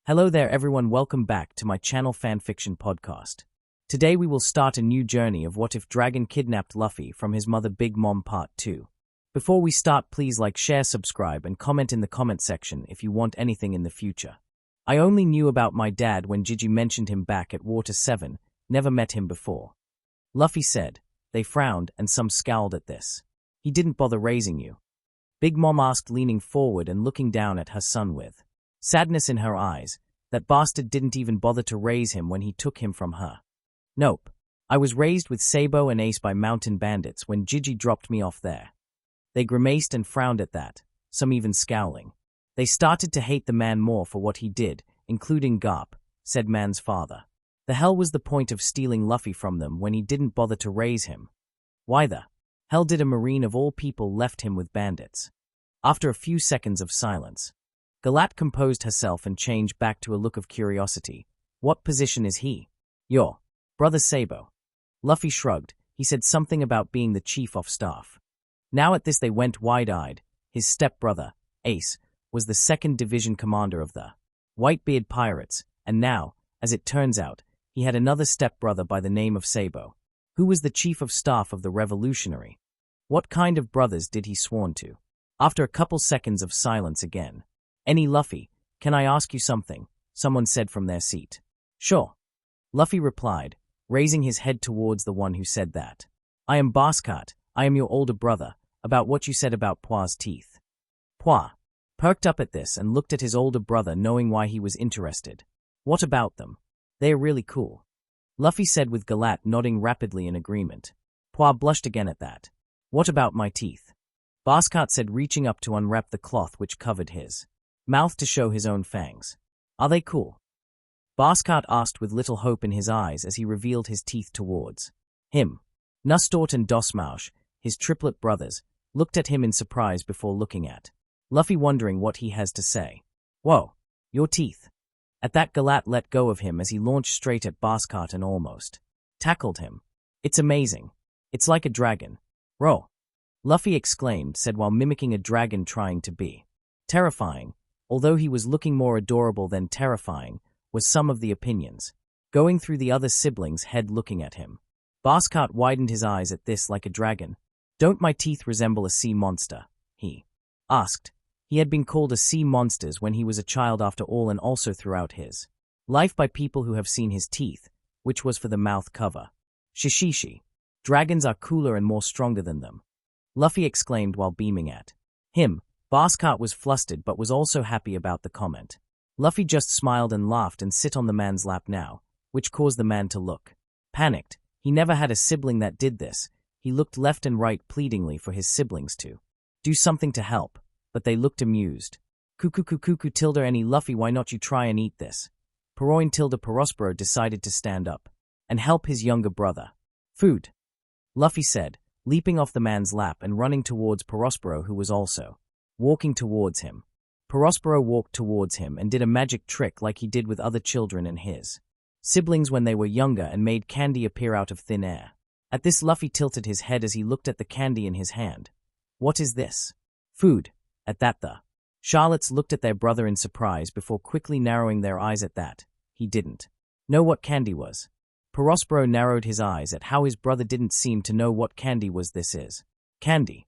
Hello there everyone, welcome back to my channel Fanfiction podcast. Today we will start a new journey of what if Dragon kidnapped Luffy from his mother Big Mom Part 2. Before we start, please like, share, subscribe, and comment in the comment section if you want anything in the future. I only knew about my dad when Gigi mentioned him back at Water 7, never met him before. Luffy said. They frowned and some scowled at this. He didn't bother raising you? Big Mom asked, leaning forward and looking down at her son with sadness in her eyes. That bastard didn't even bother to raise him when he took him from her. Nope. I was raised with Sabo and Ace by mountain bandits when Gigi dropped me off there. They grimaced and frowned at that, some even scowling. They started to hate the man more for what he did, including Garp, said man's father. The hell was the point of stealing Luffy from them when he didn't bother to raise him? Why the hell did a marine of all people left him with bandits? After a few seconds of silence, Galette composed herself and changed back to a look of curiosity. What position is he? Your brother Sabo. Luffy shrugged. He said something about being the chief of staff. Now at this they went wide-eyed. His stepbrother, Ace, was the 2nd Division commander of the Whitebeard Pirates, and now, as it turns out, he had another stepbrother by the name of Sabo, who was the chief of staff of the Revolutionary. What kind of brothers did he sworn to? After a couple seconds of silence again. Any Luffy, can I ask you something? Someone said from their seat. Sure. Luffy replied, raising his head towards the one who said that. I am Basskarte, I am your older brother, about what you said about Poire's teeth. Poire perked up at this and looked at his older brother, knowing why he was interested. What about them? They are really cool. Luffy said with Galette nodding rapidly in agreement. Poire blushed again at that. What about my teeth? Basskarte said, reaching up to unwrap the cloth which covered his mouth to show his own fangs. Are they cool? Basskarte asked with little hope in his eyes as he revealed his teeth towards him. Nustort and Dosmauch, his triplet brothers, looked at him in surprise before looking at Luffy, wondering what he has to say. Whoa, your teeth. At that, Galette let go of him as he launched straight at Basskarte and almost tackled him. It's amazing. It's like a dragon. Roar. Luffy exclaimed, said while mimicking a dragon trying to be terrifying, although he was looking more adorable than terrifying, was some of the opinions. Going through the other siblings' head looking at him. Basskarte widened his eyes at this like a dragon. Don't my teeth resemble a sea monster? He asked. He had been called a sea monsters when he was a child after all, and also throughout his life by people who have seen his teeth, which was for the mouth cover. Shishishi. Dragons are cooler and more stronger than them. Luffy exclaimed while beaming at him. Basskarte was flustered but was also happy about the comment. Luffy just smiled and laughed and sit on the man's lap now, which caused the man to look panicked. He never had a sibling that did this. He looked left and right pleadingly for his siblings to do something to help, but they looked amused. Cuckoo tilde any Luffy, why not you try and eat this? Praline tilde Perospero decided to stand up and help his younger brother. Food, Luffy said, leaping off the man's lap and running towards Perospero, who was also walking towards him. Perospero walked towards him and did a magic trick like he did with other children and his siblings when they were younger and made candy appear out of thin air. At this, Luffy tilted his head as he looked at the candy in his hand. What is this? Food. At that, the Charlottes looked at their brother in surprise before quickly narrowing their eyes at that. He didn't know what candy was. Perospero narrowed his eyes at how his brother didn't seem to know what candy was. This is candy,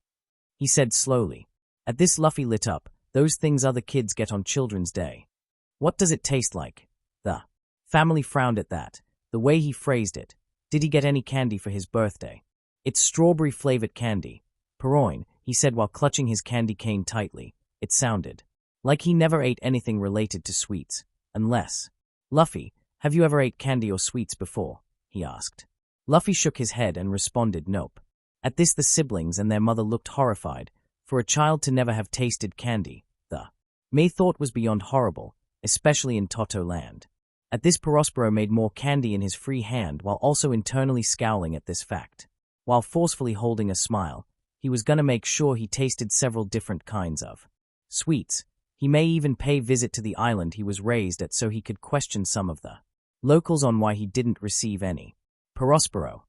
he said slowly. At this, Luffy lit up. Those things other kids get on Children's Day. What does it taste like? The family frowned at that, the way he phrased it. Did he get any candy for his birthday? It's strawberry-flavored candy. Praline, he said while clutching his candy cane tightly. It sounded like he never ate anything related to sweets, unless... Luffy, have you ever ate candy or sweets before? He asked. Luffy shook his head and responded nope. At this, the siblings and their mother looked horrified. For a child to never have tasted candy, the May thought was beyond horrible, especially in Toto land. At this, Perospero made more candy in his free hand while also internally scowling at this fact. While forcefully holding a smile, he was gonna make sure he tasted several different kinds of sweets. He may even pay visit to the island he was raised at so he could question some of the locals on why he didn't receive any. Perospero.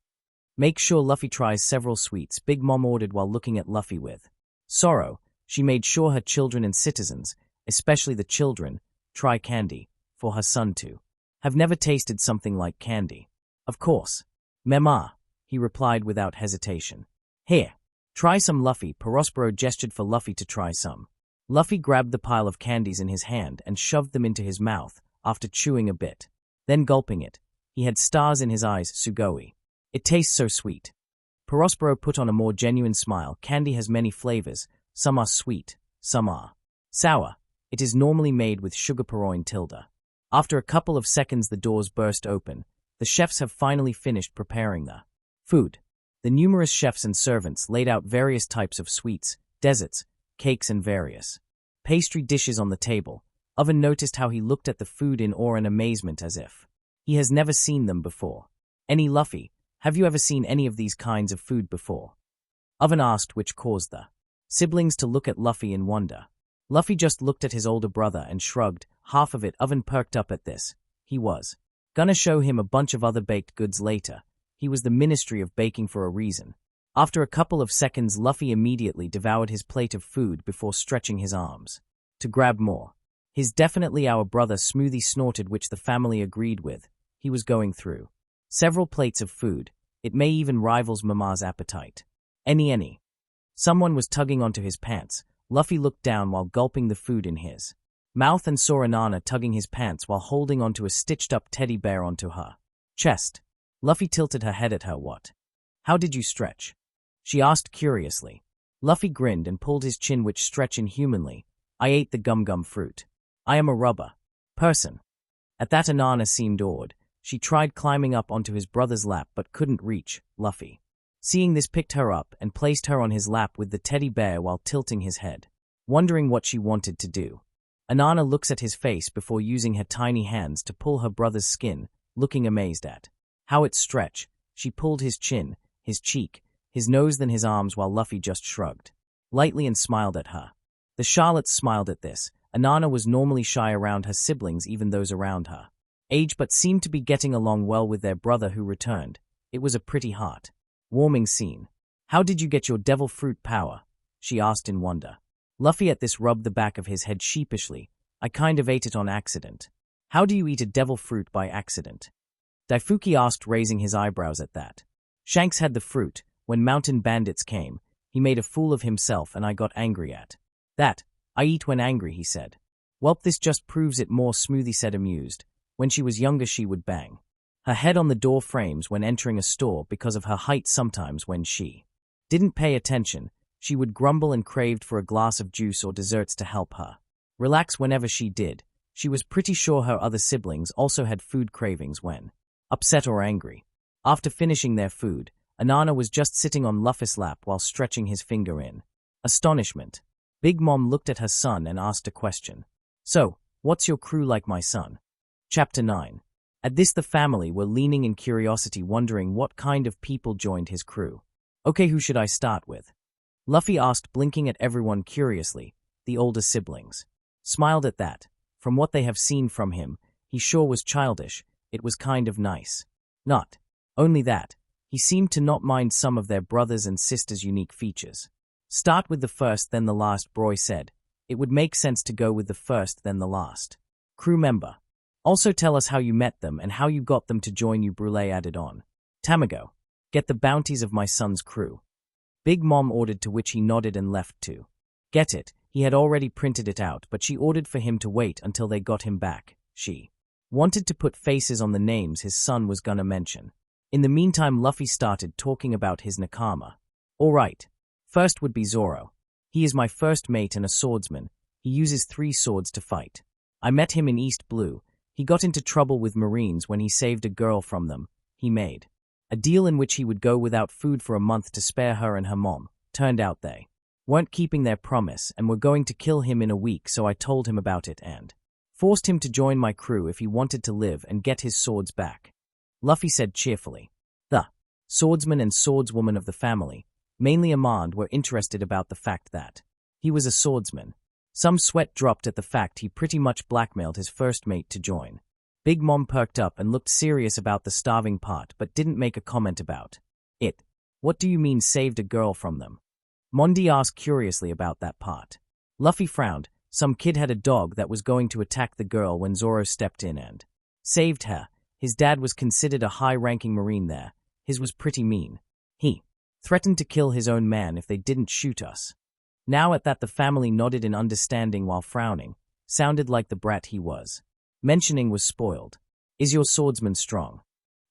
Make sure Luffy tries several sweets, Big Mom ordered while looking at Luffy with sorrow. She made sure her children and citizens, especially the children, try candy. for her son to have never tasted something like candy. Of course. Mema, he replied without hesitation. Here, try some, Luffy. Perospero gestured for Luffy to try some. Luffy grabbed the pile of candies in his hand and shoved them into his mouth, after chewing a bit. Then gulping it. He had stars in his eyes. Sugoi. It tastes so sweet. Perospero put on a more genuine smile. Candy has many flavors. Some are sweet, some are sour. It is normally made with sugar. Peroin tilde. After a couple of seconds the doors burst open. The chefs have finally finished preparing the food. The numerous chefs and servants laid out various types of sweets, desserts, cakes and various pastry dishes on the table. Oven noticed how he looked at the food in awe and amazement as if he has never seen them before. Any Luffy, have you ever seen any of these kinds of food before? Oven asked, which caused the siblings to look at Luffy in wonder. Luffy just looked at his older brother and shrugged. Half of it. Oven perked up at this. He was gonna show him a bunch of other baked goods later. He was the Ministry of Baking for a reason. After a couple of seconds, Luffy immediately devoured his plate of food before stretching his arms to grab more. His definitely our brother. Smoothie snorted, which the family agreed with. He was going through several plates of food. It may even rivals Mama's appetite. Any. Someone was tugging onto his pants. Luffy looked down while gulping the food in his mouth and saw Nana tugging his pants while holding onto a stitched-up teddy bear onto her chest. Luffy tilted her head at her. What? How did you stretch? She asked curiously. Luffy grinned and pulled his chin, which stretched inhumanly. I ate the gum fruit. I am a rubber person. At that, Nana seemed awed. She tried climbing up onto his brother's lap but couldn't reach. Luffy, seeing this, picked her up and placed her on his lap with the teddy bear while tilting his head, wondering what she wanted to do. Anana looks at his face before using her tiny hands to pull her brother's skin, looking amazed at how it stretched. She pulled his chin, his cheek, his nose, then his arms, while Luffy just shrugged lightly and smiled at her. The Charlottes smiled at this. Anana was normally shy around her siblings, even those around her age, but seemed to be getting along well with their brother who returned. It was a pretty heart-warming scene. How did you get your devil fruit power? She asked in wonder. Luffy at this rubbed the back of his head sheepishly. I kind of ate it on accident. How do you eat a devil fruit by accident? Daifuki asked, raising his eyebrows at that. Shanks had the fruit. When mountain bandits came, he made a fool of himself and I got angry at that. I eat when angry, he said. Welp, this just proves it more, Smoothie said, amused. When she was younger she would bang her head on the door frames when entering a store because of her height. Sometimes when she didn't pay attention, she would grumble and craved for a glass of juice or desserts to help her relax. Whenever she did, she was pretty sure her other siblings also had food cravings when upset or angry. After finishing their food, Anana was just sitting on Luffy's lap while stretching his finger in astonishment. Big Mom looked at her son and asked a question. So, what's your crew like, my son? Chapter 9. At this the family were leaning in curiosity, wondering what kind of people joined his crew. Okay, who should I start with? Luffy asked, blinking at everyone curiously. The older siblings smiled at that. From what they have seen from him, he sure was childish. It was kind of nice. Not only that, he seemed to not mind some of their brothers and sisters' unique features. Start with the first then the last, Broy said. It would make sense to go with the first then the last crew member. Also tell us how you met them and how you got them to join you, Brulee added on. Tamago, get the bounties of my son's crew. Big Mom ordered, to which he nodded and left to get it. He had already printed it out, but she ordered for him to wait until they got him back. She wanted to put faces on the names his son was gonna mention. In the meantime, Luffy started talking about his nakama. Alright, first would be Zoro. He is my first mate and a swordsman. He uses 3 swords to fight. I met him in East Blue. He got into trouble with Marines when he saved a girl from them. He made a deal in which he would go without food for a month to spare her and her mom. Turned out they weren't keeping their promise and were going to kill him in a week, so I told him about it and forced him to join my crew if he wanted to live and get his swords back. Luffy said cheerfully. The swordsman and swordswoman of the family, mainly Amande, were interested about the fact that he was a swordsman. Some sweat dropped at the fact he pretty much blackmailed his first mate to join. Big Mom perked up and looked serious about the starving part but didn't make a comment about it. What do you mean saved a girl from them? Mondi asked curiously about that part. Luffy frowned. Some kid had a dog that was going to attack the girl when Zoro stepped in and saved her. His dad was considered a high-ranking Marine there. His was pretty mean. He threatened to kill his own man if they didn't shoot us. Now at that the family nodded in understanding while frowning. Sounded like the brat he was. Mentioning was spoiled. Is your swordsman strong?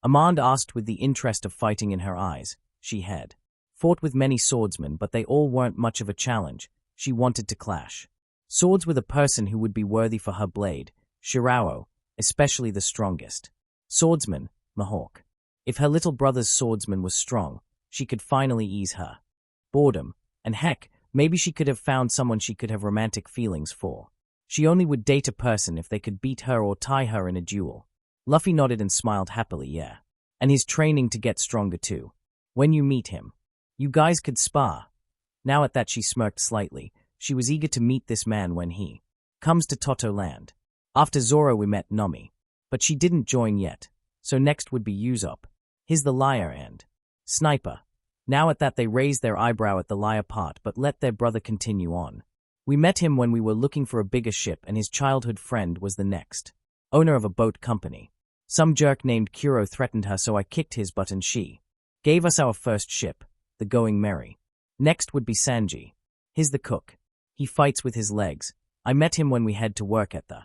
Amande asked with the interest of fighting in her eyes. She had fought with many swordsmen, but they all weren't much of a challenge. She wanted to clash swords with a person who would be worthy for her blade. Shirao, especially the strongest swordsman, Mihawk. If her little brother's swordsman was strong, she could finally ease her boredom, and heck, maybe she could have found someone she could have romantic feelings for. She only would date a person if they could beat her or tie her in a duel. Luffy nodded and smiled happily, yeah. And he's training to get stronger too. When you meet him, you guys could spar. Now at that she smirked slightly. She was eager to meet this man when he comes to Toto Land. After Zoro we met Nami. But she didn't join yet. So next would be Usopp. He's the liar and sniper. Now at that they raised their eyebrow at the liar part but let their brother continue on. We met him when we were looking for a bigger ship and his childhood friend was the next owner of a boat company. Some jerk named Kuro threatened her so I kicked his butt and she gave us our first ship, the Going Merry. Next would be Sanji. He's the cook. He fights with his legs. I met him when we had to work at the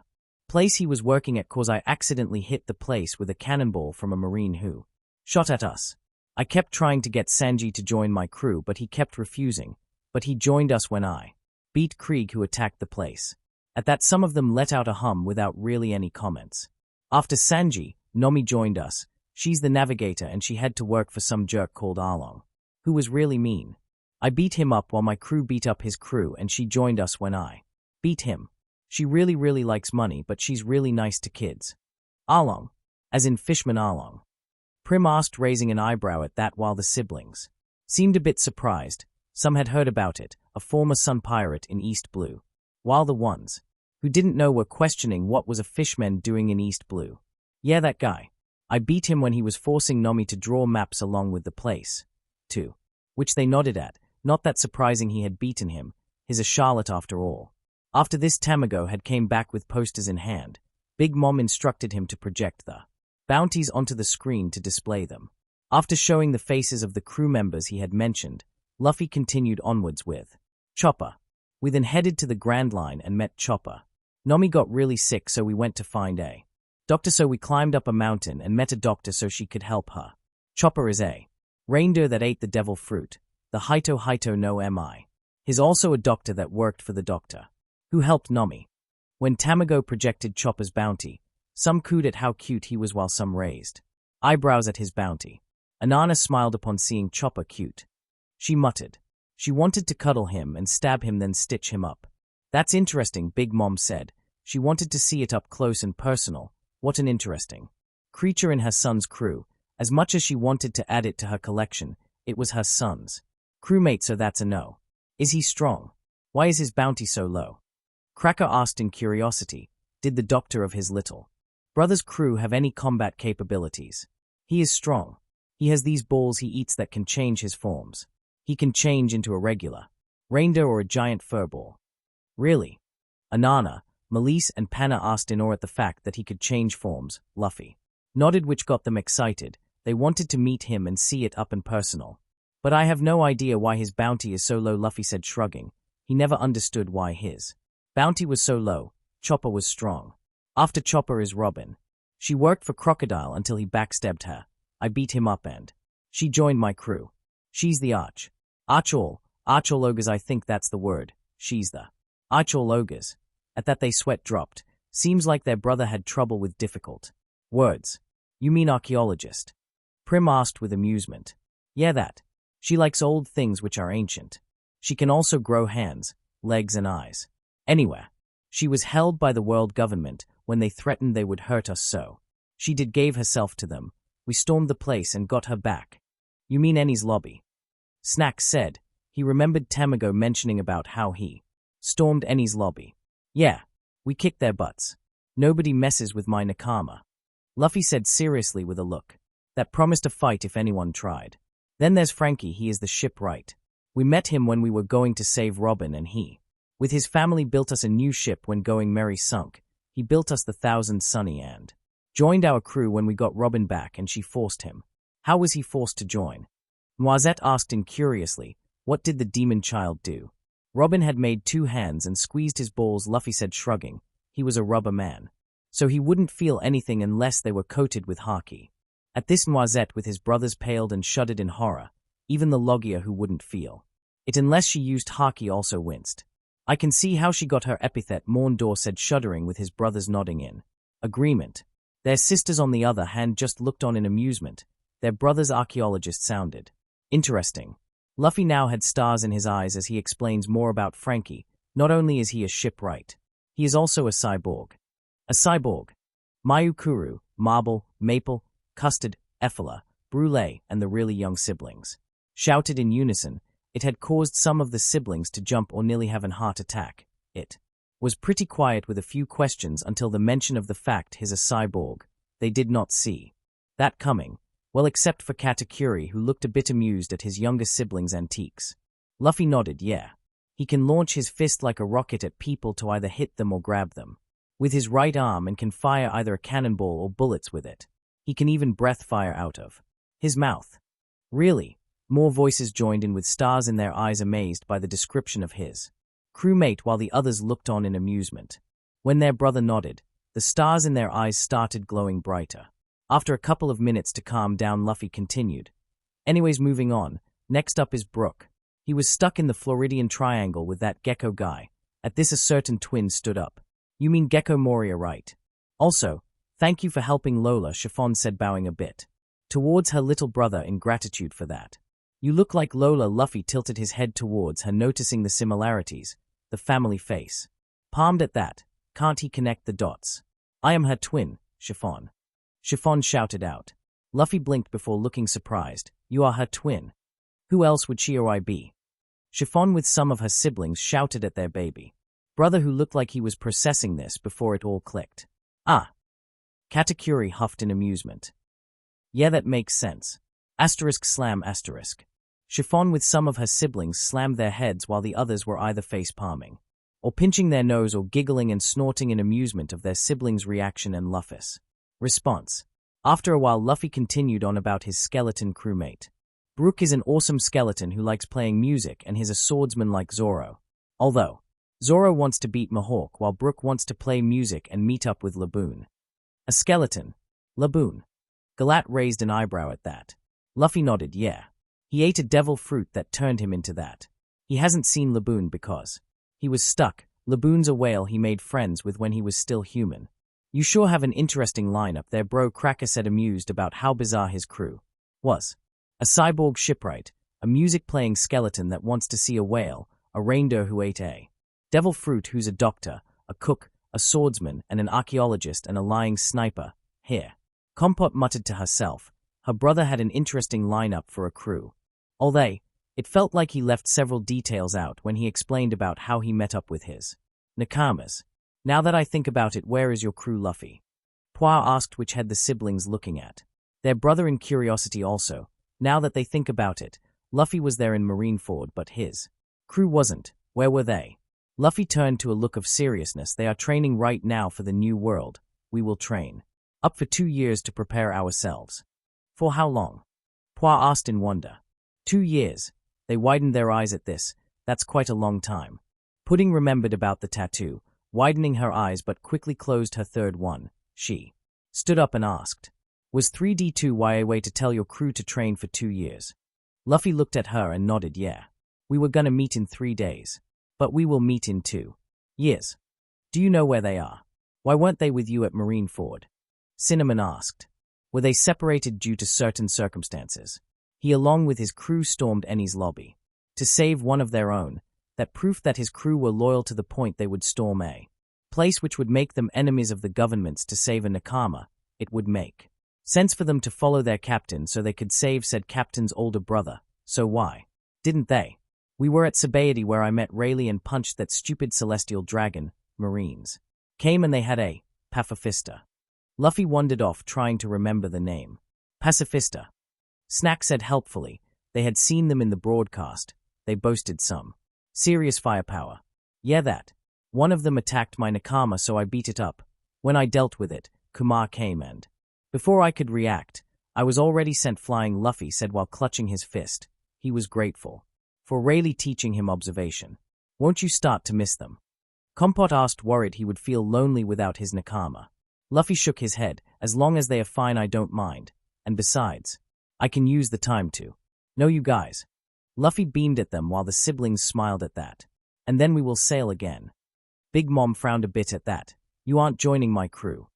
place he was working at cause I accidentally hit the place with a cannonball from a marine who shot at us. I kept trying to get Sanji to join my crew but he kept refusing, but he joined us when I beat Krieg who attacked the place. At that some of them let out a hum without really any comments. After Sanji, Nami joined us. She's the navigator and she had to work for some jerk called Arlong, who was really mean. I beat him up while my crew beat up his crew and she joined us when I beat him. She really likes money but she's really nice to kids. Arlong, as in Fishman Arlong. Prim asked, raising an eyebrow at that while the siblings seemed a bit surprised. Some had heard about it, a former sun pirate in East Blue, while the ones who didn't know were questioning what was a fishman doing in East Blue. Yeah, that guy. I beat him when he was forcing Nami to draw maps along with the place, too. Which they nodded at, not that surprising he had beaten him, he's a Charlotte after all. After this Tamago had came back with posters in hand. Big Mom instructed him to project the bounties onto the screen to display them. After showing the faces of the crew members he had mentioned, Luffy continued onwards with Chopper. We then headed to the Grand Line and met Chopper. Nami got really sick so we went to find a doctor so we climbed up a mountain and met a doctor so she could help her. Chopper is a reindeer that ate the devil fruit, the Hito no Mi. He's also a doctor that worked for the doctor, who helped Nami. When Tamago projected Chopper's bounty, some cooed at how cute he was while some raised eyebrows at his bounty. Anana smiled upon seeing Chopper cute. She muttered. She wanted to cuddle him and stab him then stitch him up. That's interesting, Big Mom said. She wanted to see it up close and personal. What an interesting creature in her son's crew. As much as she wanted to add it to her collection, it was her son's crewmate, so that's a no. Is he strong? Why is his bounty so low? Cracker asked in curiosity. Did the doctor of his little brother's crew have any combat capabilities? He is strong. He has these balls he eats that can change his forms. He can change into a regular reindeer or a giant furball. Really? Anana, Melise and Panna asked in awe at the fact that he could change forms. Luffy nodded, which got them excited. They wanted to meet him and see it up and personal. But I have no idea why his bounty is so low, Luffy said, shrugging. He never understood why his bounty was so low. Chopper was strong. After Chopper is Robin. She worked for Crocodile until he backstabbed her. I beat him up and she joined my crew. She's the Archologas, I think that's the word. She's the Archologas. At that they sweat dropped. Seems like their brother had trouble with difficult words. You mean archaeologist? Prim asked with amusement. Yeah, that. She likes old things which are ancient. She can also grow hands, legs and eyes. Anywhere. She was held by the world government when they threatened they would hurt us, so she gave herself to them. We stormed the place and got her back. You mean Eni's lobby? Snack said. He remembered Tamago mentioning about how he stormed Eni's lobby. Yeah, we kicked their butts. Nobody messes with my Nakama. Luffy said seriously with a look that promised a fight if anyone tried. Then there's Frankie, he is the shipwright. We met him when we were going to save Robin and he With his family built us a new ship when going merry sunk. He built us the Thousand Sunny and joined our crew when we got Robin back and she forced him. How was he forced to join? Noisette asked incuriously. What did the demon child do? Robin had made 2 hands and squeezed his balls, Luffy said, shrugging. He was a rubber man. So he wouldn't feel anything unless they were coated with haki. At this, Noisette with his brothers paled and shuddered in horror, even the Logia who wouldn't feel it unless she used haki also winced. I can see how she got her epithet, Morndor said, shuddering, with his brothers nodding in agreement. Their sisters on the other hand just looked on in amusement. Their brother's archaeologist sounded interesting. Luffy now had stars in his eyes as he explains more about Frankie. Not only is he a shipwright, he is also a cyborg. A cyborg. Mayukuru, Marble, Maple, Custard, Effiler, Brulee, and the really young siblings shouted in unison. It had caused some of the siblings to jump or nearly have an heart attack. It was pretty quiet with a few questions until the mention of the fact he's a cyborg. They did not see that coming. Well, except for Katakuri, who looked a bit amused at his younger siblings' antiques. Luffy nodded, yeah. He can launch his fist like a rocket at people to either hit them or grab them with his right arm and can fire either a cannonball or bullets with it. He can even breath fire out of his mouth. Really? More voices joined in with stars in their eyes, amazed by the description of his crewmate, while the others looked on in amusement. When their brother nodded, the stars in their eyes started glowing brighter. After a couple of minutes to calm down, Luffy continued. Anyways, moving on. Next up is Brook. He was stuck in the Floridian Triangle with that gecko guy. At this, a certain twin stood up. You mean Gecko Moria, right? Also, thank you for helping Lola, Chiffon said, bowing a bit towards her little brother in gratitude for that. You look like Lola. Luffy tilted his head towards her, noticing the similarities. The family face palmed at that. Can't he connect the dots? I am her twin, Chiffon. Chiffon shouted out. Luffy blinked before looking surprised. You are her twin? Who else would she or I be? Chiffon with some of her siblings shouted at their baby brother, who looked like he was processing this before it all clicked. Ah. Katakuri huffed in amusement. Yeah, that makes sense. Asterisk slam asterisk. Chiffon with some of her siblings slammed their heads while the others were either face-palming or pinching their nose or giggling and snorting in amusement of their siblings' reaction and Luffy's response. After a while, Luffy continued on about his skeleton crewmate. Brook is an awesome skeleton who likes playing music and he's a swordsman like Zoro. Although Zoro wants to beat Mihawk while Brook wants to play music and meet up with Laboon. A skeleton. Laboon. Galette raised an eyebrow at that. Luffy nodded, yeah. He ate a devil fruit that turned him into that. He hasn't seen Laboon because he was stuck. Laboon's a whale he made friends with when he was still human. You sure have an interesting lineup there, bro, Cracker said, amused about how bizarre his crew was. A cyborg shipwright, a music-playing skeleton that wants to see a whale, a reindeer who ate a devil fruit who's a doctor, a cook, a swordsman, and an archaeologist, and a lying sniper. Here. Compote muttered to herself. Her brother had an interesting lineup for a crew. Although, it felt like he left several details out when he explained about how he met up with his nakamas. Now that I think about it, where is your crew, Luffy? Poire asked, which had the siblings looking at their brother in curiosity also. Now that they think about it, Luffy was there in Marineford, but his crew wasn't. Where were they? Luffy turned to a look of seriousness. They are training right now for the new world. We will train up for 2 years to prepare ourselves. For how long? Poire asked in wonder. 2 years. They widened their eyes at this. That's quite a long time. Pudding remembered about the tattoo, widening her eyes but quickly closed her third one. She stood up and asked, was 3D2 a way to tell your crew to train for 2 years? Luffy looked at her and nodded, yeah. We were gonna meet in 3 days. But we will meet in 2 years. Do you know where they are? Why weren't they with you at Marineford? Cinnamon asked. Were they separated due to certain circumstances? He along with his crew stormed Eni's lobby to save one of their own, that proof that his crew were loyal to the point they would storm a place which would make them enemies of the governments to save a nakama. It would make sense for them to follow their captain so they could save said captain's older brother. So why didn't they? We were at Sabaody where I met Rayleigh and punched that stupid celestial dragon. Marines came and they had a pacifista. Luffy wandered off trying to remember the name. Pacifista. Snack said helpfully. They had seen them in the broadcast. They boasted some serious firepower. Yeah, that. One of them attacked my nakama, so I beat it up. When I dealt with it, Kumar came and... Before I could react, I was already sent flying, Luffy said while clutching his fist. He was grateful. For Rayleigh teaching him observation. Won't you start to miss them? Compot asked, worried he would feel lonely without his nakama. Luffy shook his head. As long as they are fine, I don't mind. And besides, I can use the time to. No, you guys. Luffy beamed at them while the siblings smiled at that. And then we will sail again. Big Mom frowned a bit at that. You aren't joining my crew.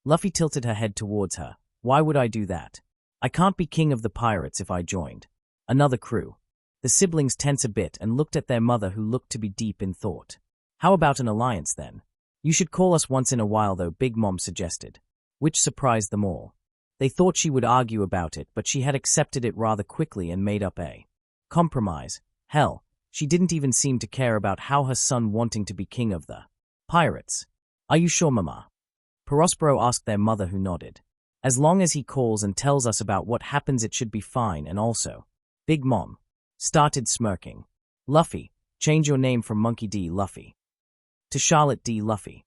Luffy tilted her head towards her. Why would I do that? I can't be king of the pirates if I joined another crew. The siblings tense a bit and looked at their mother, who looked to be deep in thought. How about an alliance then? You should call us once in a while though, Big Mom suggested. Which surprised them all. They thought she would argue about it, but she had accepted it rather quickly and made up a compromise. Hell, she didn't even seem to care about how her son wanting to be king of the pirates. Are you sure, Mama? Perospero asked their mother, who nodded. As long as he calls and tells us about what happens, it should be fine. And also, Big Mom started smirking. Luffy, change your name from Monkey D. Luffy to Charlotte D. Luffy.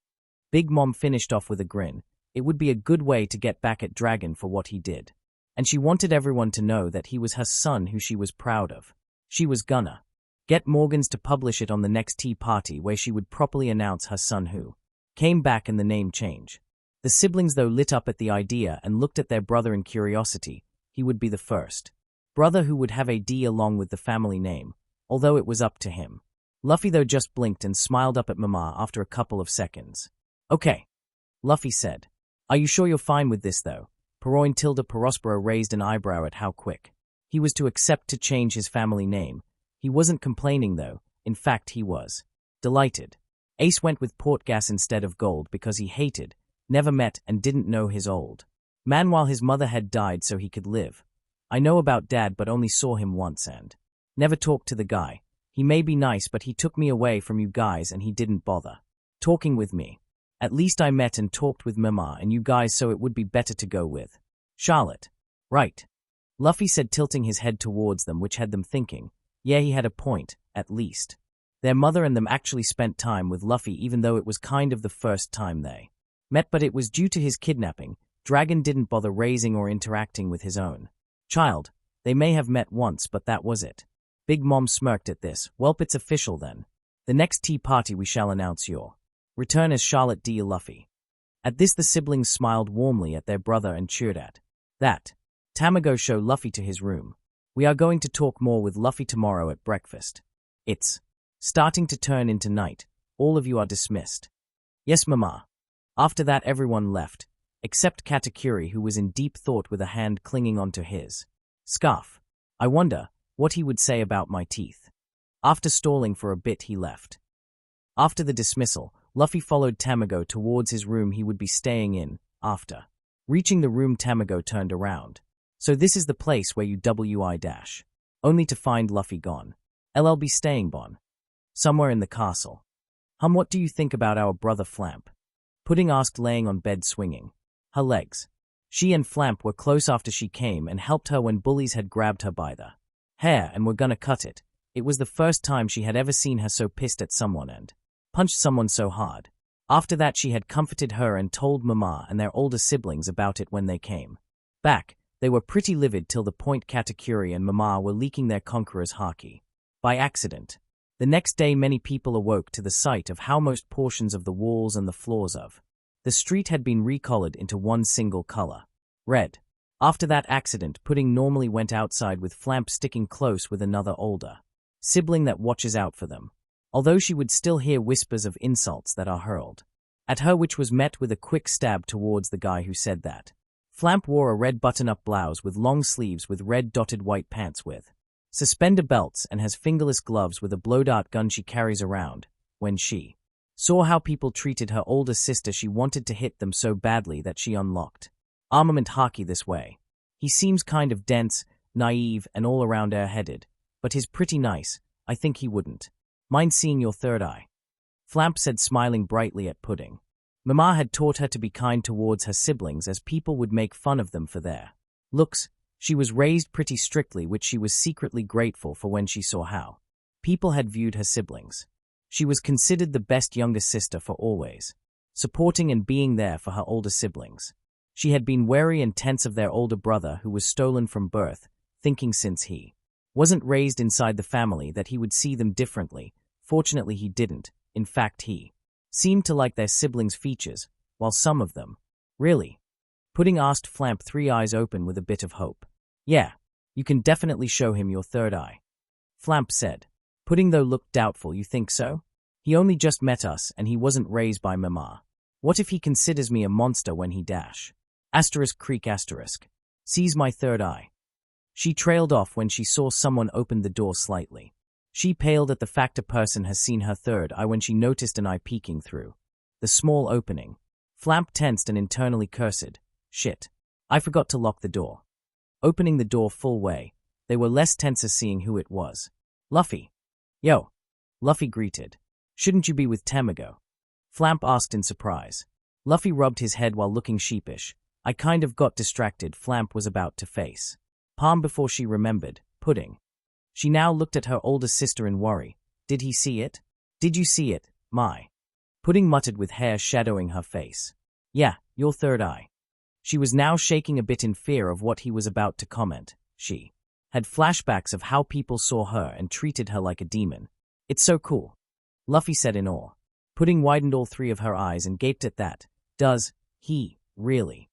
Big Mom finished off with a grin. It would be a good way to get back at Dragon for what he did. And she wanted everyone to know that he was her son who she was proud of. She was gonna get Morgans to publish it on the next tea party, where she would properly announce her son who came back and the name change. The siblings though lit up at the idea and looked at their brother in curiosity. He would be the first brother who would have a D along with the family name, although it was up to him. Luffy though just blinked and smiled up at Mama after a couple of seconds. Okay, Luffy said. Are you sure you're fine with this though? Perospero raised an eyebrow at how quick he was to accept to change his family name. He wasn't complaining though. In fact, he was delighted. Ace went with Portgas instead of Gold because he hated, never met, and didn't know his old man while his mother had died so he could live. I know about Dad, but only saw him once and never talked to the guy. He may be nice, but he took me away from you guys and he didn't bother talking with me. At least I met and talked with Mama and you guys, so it would be better to go with Charlotte. Right. Luffy said, tilting his head towards them, which had them thinking. Yeah, he had a point, at least. Their mother and them actually spent time with Luffy, even though it was kind of the first time they met, but it was due to his kidnapping. Dragon didn't bother raising or interacting with his own child. They may have met once, but that was it. Big Mom smirked at this. Welp, it's official then. The next tea party we shall announce your return as Charlotte D. Luffy. At this the siblings smiled warmly at their brother and cheered at that. Tamago show Luffy to his room. We are going to talk more with Luffy tomorrow at breakfast. It's starting to turn into night. All of you are dismissed. Yes, Mama. After that everyone left, except Katakuri, who was in deep thought with a hand clinging onto his scarf. I wonder what he would say about my teeth. After stalling for a bit, he left. After the dismissal, Luffy followed Tamago towards his room he would be staying in. After reaching the room, Tamago turned around. So this is the place where you dash. Only to find Luffy gone. LLB staying bon. Somewhere in the castle. What do you think about our brother Flamp? Pudding asked, laying on bed swinging her legs. She and Flamp were close after she came and helped her when bullies had grabbed her by the hair and were gonna cut it. It was the first time she had ever seen her so pissed at someone and punched someone so hard. After that she had comforted her and told Mama and their older siblings about it when they came back. They were pretty livid till the point Katakuri and Mama were leaking their conqueror's haki by accident. The next day many people awoke to the sight of how most portions of the walls and the floors of the street had been recolored into one single color, red. After that accident, Pudding normally went outside with Flamp sticking close with another older sibling that watches out for them, although she would still hear whispers of insults that are hurled at her, which was met with a quick stab towards the guy who said that. Flamp wore a red button-up blouse with long sleeves with red dotted white pants with suspender belts and has fingerless gloves with a blow-dart gun she carries around. When she saw how people treated her older sister, she wanted to hit them so badly that she unlocked armament haki this way. He seems kind of dense, naive, and all around airheaded, but he's pretty nice. I think he wouldn't mind seeing your third eye. Flamp said, smiling brightly at Pudding. Mama had taught her to be kind towards her siblings, as people would make fun of them for their looks. She was raised pretty strictly, which she was secretly grateful for when she saw how people had viewed her siblings. She was considered the best younger sister for always, supporting and being there for her older siblings. She had been wary and tense of their older brother who was stolen from birth, thinking since he wasn't raised inside the family that he would see them differently. Fortunately he didn't. In fact he seemed to like their siblings' features, while some of them really. Pudding asked Flamp, three eyes open with a bit of hope. Yeah, you can definitely show him your third eye. Flamp said. Pudding though looked doubtful. You think so? He only just met us and he wasn't raised by Mama. What if he considers me a monster when he dash? Creek asterisk. Sees my third eye. She trailed off when she saw someone open the door slightly. She paled at the fact a person has seen her third eye when she noticed an eye peeking through the small opening. Flamp tensed and internally cursed. Shit. I forgot to lock the door. Opening the door full way, they were less tense as seeing who it was. Luffy. Yo. Luffy greeted. Shouldn't you be with Tamago? Flamp asked in surprise. Luffy rubbed his head while looking sheepish. I kind of got distracted. Flamp was about to face Palm before she remembered. Pudding. She now looked at her older sister in worry. Did he see it? Did you see it, my? Pudding muttered with hair shadowing her face. Yeah, your third eye. She was now shaking a bit in fear of what he was about to comment. She had flashbacks of how people saw her and treated her like a demon. It's so cool. Luffy said in awe. Pudding widened all three of her eyes and gaped at that. Does he really?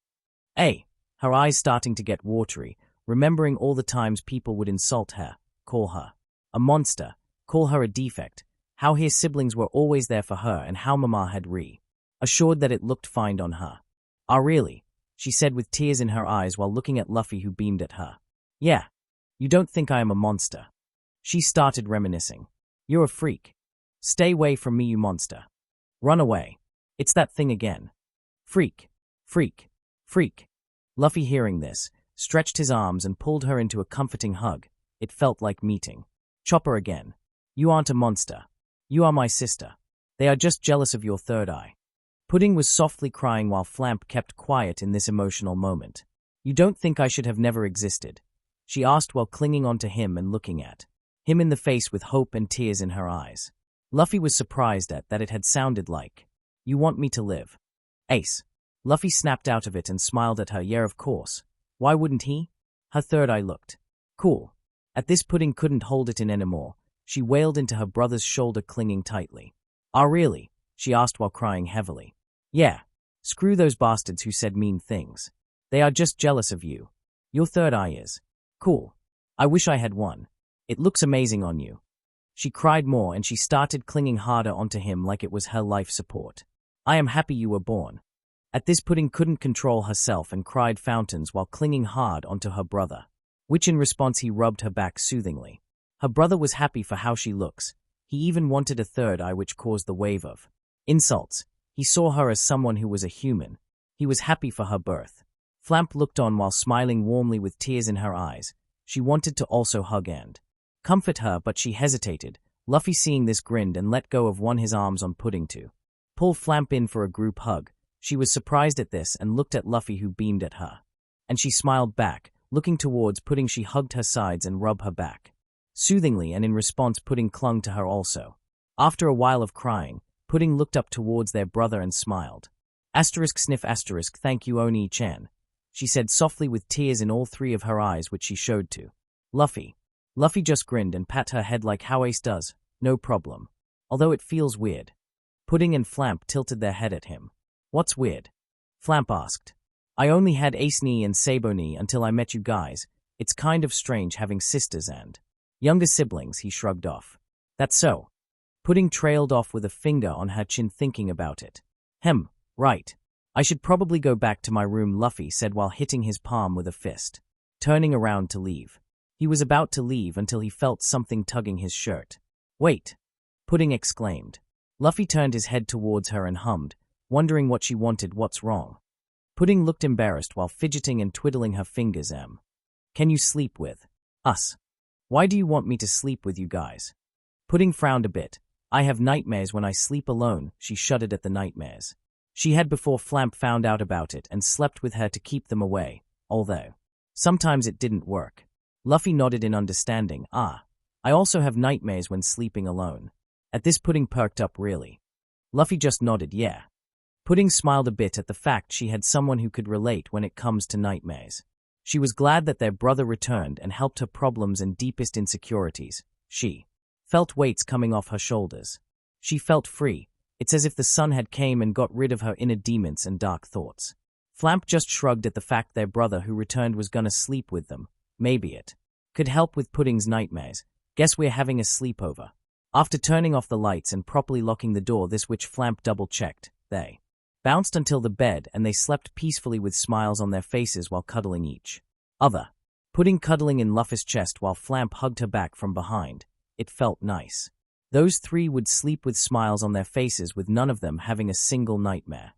Her eyes starting to get watery, remembering all the times people would insult her, call her a monster, call her a defect, how her siblings were always there for her and how Mama had assured that it looked fine on her. Ah really? She said with tears in her eyes while looking at Luffy who beamed at her. Yeah. You don't think I am a monster? She started reminiscing. You're a freak. Stay away from me, you monster. Run away. It's that thing again. Freak. Freak. Freak. Luffy, hearing this, stretched his arms and pulled her into a comforting hug. It felt like meeting Chopper again. You aren't a monster. You are my sister. They are just jealous of your third eye. Pudding was softly crying while Flamp kept quiet in this emotional moment. You don't think I should have never existed? She asked while clinging onto him and looking at him in the face with hope and tears in her eyes. Luffy was surprised at that it had sounded like, you want me to live? Ace. Luffy snapped out of it and smiled at her. Yeah, of course. Why wouldn't he? Her third eye looked cool. At this, Pudding couldn't hold it in anymore. She wailed into her brother's shoulder, clinging tightly. Ah really? She asked while crying heavily. Yeah. Screw those bastards who said mean things. They are just jealous of you. Your third eye is cool. I wish I had one. It looks amazing on you. She cried more and she started clinging harder onto him like it was her life support. I am happy you were born. At this, Pudding couldn't control herself and cried fountains while clinging hard onto her brother, which in response he rubbed her back soothingly. Her brother was happy for how she looks. He even wanted a third eye, which caused the wave of insults. He saw her as someone who was a human. He was happy for her birth. Flamp looked on while smiling warmly with tears in her eyes. She wanted to also hug and comfort her, but she hesitated. Luffy, seeing this, grinned and let go of his arms on Pudding to pull Flamp in for a group hug. She was surprised at this and looked at Luffy, who beamed at her. And she smiled back. Looking towards Pudding, she hugged her sides and rubbed her back soothingly, and in response Pudding clung to her also. After a while of crying, Pudding looked up towards their brother and smiled. Sniff *, thank you Oni-chan, she said softly with tears in all three of her eyes, which she showed to Luffy. Luffy just grinned and pat her head like how Ace does. No problem. Although it feels weird. Pudding and Flamp tilted their head at him. What's weird? Flamp asked. I only had Ace Knee and Sabo Knee until I met you guys. It's kind of strange having sisters and younger siblings, he shrugged off. That's so. Pudding trailed off with a finger on her chin, thinking about it. Right. I should probably go back to my room, Luffy said while hitting his palm with a fist. Turning around to leave. He was about to leave until he felt something tugging his shirt. Wait! Pudding exclaimed. Luffy turned his head towards her and hummed, wondering what she wanted. What's wrong? Pudding looked embarrassed while fidgeting and twiddling her fingers. Can you sleep with us? Why do you want me to sleep with you guys? Pudding frowned a bit. I have nightmares when I sleep alone. She shuddered at the nightmares she had before Flamp found out about it and slept with her to keep them away, although sometimes it didn't work. Luffy nodded in understanding. I also have nightmares when sleeping alone. At this, Pudding perked up really. Luffy just nodded, yeah. Pudding smiled a bit at the fact she had someone who could relate when it comes to nightmares. She was glad that their brother returned and helped her problems and deepest insecurities. She felt weights coming off her shoulders. She felt free. It's as if the sun had came and got rid of her inner demons and dark thoughts. Flamp just shrugged at the fact their brother who returned was gonna sleep with them. Maybe it could help with Pudding's nightmares. Guess we're having a sleepover. After turning off the lights and properly locking the door, this which Flamp double-checked, they bounced until the bed and they slept peacefully with smiles on their faces while cuddling each other. Pudding cuddling in Luffy's chest while Flamp hugged her back from behind. It felt nice. Those three would sleep with smiles on their faces with none of them having a single nightmare.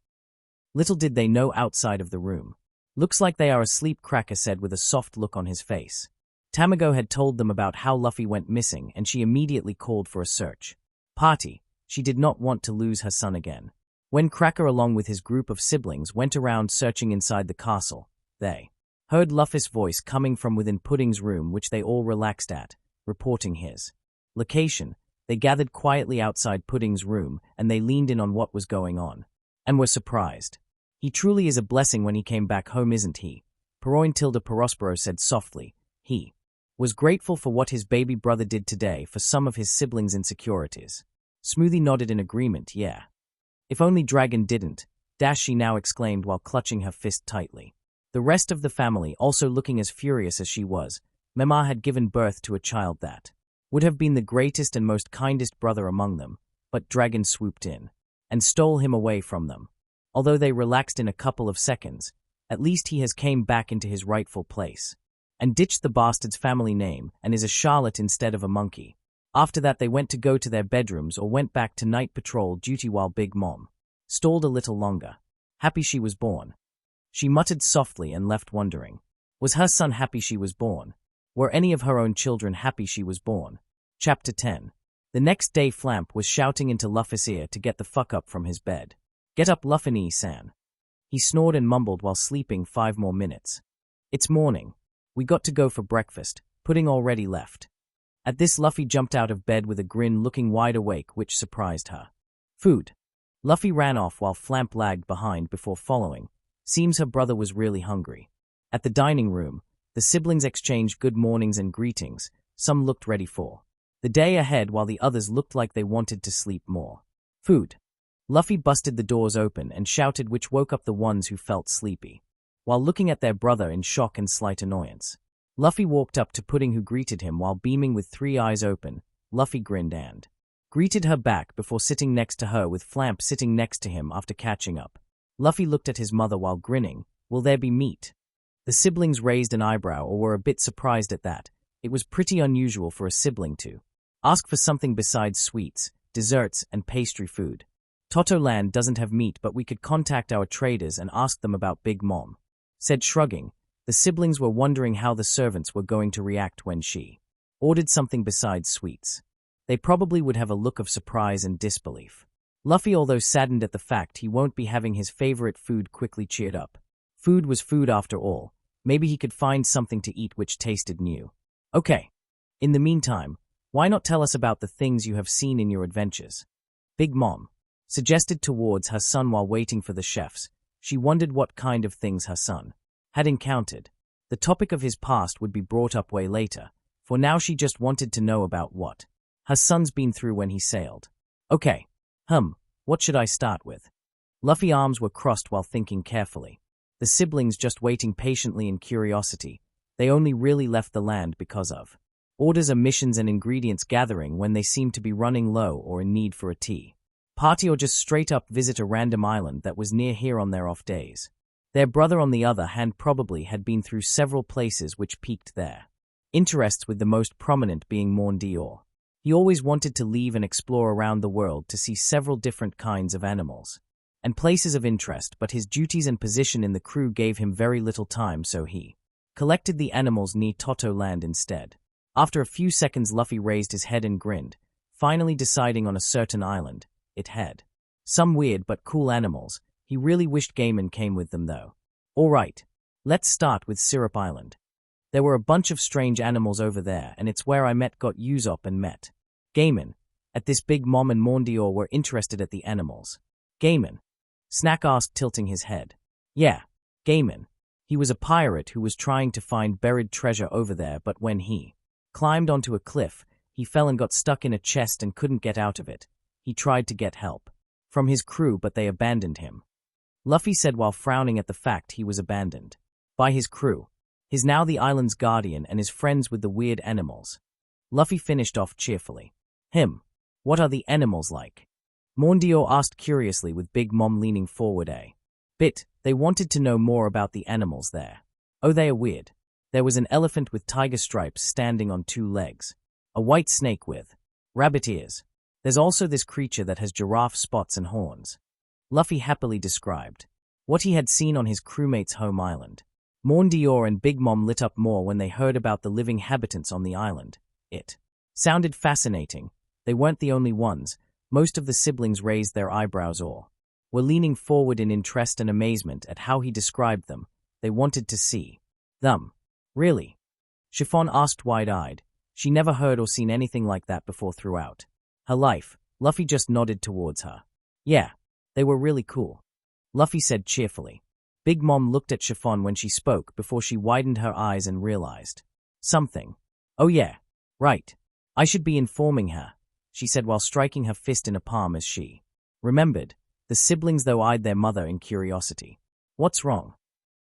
Little did they know outside of the room. Looks like they are asleep, Cracker said with a soft look on his face. Tamago had told them about how Luffy went missing and she immediately called for a search party. She did not want to lose her son again. When Cracker along with his group of siblings went around searching inside the castle, they heard Luffy's voice coming from within Pudding's room, which they all relaxed at, reporting his location. They gathered quietly outside Pudding's room and they leaned in on what was going on and were surprised. He truly is a blessing when he came back home, isn't he? Perospero said softly. He was grateful for what his baby brother did today for some of his siblings' insecurities. Smoothie nodded in agreement, yeah. If only Dragon didn't, she now exclaimed while clutching her fist tightly. The rest of the family also looking as furious as she was. Mema had given birth to a child that would have been the greatest and most kindest brother among them, but Dragon swooped in and stole him away from them. Although they relaxed in a couple of seconds, at least he has came back into his rightful place and ditched the bastard's family name and is a Charlotte instead of a monkey. After that they went to go to their bedrooms or went back to night patrol duty while Big Mom stalled a little longer. Happy she was born. She muttered softly and left wondering. Was her son happy she was born? Were any of her own children happy she was born? Chapter 10. The next day Flamp was shouting into Luffy's ear to get the fuck up from his bed. Get up, Luffy-san. He snored and mumbled while sleeping 5 more minutes. It's morning. We got to go for breakfast. Pudding already left. At this, Luffy jumped out of bed with a grin, looking wide awake, which surprised her. Food. Luffy ran off while Flamp lagged behind before following. Seems her brother was really hungry. At the dining room, the siblings exchanged good mornings and greetings. Some looked ready for the day ahead while the others looked like they wanted to sleep more. Food. Luffy busted the doors open and shouted, which woke up the ones who felt sleepy. While looking at their brother in shock and slight annoyance, Luffy walked up to Pudding, who greeted him while beaming with 3 eyes open. Luffy grinned and greeted her back before sitting next to her with Flamp sitting next to him after catching up. Luffy looked at his mother while grinning. Will there be meat? The siblings raised an eyebrow or were a bit surprised at that. It was pretty unusual for a sibling to ask for something besides sweets, desserts, and pastry food. Totoland doesn't have meat, but we could contact our traders and ask them about Big Mom, said shrugging. The siblings were wondering how the servants were going to react when she ordered something besides sweets. They probably would have a look of surprise and disbelief. Luffy, although saddened at the fact he won't be having his favorite food, quickly cheered up. Food was food after all. Maybe he could find something to eat which tasted new. Okay. In the meantime, why not tell us about the things you have seen in your adventures? Big Mom suggested towards her son while waiting for the chefs. She wondered what kind of things her son had encountered. The topic of his past would be brought up way later. For now she just wanted to know about what her son's been through when he sailed. Okay. What should I start with? Luffy's arms were crossed while thinking carefully. The siblings just waiting patiently in curiosity. They only really left the land because of orders or missions and ingredients gathering when they seemed to be running low or in need for a tea party, or just straight up visit a random island that was near here on their off days. Their brother, on the other hand, probably had been through several places which piqued their interests, with the most prominent being Mondior. He always wanted to leave and explore around the world to see several different kinds of animals and places of interest, but his duties and position in the crew gave him very little time, so he collected the animals near Toto Land instead. After a few seconds, Luffy raised his head and grinned, finally deciding on a certain island. It had some weird but cool animals. He really wished Gaiman came with them though. Alright, let's start with Syrup Island. There were a bunch of strange animals over there, and it's where I met got Usopp and met Gaiman. At this, Big Mom and Mondior were interested at the animals. Gaiman? Snack asked, tilting his head. Yeah, Gaiman. He was a pirate who was trying to find buried treasure over there, but when he climbed onto a cliff, he fell and got stuck in a chest and couldn't get out of it. He tried to get help from his crew, but they abandoned him. Luffy said while frowning at the fact he was abandoned by his crew. He's now the island's guardian and is friends with the weird animals. Luffy finished off cheerfully. What are the animals like? Mondior asked curiously, with Big Mom leaning forward a bit. They wanted to know more about the animals there. Oh, they are weird. There was an elephant with tiger stripes standing on 2 legs. A white snake with rabbit ears. There's also this creature that has giraffe spots and horns. Luffy happily described what he had seen on his crewmate's home island. Mondior and Big Mom lit up more when they heard about the living inhabitants on the island. It sounded fascinating. They weren't the only ones. Most of the siblings raised their eyebrows or were leaning forward in interest and amazement at how he described them. They wanted to see them. Really? Chiffon asked, wide-eyed. She never heard or seen anything like that before throughout her life. Luffy just nodded towards her. Yeah, they were really cool, Luffy said cheerfully. Big Mom looked at Chiffon when she spoke before she widened her eyes and realized something. Oh yeah, right. I should be informing her, she said while striking her fist in a palm as she remembered. The siblings though eyed their mother in curiosity. What's wrong?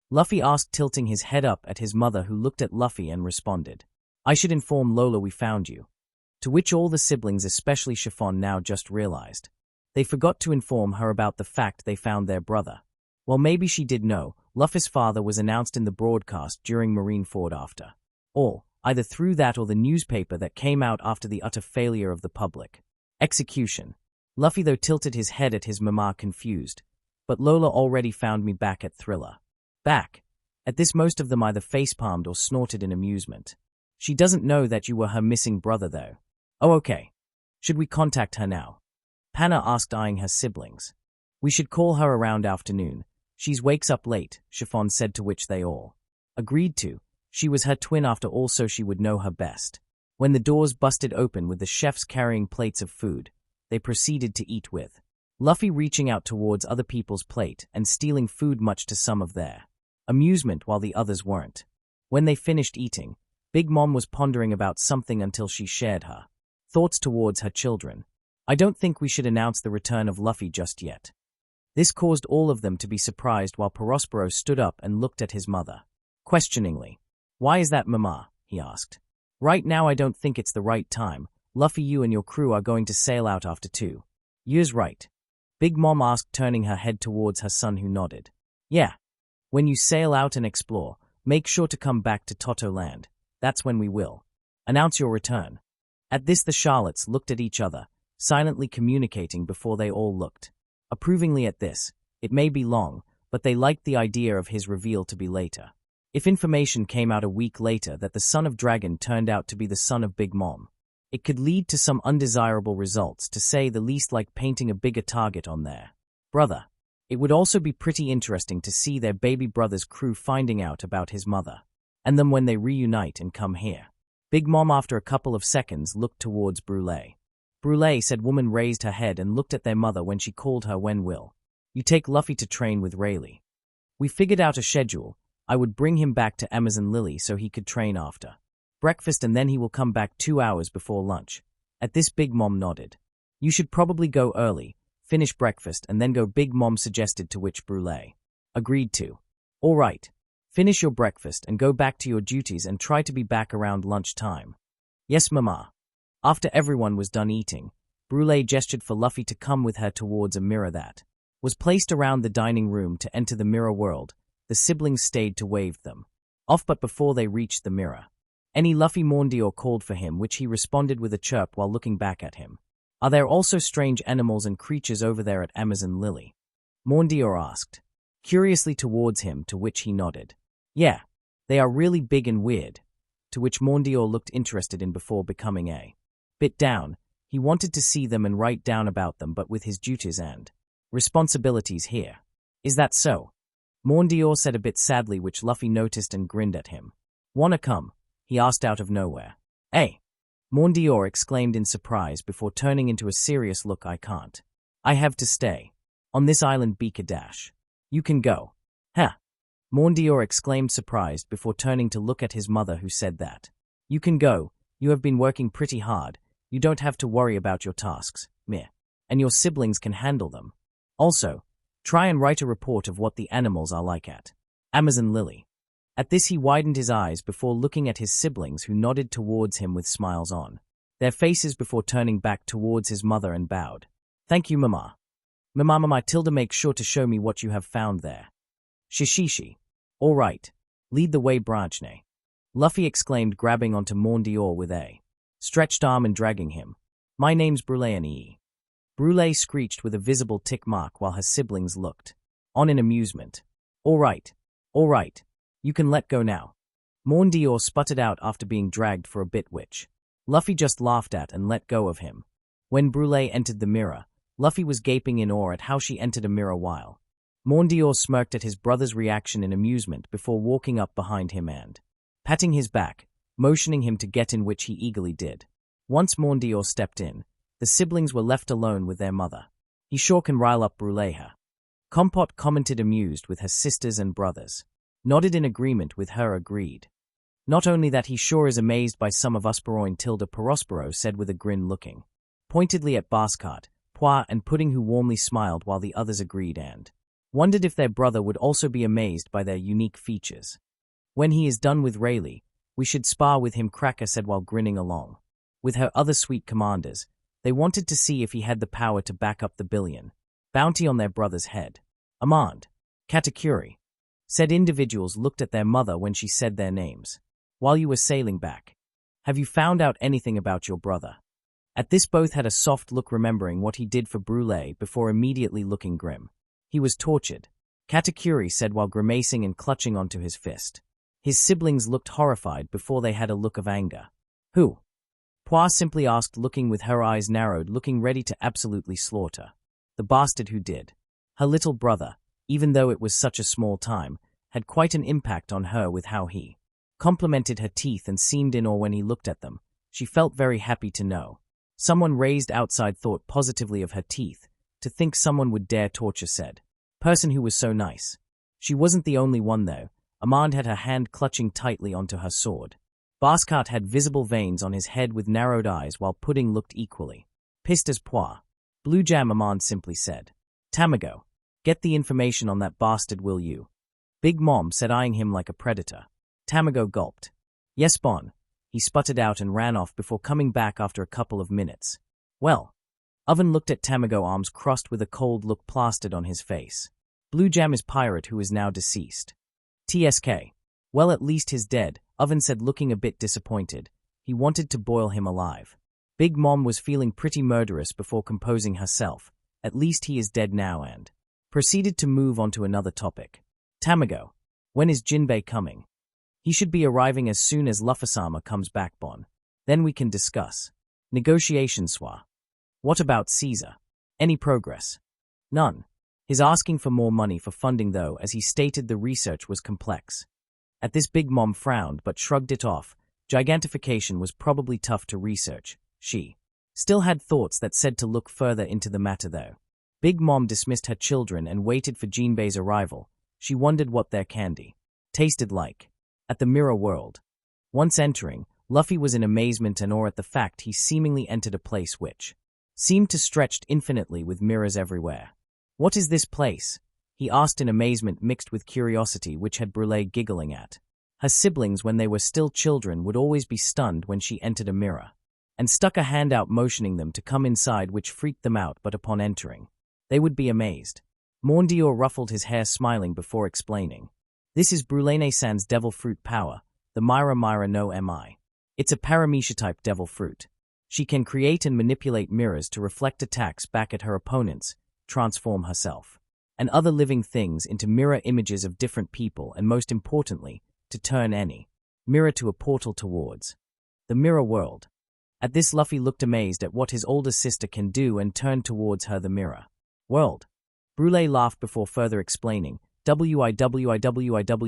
Luffy asked, tilting his head up at his mother, who looked at Luffy and responded. I should inform Lola we found you. To which all the siblings, especially Chiffon, now just realized. They forgot to inform her about the fact they found their brother. Well, maybe she did know. Luffy's father was announced in the broadcast during Marineford after all, either through that or the newspaper that came out after the utter failure of the public execution. Luffy though tilted his head at his mama, confused. But Lola already found me back at Thriller. Back? At this, most of them either facepalmed or snorted in amusement. She doesn't know that you were her missing brother though. Oh, okay. Should we contact her now? Panna asked, eyeing her siblings. We should call her around afternoon. She's wakes up late, Chiffon said, to which they all agreed to. She was her twin after all, so she would know her best. When the doors busted open with the chefs carrying plates of food, they proceeded to eat, with Luffy reaching out towards other people's plate and stealing food, much to some of their amusement, while the others weren't. When they finished eating, Big Mom was pondering about something until she shared her thoughts towards her children. I don't think we should announce the return of Luffy just yet. This caused all of them to be surprised, while Perospero stood up and looked at his mother questioningly. Why is that, Mama? He asked. Right now I don't think it's the right time. Luffy, you and your crew are going to sail out after 2 years, right? Big Mom asked, turning her head towards her son, who nodded. Yeah. When you sail out and explore, make sure to come back to Toto Land. That's when we will announce your return. At this, the Charlottes looked at each other, silently communicating before they all looked approvingly at this. It may be long, but they liked the idea of his reveal to be later. If information came out a week later that the son of Dragon turned out to be the son of Big Mom, it could lead to some undesirable results, to say the least, like painting a bigger target on their brother. It would also be pretty interesting to see their baby brother's crew finding out about his mother, and then when they reunite and come here. Big Mom, after a couple of seconds, looked towards Brulee. Brulee, said woman, raised her head and looked at their mother when she called her. When will you take Luffy to train with Rayleigh? We figured out a schedule. I would bring him back to Amazon Lily so he could train after breakfast, and then he will come back 2 hours before lunch. At this, Big Mom nodded. You should probably go early, finish breakfast, and then go, Big Mom suggested, to which Brulee agreed to. All right. Finish your breakfast and go back to your duties and try to be back around lunchtime. Yes, Mama. After everyone was done eating, Brulee gestured for Luffy to come with her towards a mirror that was placed around the dining room. To enter the mirror world, the siblings stayed to wave them off, but before they reached the mirror, Luffy Mondior called for him, which he responded with a chirp while looking back at him. Are there also strange animals and creatures over there at Amazon Lily? Mondior asked curiously towards him, to which he nodded. Yeah, they are really big and weird. To which Mondior looked interested in before becoming a bit down. He wanted to see them and write down about them, but with his duties and responsibilities here. Is that so? Mondior said a bit sadly, which Luffy noticed and grinned at him. Wanna come? He asked out of nowhere. Hey, Mondior exclaimed in surprise before turning into a serious look. I can't. I have to stay. On this island Beaker Dash. You can go. Huh. Mondior exclaimed surprised before turning to look at his mother who said that. You can go. You have been working pretty hard. You don't have to worry about your tasks. Meh. And your siblings can handle them. Also, try and write a report of what the animals are like at Amazon Lily. At this he widened his eyes before looking at his siblings who nodded towards him with smiles on their faces before turning back towards his mother and bowed. Thank you, Mama. Mama Tilda, make sure to show me what you have found there. Shishishi. All right. Lead the way, Branchne. Luffy exclaimed, grabbing onto Mondior with a stretched arm and dragging him. My name's Brulee and E. Brulee screeched with a visible tick mark while her siblings looked on in amusement. All right. You can let go now. Mondior sputtered out after being dragged for a bit, which Luffy just laughed at and let go of him. When Brulee entered the mirror, Luffy was gaping in awe at how she entered a mirror while Mondior smirked at his brother's reaction in amusement before walking up behind him and patting his back, motioning him to get in, which he eagerly did. Once Mondior stepped in, the siblings were left alone with their mother. He sure can rile up Brulee, huh? Compote commented, amused with her sisters and brothers. Nodded in agreement with her, agreed. Not only that, he sure is amazed by some of us. Perospero said with a grin, looking pointedly at Basskarte, Poire and Pudding, who warmly smiled while the others agreed and wondered if their brother would also be amazed by their unique features. When he is done with Rayleigh, we should spar with him, Cracker said while grinning along with her other sweet commanders. They wanted to see if he had the power to back up the billion bounty on their brother's head. Amande, Katakuri, said individuals looked at their mother when she said their names. While you were sailing back, have you found out anything about your brother? At this both had a soft look, remembering what he did for Brulee before immediately looking grim. He was tortured, Katakuri said while grimacing and clutching onto his fist. His siblings looked horrified before they had a look of anger. Who? Poire simply asked, looking with her eyes narrowed, looking ready to absolutely slaughter the bastard who did. Her little brother, even though it was such a small time, had quite an impact on her with how he complimented her teeth and seemed in awe when he looked at them. She felt very happy to know someone raised outside thought positively of her teeth. To think someone would dare torture said person who was so nice. She wasn't the only one though. Amande had her hand clutching tightly onto her sword. Basskarte had visible veins on his head with narrowed eyes, while Pudding looked equally pissed as Poire. Blue Jam, Amande simply said. Tamago, get the information on that bastard, will you? Big Mom said, eyeing him like a predator. Tamago gulped. Yes, Bon. He sputtered out and ran off before coming back after a couple of minutes. Well. Oven looked at Tamago, arms crossed with a cold look plastered on his face. Blue Jam is pirate who is now deceased. TSK. Well, at least he's dead, Oven said, looking a bit disappointed. He wanted to boil him alive. Big Mom was feeling pretty murderous before composing herself. At least he is dead now, and proceeded to move on to another topic. Tamago. When is Jinbei coming? He should be arriving as soon as Luffy-sama comes back, Bon. Then we can discuss negotiations. What about Caesar? Any progress? None. He's asking for more money for funding though, as he stated the research was complex. At this, Big Mom frowned but shrugged it off. Gigantification was probably tough to research. She still had thoughts that said to look further into the matter though. Big Mom dismissed her children and waited for Jinbei's arrival. She wondered what their candy tasted like. At the mirror world. Once entering, Luffy was in amazement and awe at the fact he seemingly entered a place which seemed to stretch infinitely with mirrors everywhere. What is this place? He asked in amazement mixed with curiosity, which had Brulee giggling at. Her siblings, when they were still children, would always be stunned when she entered a mirror, and stuck a hand out motioning them to come inside, which freaked them out, but upon entering, they would be amazed. Mondior ruffled his hair, smiling before explaining. This is Brulee-san's devil fruit power, the Myra no Mi. It's a paramecia-type devil fruit. She can create and manipulate mirrors to reflect attacks back at her opponents, transform herself and other living things into mirror images of different people, and most importantly, to turn any mirror to a portal towards the mirror world. At this, Luffy looked amazed at what his older sister can do and turned towards her the mirror world. Brulee laughed before further explaining, WIWIWIWIWI.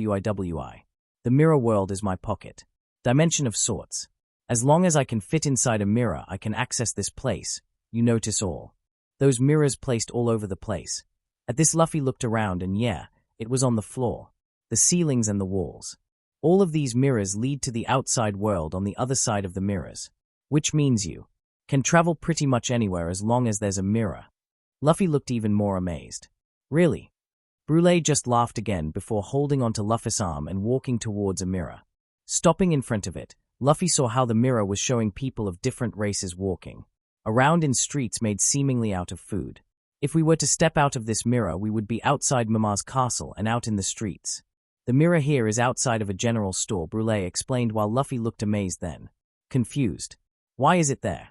The mirror world is my pocket dimension of sorts. As long as I can fit inside a mirror, I can access this place. You notice all those mirrors placed all over the place. At this, Luffy looked around and yeah, it was on the floor, the ceilings and the walls. All of these mirrors lead to the outside world on the other side of the mirrors, which means you can travel pretty much anywhere as long as there's a mirror. Luffy looked even more amazed. Really? Brulee just laughed again before holding onto Luffy's arm and walking towards a mirror. Stopping in front of it, Luffy saw how the mirror was showing people of different races walking around in streets made seemingly out of food. If we were to step out of this mirror, we would be outside Mama's castle and out in the streets. The mirror here is outside of a general store, Brulee explained while Luffy looked amazed then. Confused. Why is it there?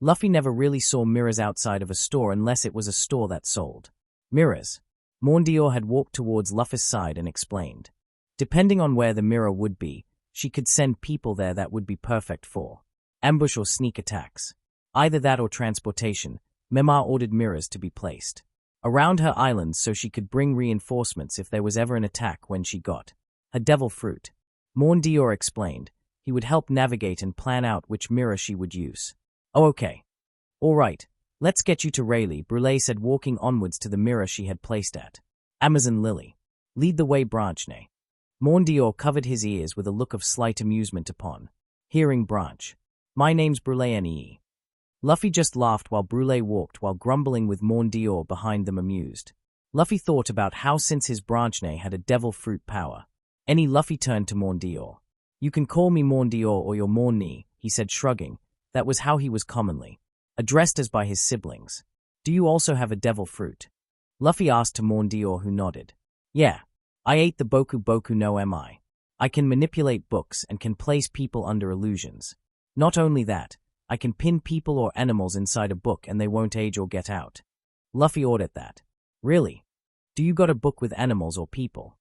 Luffy never really saw mirrors outside of a store unless it was a store that sold mirrors. Mondior had walked towards Luffy's side and explained. Depending on where the mirror would be, she could send people there that would be perfect for ambush or sneak attacks. Either that or transportation. Mema ordered mirrors to be placed around her island so she could bring reinforcements if there was ever an attack when she got her devil fruit. Mondior explained. He would help navigate and plan out which mirror she would use. Oh, okay. All right. Let's get you to Rayleigh, Brulee said, walking onwards to the mirror she had placed at Amazon Lily. Lead the way, Branchne. Mondior covered his ears with a look of slight amusement upon hearing Branch. My name's Brulee Nee. Luffy just laughed while Brulee walked while grumbling with Mondior behind them amused. Luffy thought about how since his Branchne had a devil fruit power. Luffy turned to Mondior. You can call me Mondior or your Morni, he said shrugging. That was how he was commonly addressed as by his siblings. Do you also have a devil fruit? Luffy asked to Mondior, who nodded. Yeah. I ate the Boku Boku no Mi. I can manipulate books and can place people under illusions. Not only that, I can pin people or animals inside a book and they won't age or get out. Luffy ordered that. Really? Do you got a book with animals or people?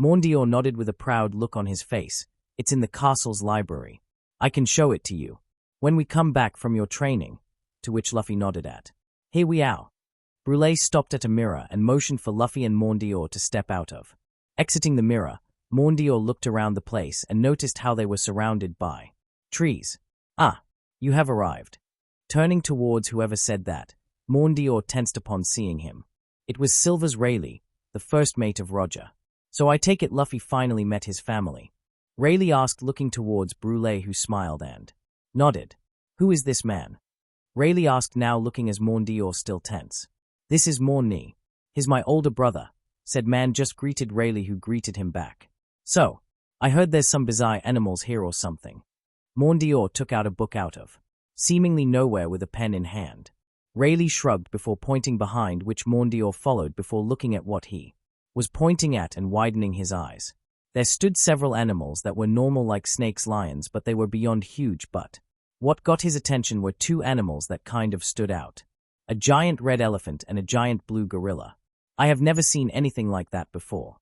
Mondior nodded with a proud look on his face. It's in the castle's library. I can show it to you when we come back from your training, to which Luffy nodded at. Here we are. Brulee stopped at a mirror and motioned for Luffy and Mondior to step out of. Exiting the mirror, Mondior looked around the place and noticed how they were surrounded by trees. Ah, you have arrived. Turning towards whoever said that, Mondior tensed upon seeing him. It was Silver's Rayleigh, the first mate of Roger. So I take it Luffy finally met his family. Rayleigh asked, looking towards Brulee, who smiled and nodded. Who is this man? Rayleigh asked, now looking as Mondior still tense. This is Morni. He's my older brother, said man just greeted Rayleigh, who greeted him back. So, I heard there's some bizarre animals here or something. Mondior took out a book out of seemingly nowhere with a pen in hand. Rayleigh shrugged before pointing behind, which Mondior followed before looking at what he was pointing at and widening his eyes. There stood several animals that were normal like snakes, lions, but they were beyond huge. But what got his attention were two animals that kind of stood out. A giant red elephant and a giant blue gorilla. I have never seen anything like that before.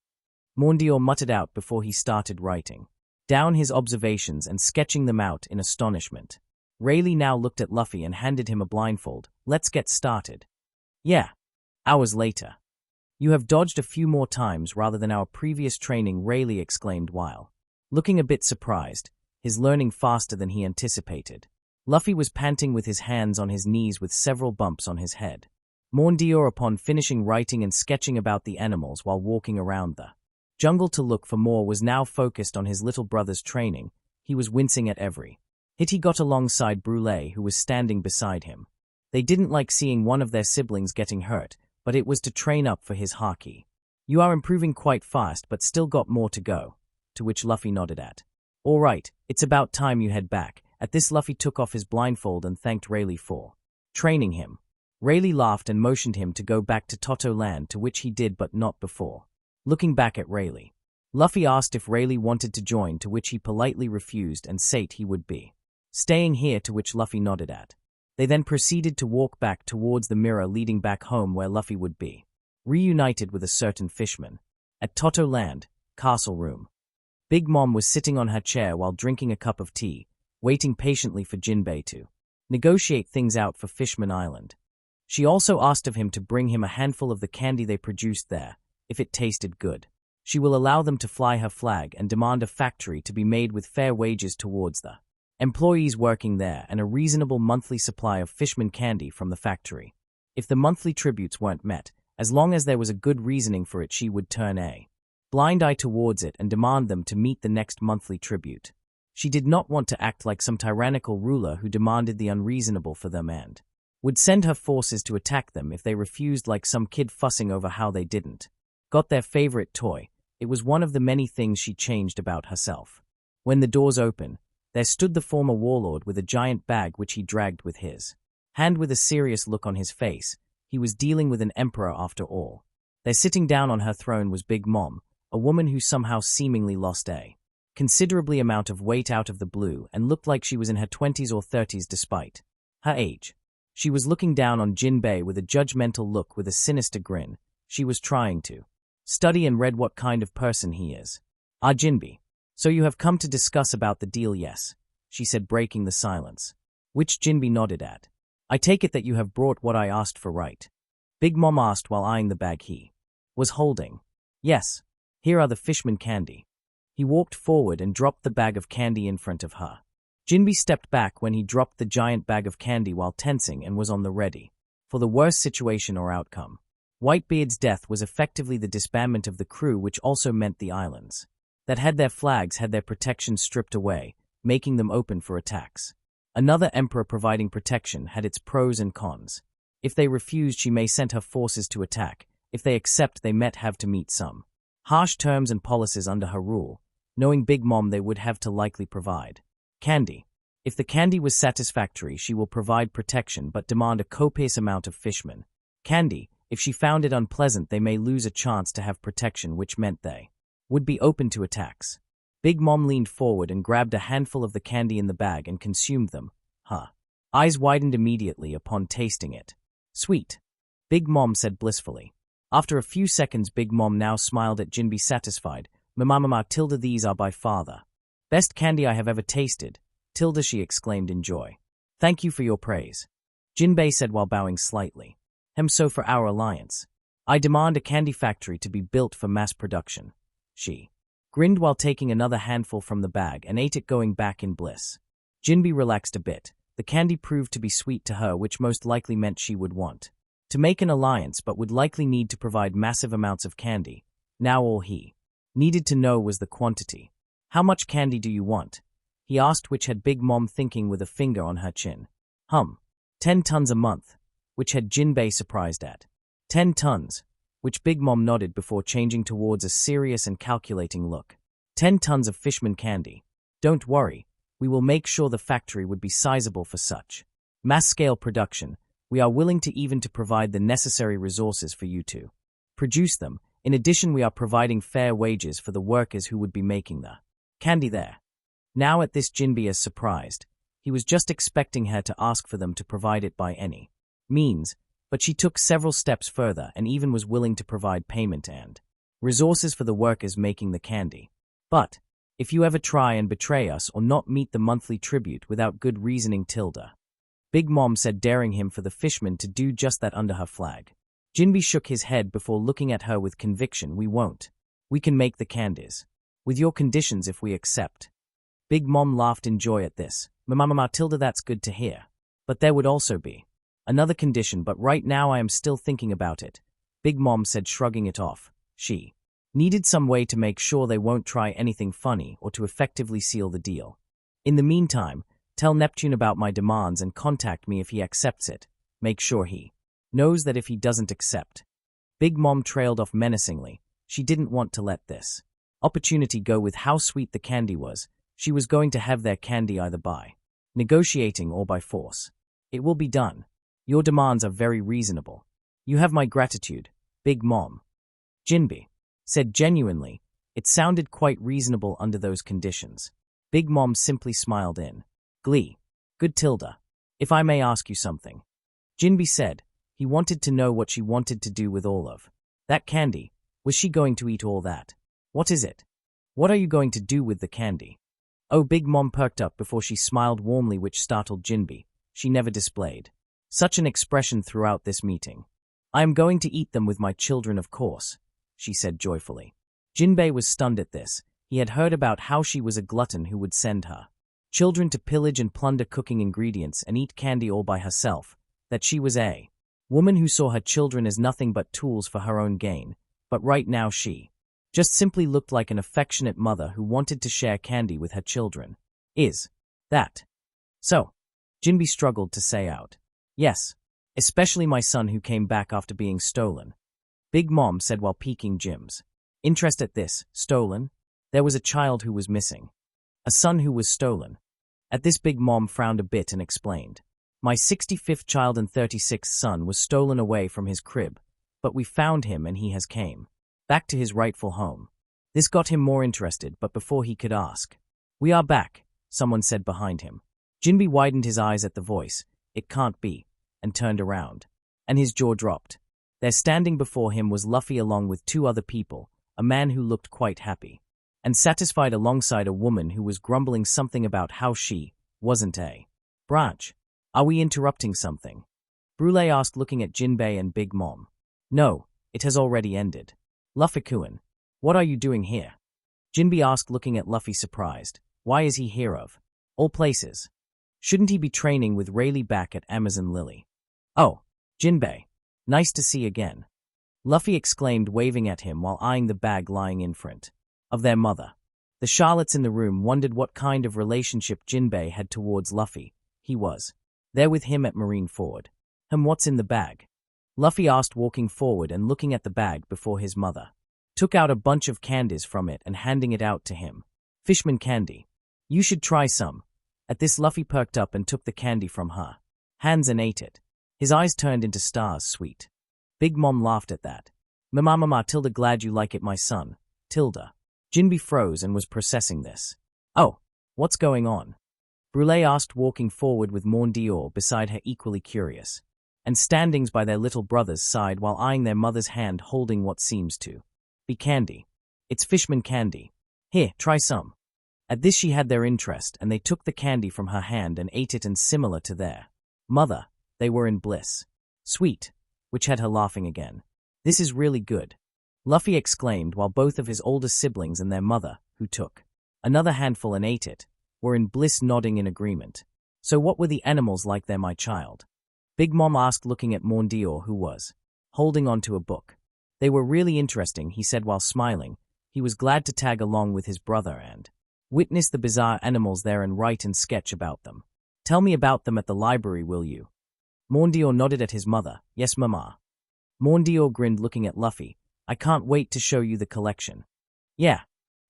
Mondior muttered out before he started writing down his observations and sketching them out in astonishment. Rayleigh now looked at Luffy and handed him a blindfold. Let's get started. Yeah. Hours later. You have dodged a few more times rather than our previous training, Rayleigh exclaimed while looking a bit surprised, his learning faster than he anticipated. Luffy was panting with his hands on his knees with several bumps on his head. Mondior, upon finishing writing and sketching about the animals while walking around the jungle to look for more, was now focused on his little brother's training. He was wincing at every hit he got alongside Brulee, who was standing beside him. They didn't like seeing one of their siblings getting hurt, but it was to train up for his haki. You are improving quite fast but still got more to go, to which Luffy nodded at. All right, it's about time you head back. At this, Luffy took off his blindfold and thanked Rayleigh for training him. Rayleigh laughed and motioned him to go back to Toto Land, to which he did, but not before looking back at Rayleigh. Luffy asked if Rayleigh wanted to join, to which he politely refused and said he would be staying here, to which Luffy nodded at. They then proceeded to walk back towards the mirror leading back home, where Luffy would be reunited with a certain fishman. At Toto Land, castle room. Big Mom was sitting on her chair while drinking a cup of tea, waiting patiently for Jinbei to negotiate things out for Fishman Island. She also asked of him to bring him a handful of the candy they produced there. If it tasted good, she will allow them to fly her flag and demand a factory to be made with fair wages towards the employees working there, and a reasonable monthly supply of fishman candy from the factory. If the monthly tributes weren't met, as long as there was a good reasoning for it, she would turn a blind eye towards it and demand them to meet the next monthly tribute. She did not want to act like some tyrannical ruler who demanded the unreasonable for them and would send her forces to attack them if they refused, like some kid fussing over how they didn't got their favorite toy. It was one of the many things she changed about herself. When the doors opened, there stood the former warlord with a giant bag which he dragged with his hand with a serious look on his face. He was dealing with an emperor after all. There, sitting down on her throne, was Big Mom, a woman who somehow seemingly lost a considerably amount of weight out of the blue and looked like she was in her 20s or 30s despite her age. She was looking down on Jinbei with a judgmental look with a sinister grin. She was trying to study and read what kind of person he is. "Ah, Jinbei. So you have come to discuss about the deal, yes?" she said, breaking the silence. Which Jinbei nodded at. "I take it that you have brought what I asked for, right?" Big Mom asked while eyeing the bag he was holding. "Yes. Here are the fishman candy." He walked forward and dropped the bag of candy in front of her. Jinbei stepped back when he dropped the giant bag of candy while tensing and was on the ready for the worst situation or outcome. Whitebeard's death was effectively the disbandment of the crew, which also meant the islands that had their flags had their protection stripped away, making them open for attacks. Another emperor providing protection had its pros and cons. If they refused, she may send her forces to attack. If they accept, they might have to meet some harsh terms and policies under her rule. Knowing Big Mom, they would have to likely provide candy. If the candy was satisfactory, she will provide protection but demand a copious amount of fishman candy. If she found it unpleasant, they may lose a chance to have protection, which meant they would be open to attacks. Big Mom leaned forward and grabbed a handful of the candy in the bag and consumed them. Her eyes widened immediately upon tasting it. "Sweet," Big Mom said blissfully. After a few seconds, Big Mom now smiled at Jinbei, satisfied. "Mama, Tilda, these are by far the best candy I have ever tasted." "Tilda," she exclaimed in joy. "Thank you for your praise," Jinbei said while bowing slightly. "So for our alliance, I demand a candy factory to be built for mass production." She grinned while taking another handful from the bag and ate it, going back in bliss. Jinbei relaxed a bit. The candy proved to be sweet to her, which most likely meant she would want to make an alliance but would likely need to provide massive amounts of candy. Now all he needed to know was the quantity. "How much candy do you want?" he asked, which had Big Mom thinking with a finger on her chin. 10 tons a month," which had Jinbei surprised at. 10 tons, which Big Mom nodded before changing towards a serious and calculating look. 10 tons of fishman candy. "Don't worry, we will make sure the factory would be sizable for such mass-scale production. We are willing to even to provide the necessary resources for you to produce them. In addition, we are providing fair wages for the workers who would be making the candy there." Now at this, Jinbei is surprised. He was just expecting her to ask for them to provide it by any means, but she took several steps further and even was willing to provide payment and resources for the workers making the candy. "But if you ever try and betray us or not meet the monthly tribute without good reasoning, Tilda," Big Mom said, daring him for the fishman to do just that under her flag. Jinbei shook his head before looking at her with conviction. "We won't. We can make the candies with your conditions if we accept." Big Mom laughed in joy at this. "Mama, Tilda, that's good to hear. But there would also be another condition, but right now I am still thinking about it," Big Mom said, shrugging it off. She needed some way to make sure they won't try anything funny or to effectively seal the deal. "In the meantime, tell Neptune about my demands and contact me if he accepts it. Make sure he knows that if he doesn't accept." Big Mom trailed off menacingly. She didn't want to let this opportunity go. With how sweet the candy was, she was going to have their candy either by negotiating or by force. "It will be done. Your demands are very reasonable. You have my gratitude, Big Mom," Jinbei said genuinely. It sounded quite reasonable under those conditions. Big Mom simply smiled in glee. "Good, Tilda. If I may ask you something," Jinbei said. He wanted to know what she wanted to do with all of that candy. Was she going to eat all that? "What is it? What are you going to do with the candy?" Oh, Big Mom perked up before she smiled warmly, which startled Jinbei. She never displayed such an expression throughout this meeting. "I am going to eat them with my children, of course," she said joyfully. Jinbei was stunned at this. He had heard about how she was a glutton who would send her children to pillage and plunder cooking ingredients and eat candy all by herself, that she was a woman who saw her children as nothing but tools for her own gain, but right now she just simply looked like an affectionate mother who wanted to share candy with her children. Is that so? Jinbe struggled to say out. Yes, especially my son who came back after being stolen. Big Mom said while piquing Jim's interest at this. Stolen? There was a child who was missing. A son who was stolen. At this Big Mom frowned a bit and explained. My 65th child and 36th son was stolen away from his crib, but we found him and he has came back to his rightful home. This got him more interested, but before he could ask, "We are back," someone said behind him. Jinbe widened his eyes at the voice, "It can't be," and turned around. And his jaw dropped. There standing before him was Luffy along with two other people, a man who looked quite happy and satisfied alongside a woman who was grumbling something about how she wasn't a branch. Are we interrupting something? Brulee asked, looking at Jinbe and Big Mom. No, it has already ended. Luffy-kun, what are you doing here? Jinbe asked, looking at Luffy surprised. Why is he here of all places? Shouldn't he be training with Rayleigh back at Amazon Lily? Oh, Jinbe, nice to see again. Luffy exclaimed, waving at him while eyeing the bag lying in front of their mother. The Charlottes in the room wondered what kind of relationship Jinbe had towards Luffy. He was there with him at Marineford. What's in the bag? Luffy asked, walking forward and looking at the bag before his mother took out a bunch of candies from it and handing it out to him. Fishman candy. You should try some. At this, Luffy perked up and took the candy from her hands and ate it. His eyes turned into stars. Sweet. Big Mom laughed at that. Mama Tilda, glad you like it, my son. Tilda. Jinbe froze and was processing this. Oh, what's going on? Brulee asked, walking forward with Mondior beside her, equally curious, and standings by their little brother's side while eyeing their mother's hand holding what seems to be candy. It's Fishman candy. Here, try some. At this, she had their interest, and they took the candy from her hand and ate it, and similar to their mother, they were in bliss. Sweet, which had her laughing again. This is really good, Luffy exclaimed while both of his older siblings and their mother, who took another handful and ate it, were in bliss, nodding in agreement. So what were the animals like there, my child? Big Mom asked, looking at Mondior, who was holding onto a book. They were really interesting, he said while smiling. He was glad to tag along with his brother and witness the bizarre animals there and write and sketch about them. Tell me about them at the library, will you? Mondior nodded at his mother. Yes, Mama. Mondior grinned, looking at Luffy. I can't wait to show you the collection. Yeah.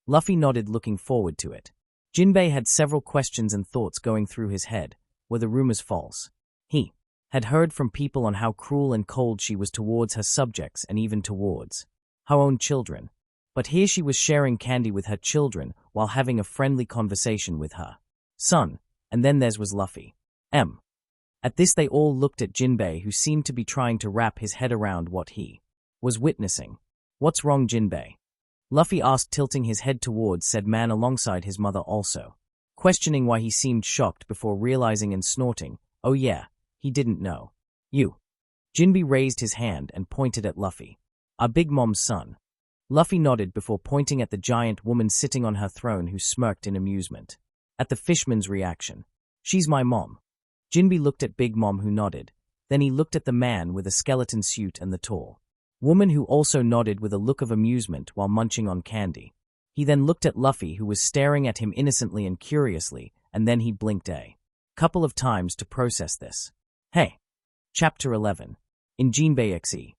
Luffy nodded, looking forward to it. Jinbe had several questions and thoughts going through his head. Were the rumors false? He had heard from people on how cruel and cold she was towards her subjects and even towards her own children. But here she was sharing candy with her children while having a friendly conversation with her son, and then theirs was Luffy. At this, they all looked at Jinbe, who seemed to be trying to wrap his head around what he was witnessing. What's wrong, Jinbe? Luffy asked, tilting his head towards said man alongside his mother, also questioning why he seemed shocked before realizing and snorting. Oh yeah, he didn't know. You. Jinbe raised his hand and pointed at Luffy. Our Big Mom's son. Luffy nodded before pointing at the giant woman sitting on her throne, who smirked in amusement at the fishman's reaction. She's my mom. Jinbe looked at Big Mom, who nodded. Then he looked at the man with a skeleton suit and the tall woman, who also nodded with a look of amusement while munching on candy. He then looked at Luffy, who was staring at him innocently and curiously, and then he blinked a couple of times to process this. Hey. Chapter 11. In Jinbe EXE.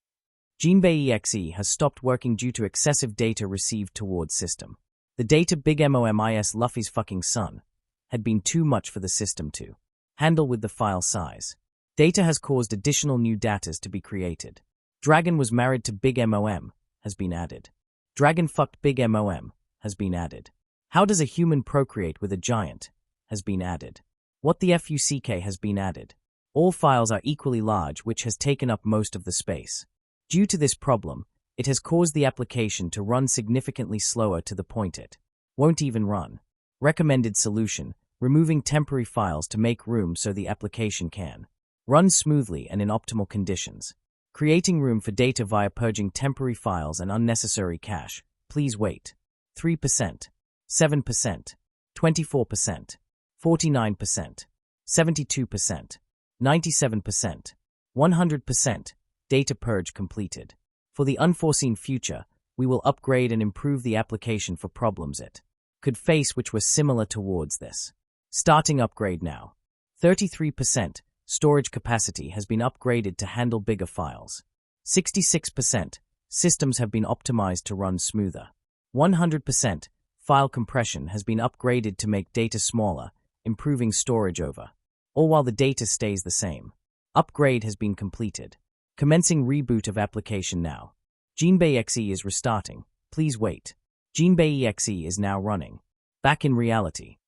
Jinbe EXE has stopped working due to excessive data received towards system. The data Big Momis Luffy's fucking son had been too much for the system to handle with the file size. Data has caused additional new datas to be created. Dragon was married to Big Mom has been added. Dragon fucked Big Mom has been added. How does a human procreate with a giant has been added. What the fuck has been added. All files are equally large, which has taken up most of the space. Due to this problem, it has caused the application to run significantly slower to the point it won't even run. Recommended solution: removing temporary files to make room so the application can run smoothly and in optimal conditions. Creating room for data via purging temporary files and unnecessary cache. Please wait. 3%, 7%, 24%, 49%, 72%, 97%, 100%, data purge completed. For the unforeseen future, we will upgrade and improve the application for problems it could face which were similar towards this. Starting upgrade now. 33%, storage capacity has been upgraded to handle bigger files. 66%, systems have been optimized to run smoother. 100%, file compression has been upgraded to make data smaller, improving storage over. All while the data stays the same. Upgrade has been completed. Commencing reboot of application now. Genera.exe is restarting. Please wait. Genera.exe is now running. Back in reality.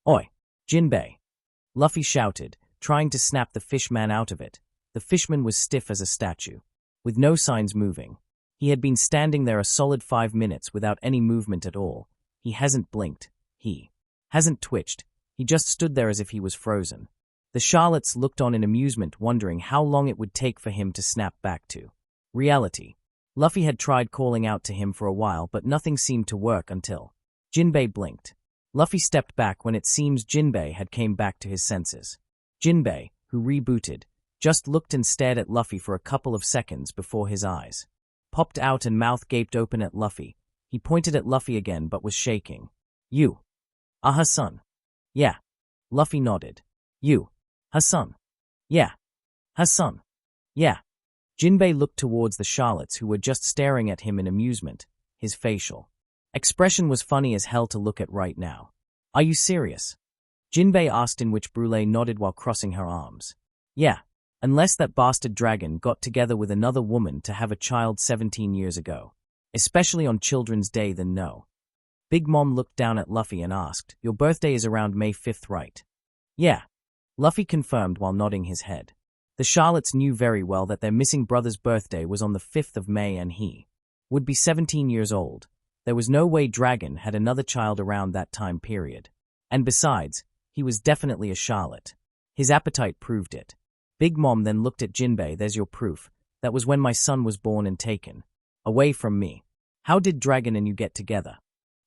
Oi, Jinbei! Luffy shouted, trying to snap the fishman out of it. The fishman was stiff as a statue, with no signs moving. He had been standing there a solid 5 minutes without any movement at all. He hasn't blinked. He hasn't twitched. He just stood there as if he was frozen. The Charlottes looked on in amusement, wondering how long it would take for him to snap back to reality. Luffy had tried calling out to him for a while, but nothing seemed to work until Jinbei blinked. Luffy stepped back when it seems Jinbei had came back to his senses. Jinbei, who rebooted, just looked and stared at Luffy for a couple of seconds before his eyes popped out and mouth gaped open at Luffy. He pointed at Luffy again but was shaking. You are her son? Yeah. Luffy nodded. You, her son? Yeah. Her son? Yeah. Jinbei looked towards the Charlottes who were just staring at him in amusement. His facial expression was funny as hell to look at right now. Are you serious? Jinbei asked, in which Brulee nodded while crossing her arms. Yeah. Unless that bastard dragon got together with another woman to have a child 17 years ago. Especially on Children's Day, then no. Big Mom looked down at Luffy and asked, Your birthday is around May 5th, right? Yeah. Luffy confirmed while nodding his head. The Charlottes knew very well that their missing brother's birthday was on the 5th of May and he would be 17 years old. There was no way Dragon had another child around that time period. And besides, he was definitely a Charlotte. His appetite proved it. Big Mom then looked at Jinbei. There's your proof. That was when my son was born and taken away from me. How did Dragon and you get together?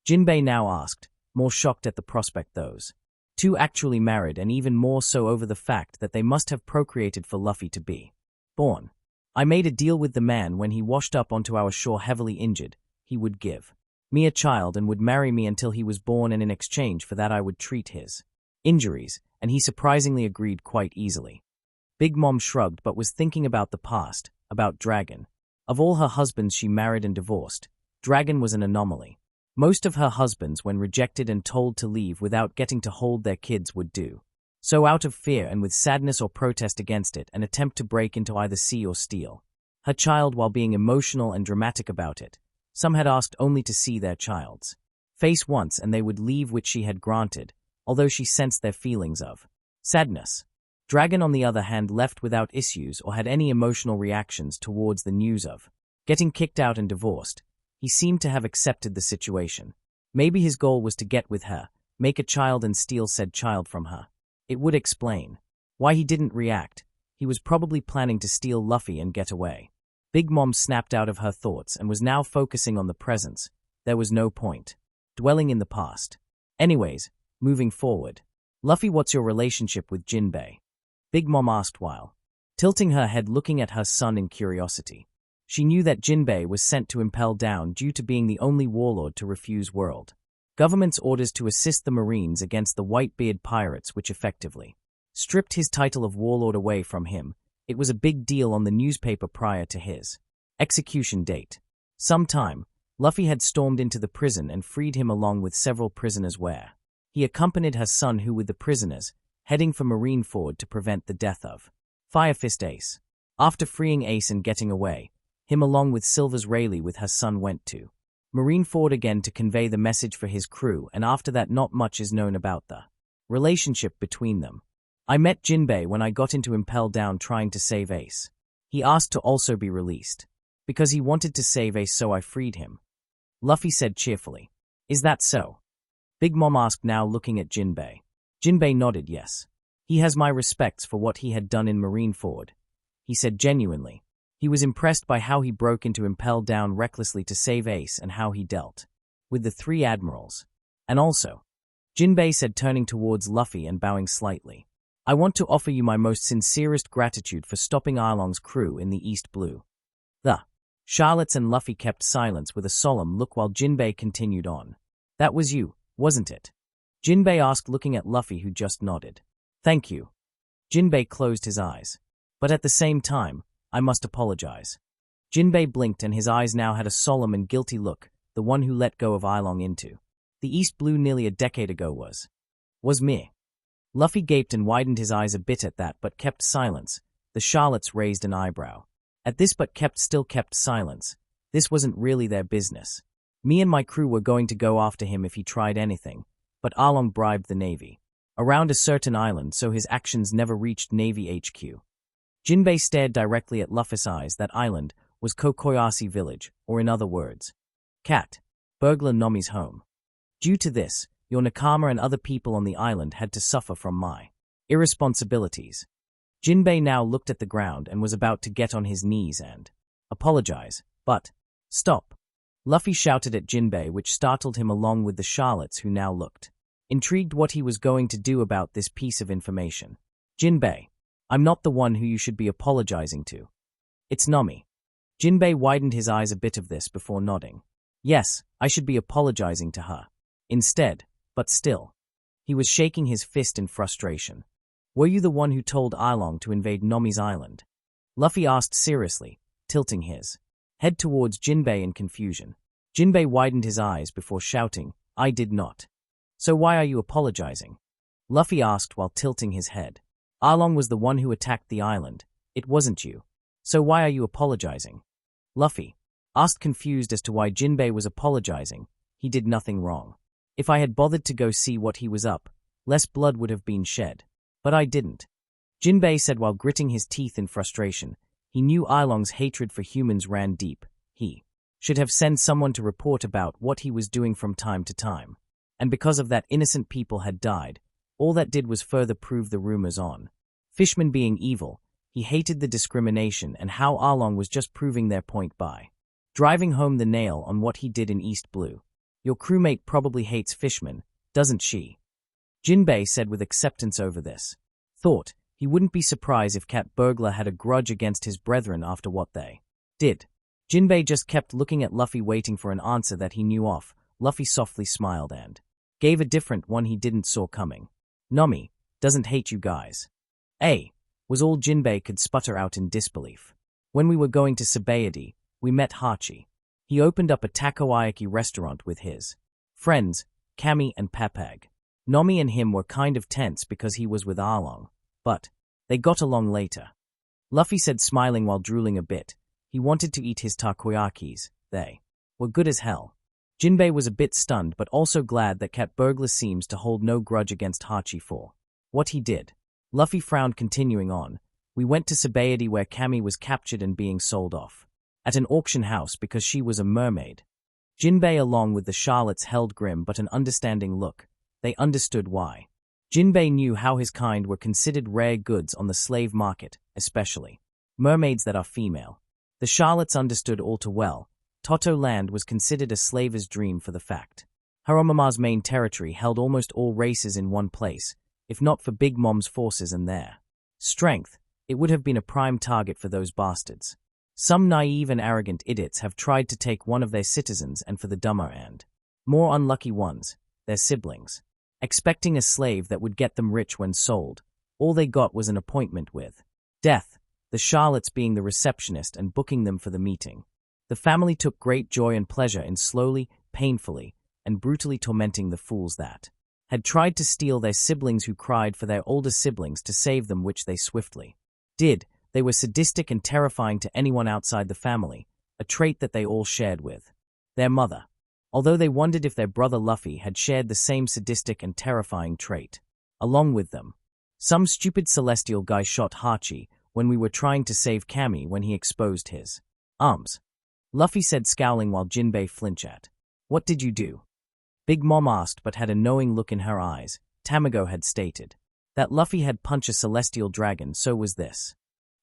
Jinbei now asked, more shocked at the prospect those two actually married, and even more so over the fact that they must have procreated for Luffy to be born. I made a deal with the man when he washed up onto our shore heavily injured. He would give me a child and would marry me until he was born, and in exchange for that I would treat his injuries, and he surprisingly agreed quite easily. Big Mom shrugged but was thinking about the past, about Dragon. Of all her husbands she married and divorced, Dragon was an anomaly. Most of her husbands, when rejected and told to leave without getting to hold their kids, would do so out of fear and with sadness or protest against it, and attempt to break into either sea or steal her child while being emotional and dramatic about it. Some had asked only to see their child's face once and they would leave, which she had granted, although she sensed their feelings of sadness. Dragon, on the other hand, left without issues or had any emotional reactions towards the news of getting kicked out and divorced. He seemed to have accepted the situation. Maybe his goal was to get with her, make a child and steal said child from her. It would explain why he didn't react. He was probably planning to steal Luffy and get away. Big Mom snapped out of her thoughts and was now focusing on the present. There was no point dwelling in the past. Anyways, moving forward. Luffy, what's your relationship with Jinbei? Big Mom asked while tilting her head, looking at her son in curiosity. She knew that Jinbei was sent to Impel Down due to being the only warlord to refuse world government's orders to assist the Marines against the Whitebeard pirates, which effectively stripped his title of warlord away from him. It was a big deal on the newspaper prior to his execution date. Sometime, Luffy had stormed into the prison and freed him along with several prisoners, where he accompanied her son, who with the prisoners, heading for Marineford to prevent the death of Fire Fist Ace. After freeing Ace and getting away, him along with Silver's Rayleigh with her son went to Marineford again to convey the message for his crew, and after that not much is known about the relationship between them. I met Jinbei when I got into Impel Down trying to save Ace. He asked to also be released, because he wanted to save Ace, so I freed him. Luffy said cheerfully. Is that so? Big Mom asked, now looking at Jinbei. Jinbei nodded yes. He has my respects for what he had done in Marineford. He said genuinely. He was impressed by how he broke into Impel Down recklessly to save Ace and how he dealt with the three admirals. And also, Jinbei said, turning towards Luffy and bowing slightly. I want to offer you my most sincerest gratitude for stopping Arlong's crew in the East Blue. The Charlottes and Luffy kept silence with a solemn look while Jinbei continued on. That was you, wasn't it? Jinbei asked, looking at Luffy, who just nodded. Thank you. Jinbei closed his eyes. But at the same time, I must apologize. Jinbei blinked and his eyes now had a solemn and guilty look, the one who let go of Arlong into the East Blue nearly a decade ago was me. Luffy gaped and widened his eyes a bit at that but kept silence. The Charlottes raised an eyebrow. At this but still kept silence. This wasn't really their business. Me and my crew were going to go after him if he tried anything, but Arlong bribed the Navy around a certain island so his actions never reached Navy HQ. Jinbei stared directly at Luffy's eyes. That island was Kokoyashi village, or in other words, Cat Burglar Nomi's home. Due to this, your Nakama and other people on the island had to suffer from my irresponsibilities. Jinbei now looked at the ground and was about to get on his knees and apologize, but stop. Luffy shouted at Jinbei, which startled him along with the Charlottes, who now looked intrigued what he was going to do about this piece of information. Jinbei, I'm not the one who you should be apologizing to. It's Nami. Jinbei widened his eyes a bit of this before nodding. Yes, I should be apologizing to her. Instead, but still. He was shaking his fist in frustration. Were you the one who told Arlong to invade Nomi's island? Luffy asked seriously, tilting his head towards Jinbei in confusion. Jinbei widened his eyes before shouting, I did not. So why are you apologizing? Luffy asked while tilting his head. Arlong was the one who attacked the island. It wasn't you. So why are you apologizing? Luffy asked, confused as to why Jinbei was apologizing. He did nothing wrong. If I had bothered to go see what he was up, less blood would have been shed. But I didn't. Jinbei said while gritting his teeth in frustration. He knew Arlong's hatred for humans ran deep. He should have sent someone to report about what he was doing from time to time. And because of that, innocent people had died. All that did was further prove the rumors on fishmen being evil. He hated the discrimination and how Arlong was just proving their point by driving home the nail on what he did in East Blue. Your crewmate probably hates fishmen, doesn't she? Jinbei said with acceptance over this. Thought he wouldn't be surprised if Cat Burglar had a grudge against his brethren after what they did. Jinbei just kept looking at Luffy, waiting for an answer that he knew off. Luffy softly smiled and gave a different one he didn't saw coming. Nami doesn't hate you guys. Was all Jinbei could sputter out in disbelief. When we were going to Sabayati, we met Hachi. He opened up a takoyaki restaurant with his friends, Kami and Papag. Nami and him were kind of tense because he was with Arlong, but they got along later. Luffy said, smiling while drooling a bit. He wanted to eat his takoyakis. They were good as hell. Jinbei was a bit stunned but also glad that Cat Burglar seems to hold no grudge against Hachi for what he did. Luffy frowned, continuing on. We went to Sabayati where Kami was captured and being sold off at an auction house because she was a mermaid. Jinbei along with the Charlottes held grim but an understanding look. They understood why. Jinbei knew how his kind were considered rare goods on the slave market, especially mermaids that are female. The Charlottes understood all too well. Toto land was considered a slaver's dream for the fact Haromama's main territory held almost all races in one place. If not for Big Mom's forces and their strength, it would have been a prime target for those bastards. Some naive and arrogant idiots have tried to take one of their citizens, and for the dumber and more unlucky ones, their siblings, expecting a slave that would get them rich when sold, all they got was an appointment with death, the Charlottes being the receptionist and booking them for the meeting. The family took great joy and pleasure in slowly, painfully, and brutally tormenting the fools that had tried to steal their siblings, who cried for their older siblings to save them, which they swiftly did. They were sadistic and terrifying to anyone outside the family, a trait that they all shared with their mother, although they wondered if their brother Luffy had shared the same sadistic and terrifying trait along with them. Some stupid celestial guy shot Hachi when we were trying to save Kami when he exposed his arms. Luffy said, scowling while Jinbei flinched at. What did you do? Big Mom asked, but had a knowing look in her eyes. Tamago had stated that Luffy had punched a celestial dragon, so was this.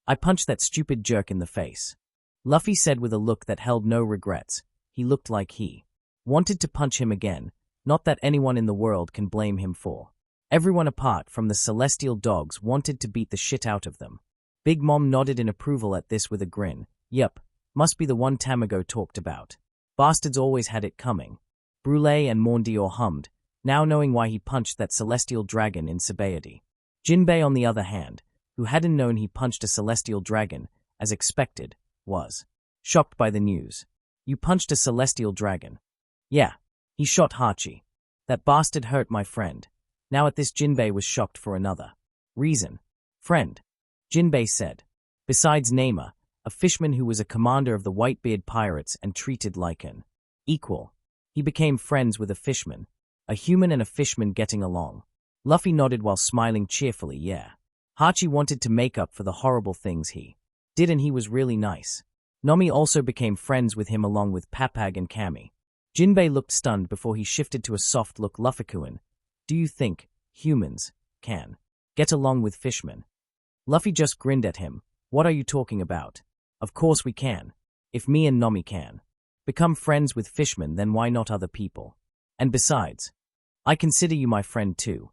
I punched that stupid jerk in the face. Luffy said with a look that held no regrets. He looked like he wanted to punch him again. Not that anyone in the world can blame him for. Everyone apart from the celestial dogs wanted to beat the shit out of them. Big Mom nodded in approval at this with a grin. Yep, must be the one Tamago talked about. Bastards always had it coming. Brulee and Mondior hummed, now knowing why he punched that celestial dragon in sobriety. Jinbei, on the other hand, who hadn't known he punched a celestial dragon, as expected, was shocked by the news. You punched a celestial dragon? Yeah. He shot Hachi. That bastard hurt my friend. Now at this, Jinbei was shocked for another reason. Friend, Jinbei said. Besides Nama, a fishman who was a commander of the Whitebeard pirates and treated like an equal. He became friends with a fishman. A human and a fishman getting along. Luffy nodded while smiling cheerfully. Yeah. Hachi wanted to make up for the horrible things he did, and he was really nice. Nami also became friends with him along with Papag and Kami. Jinbei looked stunned before he shifted to a soft look. Luffy-kun, do you think humans can get along with fishmen? Luffy just grinned at him. What are you talking about? Of course we can. If me and Nami can become friends with fishmen, then why not other people? And besides, I consider you my friend too.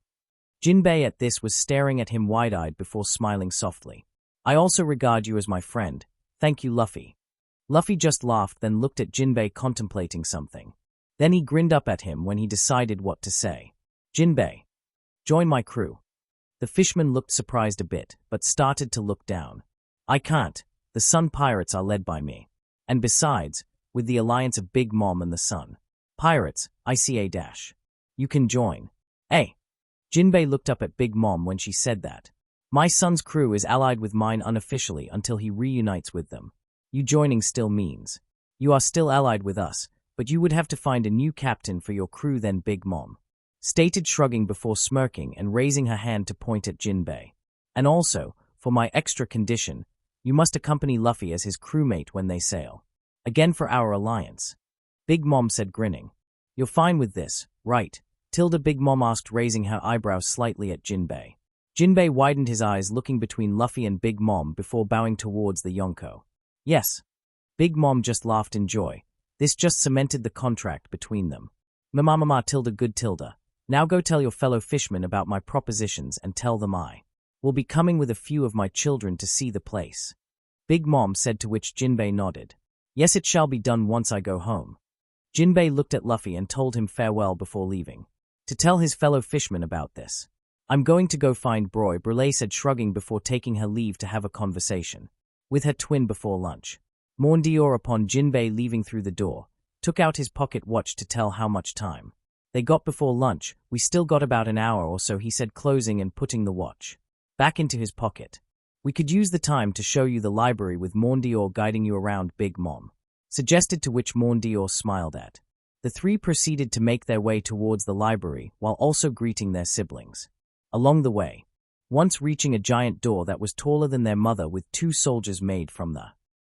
Jinbei at this was staring at him wide-eyed before smiling softly. I also regard you as my friend. Thank you, Luffy. Luffy just laughed, then looked at Jinbei contemplating something. Then he grinned up at him when he decided what to say. Jinbei, join my crew. The fishman looked surprised a bit, but started to look down. I can't. The Sun Pirates are led by me. And besides, with the alliance of Big Mom and the Sun Pirates, ICA-. You can join. Hey. Jinbei looked up at Big Mom when she said that. My son's crew is allied with mine unofficially until he reunites with them. You joining still means you are still allied with us, but you would have to find a new captain for your crew then, Big Mom stated, shrugging before smirking and raising her hand to point at Jinbei. And also, for my extra condition, you must accompany Luffy as his crewmate when they sail again for our alliance. Big Mom said, grinning. You're fine with this, right? Big Mom asked, raising her eyebrows slightly at Jinbei. Jinbei widened his eyes, looking between Luffy and Big Mom before bowing towards the Yonko. Yes. Big Mom just laughed in joy. This just cemented the contract between them. Mama good. Now go tell your fellow fishmen about my propositions and tell them I will be coming with a few of my children to see the place. Big Mom said, to which Jinbei nodded. Yes, it shall be done once I go home. Jinbei looked at Luffy and told him farewell before leaving. To tell his fellow fishmen about this. I'm going to go find Brulee said, shrugging before taking her leave to have a conversation with her twin before lunch. Mondior, upon Jinbei leaving through the door, took out his pocket watch to tell how much time they got before lunch. We still got about an hour or so, he said, closing and putting the watch back into his pocket. We could use the time to show you the library with Mondior guiding you around, Big Mom suggested, to which Mondior smiled at. The three proceeded to make their way towards the library while also greeting their siblings along the way. Once reaching a giant door that was taller than their mother with two soldiers made from the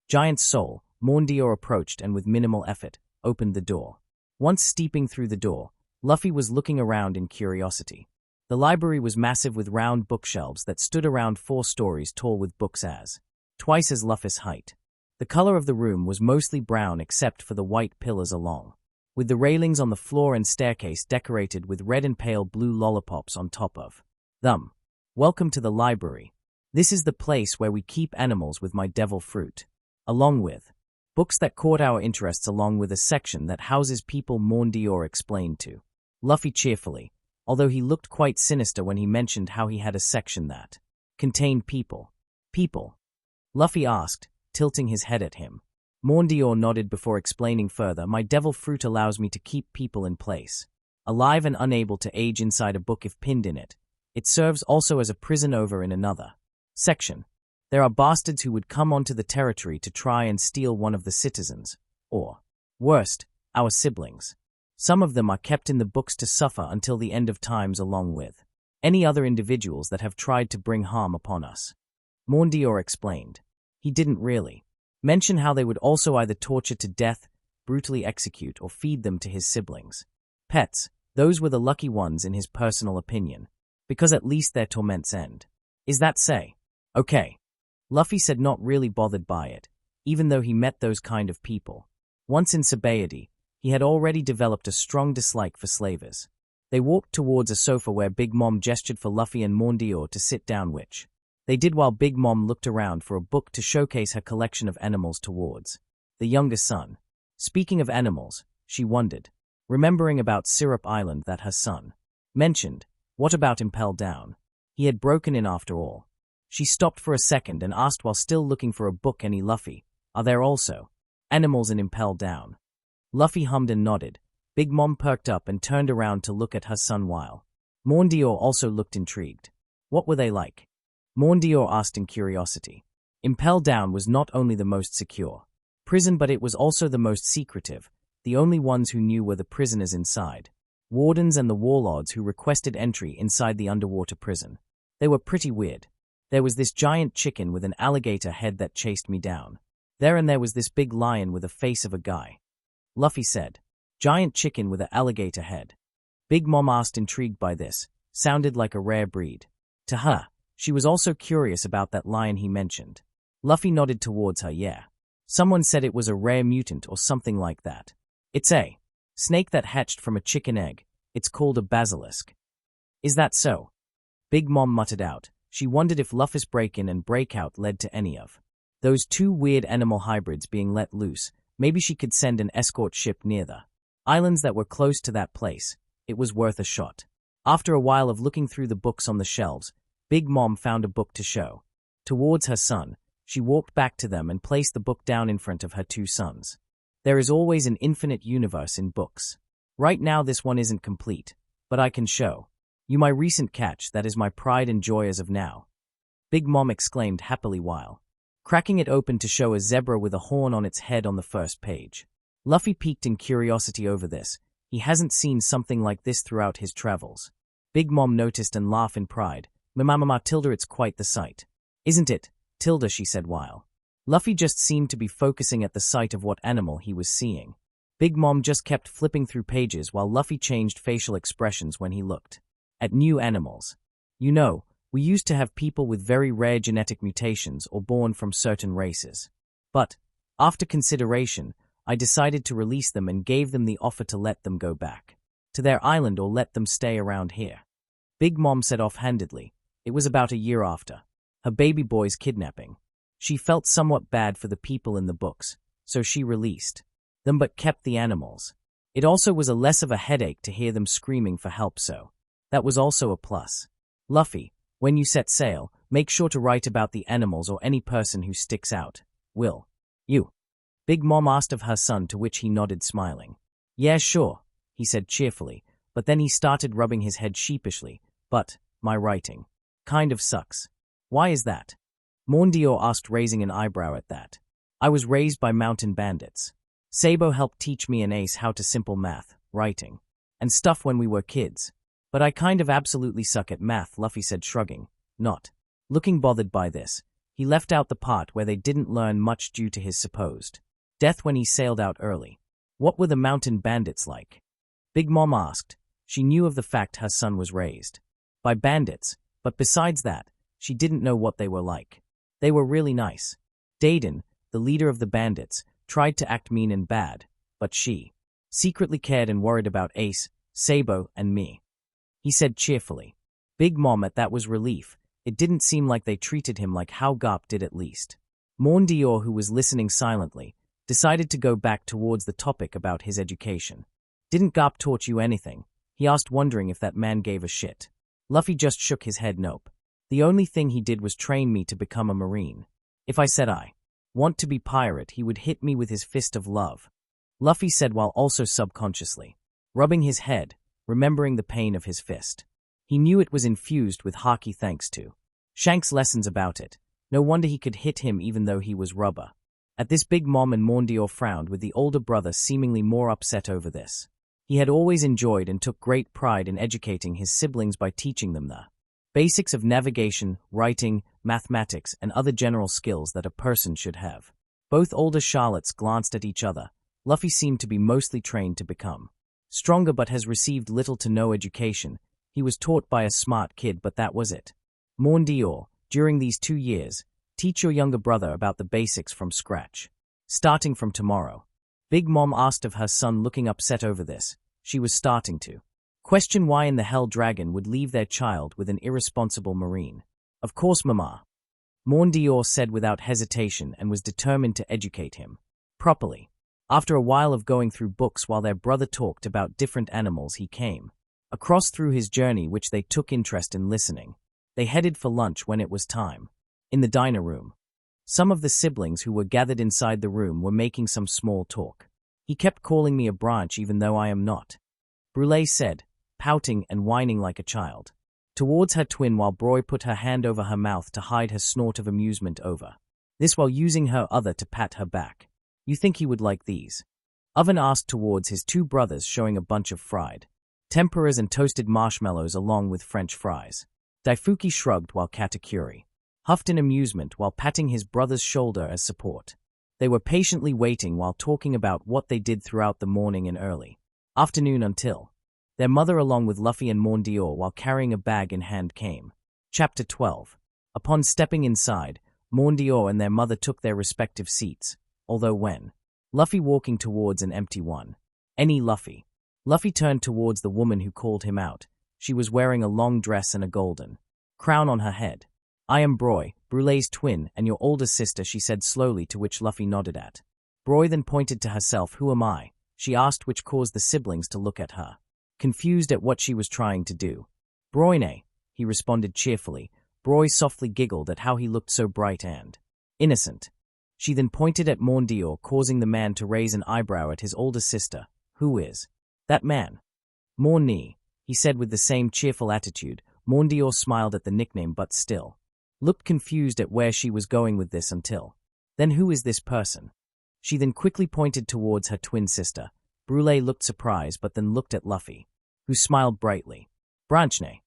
giant's soul, Mondior approached and with minimal effort opened the door. Once stepping through the door, Luffy was looking around in curiosity. The library was massive with round bookshelves that stood around 4 stories tall with books as twice as Luffy's height. The color of the room was mostly brown except for the white pillars along with the railings on the floor and staircase decorated with red and pale blue lollipops on top of them. Welcome to the library. This is the place where we keep animals with my devil fruit, along with books that caught our interests, along with a section that houses people, Mondior explained to Luffy cheerfully, although he looked quite sinister when he mentioned how he had a section that contained people. People? Luffy asked, tilting his head at him. Mondior nodded before explaining further. My devil fruit allows me to keep people in place, alive and unable to age inside a book if pinned in it. It serves also as a prison over in another section. There are bastards who would come onto the territory to try and steal one of the citizens, or, worst, our siblings. Some of them are kept in the books to suffer until the end of times, along with any other individuals that have tried to bring harm upon us. Mondior explained. He didn't really mention how they would also either torture to death, brutally execute, or feed them to his siblings. Pets, those were the lucky ones in his personal opinion, because at least their torments end. Is that say? Okay. Luffy said, not really bothered by it, even though he met those kind of people once in sobriety, He had already developed a strong dislike for slavers. They walked towards a sofa where Big Mom gestured for Luffy and Mondior to sit down, which they did while Big Mom looked around for a book to showcase her collection of animals towards the younger son. Speaking of animals, she wondered, remembering about Syrup Island that her son mentioned. What about Impel Down? He had broken in after all. She stopped for a second and asked while still looking for a book. Any Luffy, are there also animals in Impel Down? Luffy hummed and nodded. Big Mom perked up and turned around to look at her son while Mondior also looked intrigued. What were they like? Mondior asked in curiosity. Impel Down was not only the most secure prison, but it was also the most secretive. The only ones who knew were the prisoners inside, wardens and the warlords who requested entry inside the underwater prison. They were pretty weird. There was this giant chicken with an alligator head that chased me down there, and there was this big lion with a face of a guy. Luffy said, giant chicken with an alligator head. Big Mom asked, intrigued by this. Sounded like a rare breed. To her, she was also curious about that lion he mentioned. Luffy nodded towards her. Yeah. Someone said it was a rare mutant or something like that. It's a snake that hatched from a chicken egg. It's called a basilisk. Is that so? Big Mom muttered out. She wondered if Luffy's break-in and breakout led to any of those two weird animal hybrids being let loose. Maybe she could send an escort ship near the islands that were close to that place. It was worth a shot. After a while of looking through the books on the shelves, Big Mom found a book to show towards her son. She walked back to them and placed the book down in front of her two sons. There is always an infinite universe in books. Right now this one isn't complete, but I can show you my recent catch that is my pride and joy as of now. Big Mom exclaimed happily while cracking it open to show a zebra with a horn on its head on the first page. Luffy peeked in curiosity over this. He hasn't seen something like this throughout his travels. Big Mom noticed and laughed in pride. Mama Tilda, it's quite the sight. Isn't it, Tilda, she said while Luffy just seemed to be focusing at the sight of what animal he was seeing. Big Mom just kept flipping through pages while Luffy changed facial expressions when he looked at new animals. You know, we used to have people with very rare genetic mutations or born from certain races. But, after consideration, I decided to release them and gave them the offer to let them go back to their island or let them stay around here. Big Mom said offhandedly. It was about a year after her baby boy's kidnapping. She felt somewhat bad for the people in the books, so she released them but kept the animals. It also was a less of a headache to hear them screaming for help, so that was also a plus. Luffy, when you set sail, make sure to write about the animals or any person who sticks out. Will you? Big Mom asked of her son, to which he nodded smiling. Yeah, sure, he said cheerfully, but then he started rubbing his head sheepishly. But my writing kind of sucks. Why is that? Mondior asked, raising an eyebrow at that. I was raised by mountain bandits. Sabo helped teach me and Ace how to simple math, writing, and stuff when we were kids. But I kind of absolutely suck at math, Luffy said, shrugging, not looking bothered by this. He left out the part where they didn't learn much due to his supposed death when he sailed out early. What were the mountain bandits like? Big Mom asked. She knew of the fact her son was raised by bandits, but besides that, she didn't know what they were like. They were really nice. Daden, the leader of the bandits, tried to act mean and bad, but she secretly cared and worried about Ace, Sabo, and me. He said cheerfully. Big Mom at that was relief. It didn't seem like they treated him like how Garp did at least. Mondior, who was listening silently, decided to go back towards the topic about his education. Didn't Garp taught you anything? He asked, wondering if that man gave a shit. Luffy just shook his head. Nope. The only thing he did was train me to become a marine. If I said I want to be pirate, he would hit me with his fist of love. Luffy said while also subconsciously rubbing his head, remembering the pain of his fist. He knew it was infused with haki thanks to Shank's lessons about it. No wonder he could hit him even though he was rubber. At this, Big Mom and Mondior frowned, with the older brother seemingly more upset over this. He had always enjoyed and took great pride in educating his siblings by teaching them the basics of navigation, writing, mathematics, and other general skills that a person should have. Both older Charlottes glanced at each other. Luffy seemed to be mostly trained to become stronger but has received little to no education. He was taught by a smart kid, but that was it. Mondior, during these 2 years, teach your younger brother about the basics from scratch. Starting from tomorrow. Big Mom asked of her son, looking upset over this. She was starting to question why in the hell Dragon would leave their child with an irresponsible marine. Of course, Mama. Mondior said without hesitation and was determined to educate him properly. After a while of going through books while their brother talked about different animals he came across through his journey which they took interest in listening. They headed for lunch when it was time. In the diner room, some of the siblings who were gathered inside the room were making some small talk. He kept calling me a branch even though I am not, Brulee said, pouting and whining like a child towards her twin while Broy put her hand over her mouth to hide her snort of amusement over this while using her other to pat her back. You think he would like these? Oven asked towards his two brothers, showing a bunch of fried tempuras and toasted marshmallows along with French fries. Daifuki shrugged while Katakuri huffed in amusement while patting his brother's shoulder as support. They were patiently waiting while talking about what they did throughout the morning and early afternoon until their mother along with Luffy and Mondior while carrying a bag in hand came. Chapter 12. Upon stepping inside, Mondior and their mother took their respective seats, although when Luffy walking towards an empty one. Luffy turned towards the woman who called him out. She was wearing a long dress and a golden crown on her head. I am Broy, Brulee's twin, and your older sister, she said slowly, to which Luffy nodded at. Broy then pointed to herself. Who am I? She asked, which caused the siblings to look at her, confused at what she was trying to do. Broyne, he responded cheerfully. Broy softly giggled at how he looked so bright and innocent. She then pointed at Mondior, causing the man to raise an eyebrow at his older sister. Who is that man? Morni, he said with the same cheerful attitude. Mondior smiled at the nickname but still looked confused at where she was going with this until then. Who is this person? She then quickly pointed towards her twin sister. Brulee looked surprised but then looked at Luffy, who smiled brightly. Branchne.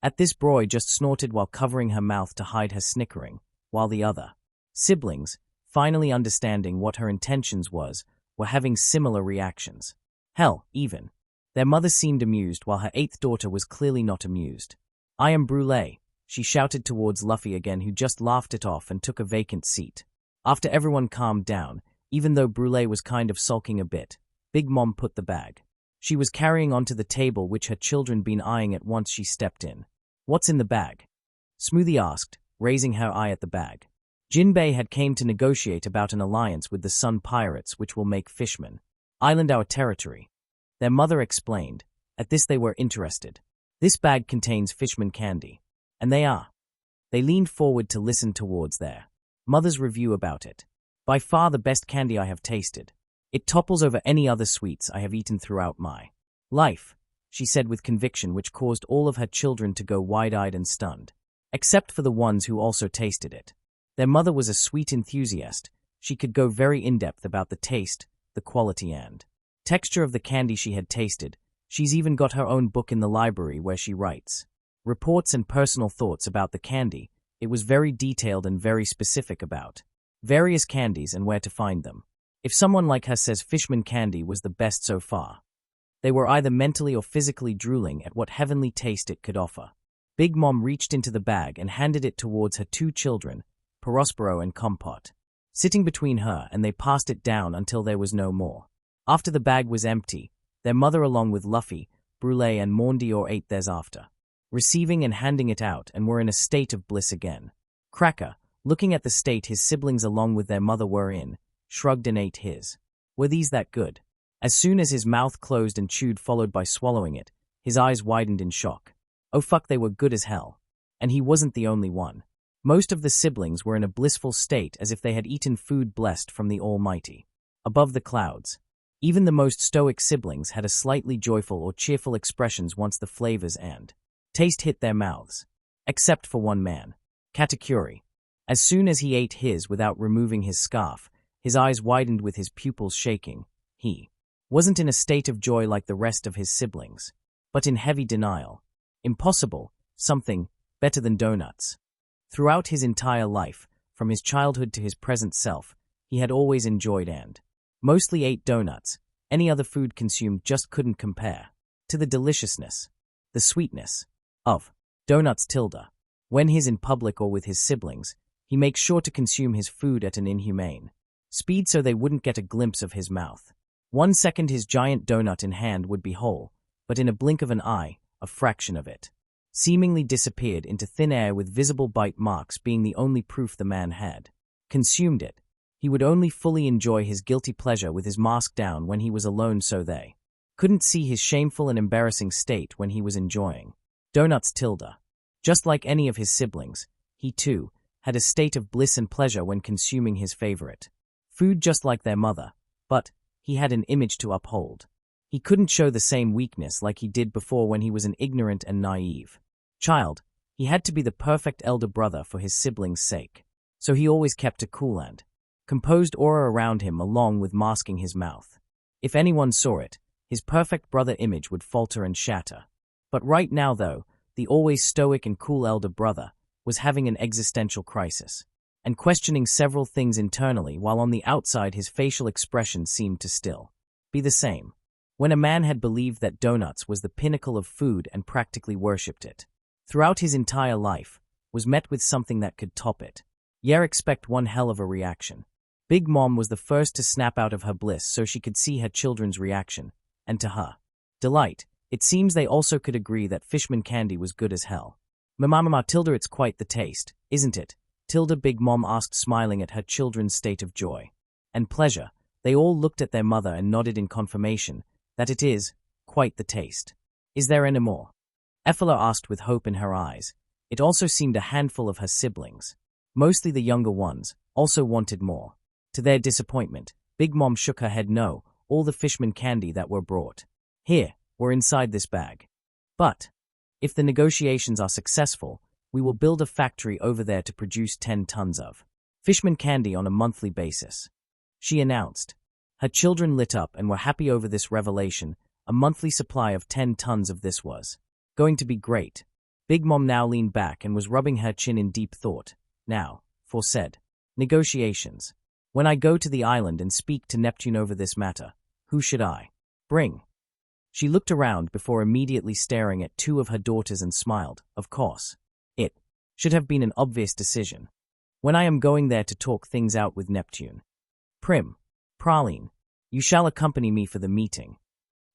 At this, Broy just snorted while covering her mouth to hide her snickering, while the other siblings, finally understanding what her intentions was, were having similar reactions. Hell, even their mother seemed amused while her eighth daughter was clearly not amused. I am Brulee, she shouted towards Luffy again, who just laughed it off and took a vacant seat. After everyone calmed down, even though Brulee was kind of sulking a bit, Big Mom put the bag she was carrying onto the table, which her children been eyeing at once she stepped in. What's in the bag? Smoothie asked, raising her eye at the bag. Jinbei had came to negotiate about an alliance with the Sun Pirates which will make Fishman Island our territory. Their mother explained. At this they were interested. This bag contains Fishman candy. And they are. They leaned forward to listen towards their mother's review about it. By far the best candy I have tasted. It topples over any other sweets I have eaten throughout my life, she said with conviction, which caused all of her children to go wide-eyed and stunned, except for the ones who also tasted it. Their mother was a sweet enthusiast. She could go very in-depth about the taste, the quality and texture of the candy she had tasted. She's even got her own book in the library where she writes reports and personal thoughts about the candy. It was very detailed and very specific about various candies and where to find them. If someone like her says Fishman candy was the best so far, they were either mentally or physically drooling at what heavenly taste it could offer. Big Mom reached into the bag and handed it towards her two children, Perospero and Compote, sitting between her, and they passed it down until there was no more. After the bag was empty, their mother along with Luffy, Brulee and Mondior ate theirs after receiving and handing it out, and were in a state of bliss again. Cracker, looking at the state his siblings along with their mother were in, shrugged and ate his. Were these that good? As soon as his mouth closed and chewed followed by swallowing it, his eyes widened in shock. Oh fuck, they were good as hell. And he wasn't the only one. Most of the siblings were in a blissful state as if they had eaten food blessed from the Almighty. Above the clouds. Even the most stoic siblings had a slightly joyful or cheerful expressions once the flavors and taste hit their mouths. Except for one man, Katakuri. As soon as he ate his without removing his scarf, his eyes widened with his pupils shaking. He wasn't in a state of joy like the rest of his siblings, but in heavy denial. Impossible, something better than donuts. Throughout his entire life, from his childhood to his present self, he had always enjoyed and mostly ate donuts. Any other food consumed just couldn't compare to the deliciousness, the sweetness of donuts. When he's in public or with his siblings, he makes sure to consume his food at an inhumane speed so they wouldn't get a glimpse of his mouth. 1 second his giant donut in hand would be whole, but in a blink of an eye, a fraction of it seemingly disappeared into thin air, with visible bite marks being the only proof the man had consumed it. He would only fully enjoy his guilty pleasure with his mask down when he was alone, so they couldn't see his shameful and embarrassing state when he was enjoying donuts. Just like any of his siblings, he too had a state of bliss and pleasure when consuming his favorite food, just like their mother, but he had an image to uphold. He couldn't show the same weakness like he did before when he was an ignorant and naive child. He had to be the perfect elder brother for his siblings' sake, so he always kept a cool and composed aura around him, along with masking his mouth. If anyone saw it, his perfect brother image would falter and shatter. But right now, though, the always stoic and cool elder brother was having an existential crisis and questioning several things internally, while on the outside his facial expression seemed to still be the same. When a man had believed that donuts was the pinnacle of food and practically worshipped it throughout his entire life, was met with something that could top it, expect one hell of a reaction. Big Mom was the first to snap out of her bliss so she could see her children's reaction, and to her delight, it seems they also could agree that fishman candy was good as hell. Mama, it's quite the taste, isn't it? Big Mom asked, smiling at her children's state of joy and pleasure. They all looked at their mother and nodded in confirmation that it is quite the taste. Is there any more? Effiler asked with hope in her eyes. It also seemed a handful of her siblings, mostly the younger ones, also wanted more. To their disappointment, Big Mom shook her head. No, all the fishman candy that were brought here were inside this bag. But if the negotiations are successful, we will build a factory over there to produce 10 tons of fishman candy on a monthly basis, she announced. Her children lit up and were happy over this revelation. A monthly supply of 10 tons of this was going to be great. Big Mom now leaned back and was rubbing her chin in deep thought. Now, for said negotiations, when I go to the island and speak to Neptune over this matter, who should I bring? She looked around before immediately staring at 2 of her daughters and smiled. Of course, it should have been an obvious decision. When I am going there to talk things out with Neptune. Praline, you shall accompany me for the meeting,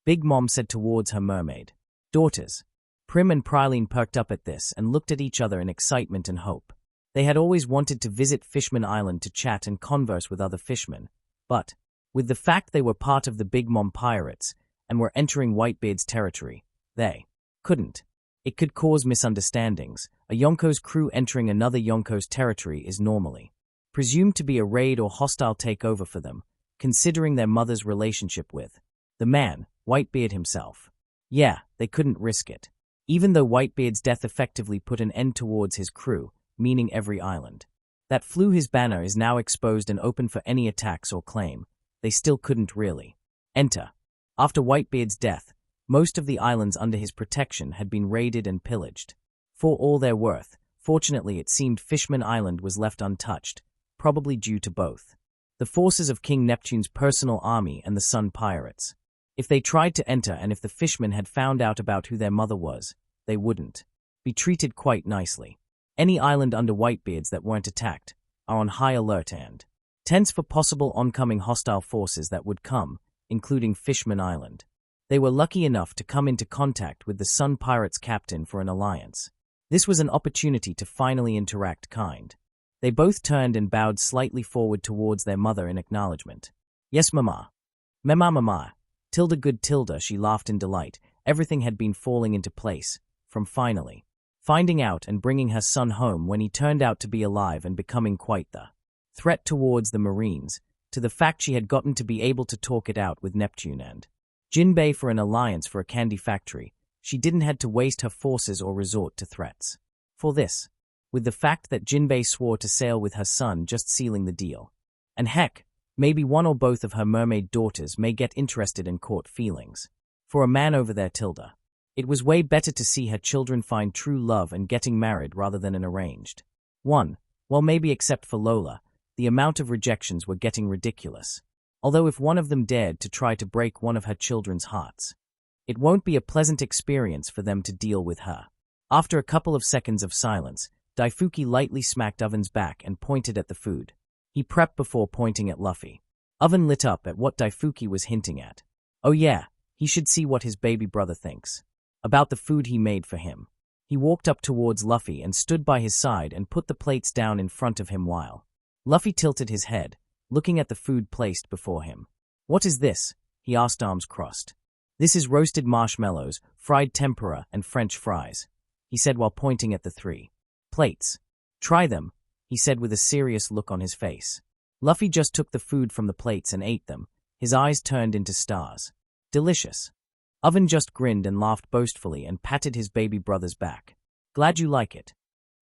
Big Mom said towards her mermaid daughters. Prim and Praline perked up at this and looked at each other in excitement and hope. They had always wanted to visit Fishman Island to chat and converse with other fishmen, but with the fact they were part of the Big Mom pirates and were entering Whitebeard's territory, they couldn't. It could cause misunderstandings. A Yonko's crew entering another Yonko's territory is normally presumed to be a raid or hostile takeover for them, considering their mother's relationship with the man, Whitebeard himself. Yeah, they couldn't risk it. Even though Whitebeard's death effectively put an end towards his crew, meaning every island that flew his banner is now exposed and open for any attacks or claim, they still couldn't really enter. After Whitebeard's death, most of the islands under his protection had been raided and pillaged. For all their worth, fortunately it seemed Fishman Island was left untouched, probably due to both the forces of King Neptune's personal army and the Sun Pirates. If they tried to enter and if the fishmen had found out about who their mother was, they wouldn't be treated quite nicely. Any island under Whitebeards that weren't attacked are on high alert and tense for possible oncoming hostile forces that would come, including Fishman Island. They were lucky enough to come into contact with the Sun Pirates captain for an alliance. This was an opportunity to finally interact kind. They both turned and bowed slightly forward towards their mother in acknowledgement. Yes, Mama. Mama. Good, she laughed in delight. Everything had been falling into place, from finally finding out and bringing her son home when he turned out to be alive and becoming quite the threat towards the Marines, to the fact she had gotten to be able to talk it out with Neptune and Jinbei for an alliance for a candy factory. She didn't have to waste her forces or resort to threats. For this, with the fact that Jinbei swore to sail with her son, just sealing the deal. And heck, maybe one or both of her mermaid daughters may get interested in court feelings. For a man over there, it was way better to see her children find true love and getting married rather than an arranged one. Well, maybe except for Lola, the amount of rejections were getting ridiculous. Although if one of them dared to try to break one of her children's hearts, it won't be a pleasant experience for them to deal with her. After a couple of seconds of silence, Daifuki lightly smacked Oven's back and pointed at the food he prepped before pointing at Luffy. Oven lit up at what Daifuki was hinting at. Oh yeah, he should see what his baby brother thinks about the food he made for him. He walked up towards Luffy and stood by his side and put the plates down in front of him while Luffy tilted his head, looking at the food placed before him. What is this? He asked, arms crossed. This is roasted marshmallows, fried tempura, and French fries, he said while pointing at the 3 plates. Try them, he said with a serious look on his face. Luffy just took the food from the plates and ate them, his eyes turned into stars. Delicious. Oven just grinned and laughed boastfully and patted his baby brother's back. Glad you like it.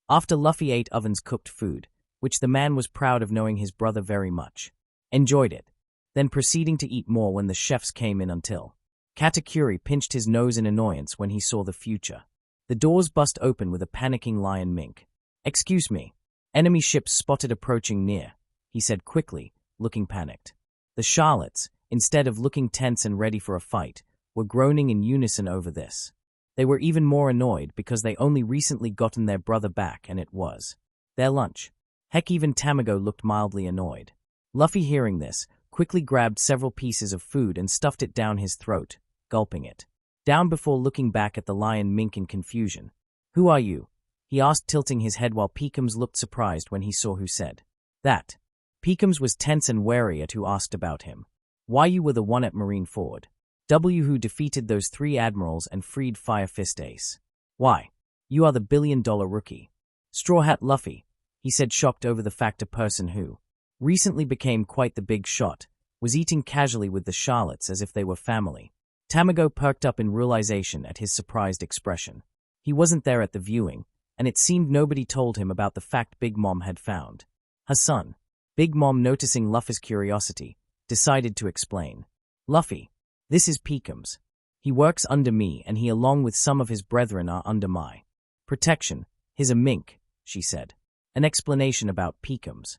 After Luffy ate Oven's cooked food, which the man was proud of knowing his brother very much, enjoyed it, then proceeding to eat more when the chefs came in until Katakuri pinched his nose in annoyance when he saw the future. The doors bust open with a panicking lion mink. Excuse me. Enemy ships spotted approaching near, he said quickly, looking panicked. The Charlottes, instead of looking tense and ready for a fight, were groaning in unison over this. They were even more annoyed because they only recently gotten their brother back and it was their lunch. Heck, even Tamago looked mildly annoyed. Luffy, hearing this, quickly grabbed several pieces of food and stuffed it down his throat, gulping it down before looking back at the lion mink in confusion. Who are you? He asked, tilting his head while Peekums looked surprised when he saw who said that. Peekums was tense and wary at who asked about him. Why, you were the one at Marineford. Who defeated those 3 admirals and freed Fire Fist Ace. Why, you are the billion-dollar rookie. Straw Hat Luffy, he said, shocked over the fact a person who recently became quite the big shot was eating casually with the Charlottes as if they were family. Tamago perked up in realization at his surprised expression. He wasn't there at the viewing, and it seemed nobody told him about the fact Big Mom had found her son. Big Mom, noticing Luffy's curiosity, decided to explain. Luffy, this is Peekums. He works under me and he along with some of his brethren are under my protection. He's a mink, she said. An explanation about Peekums.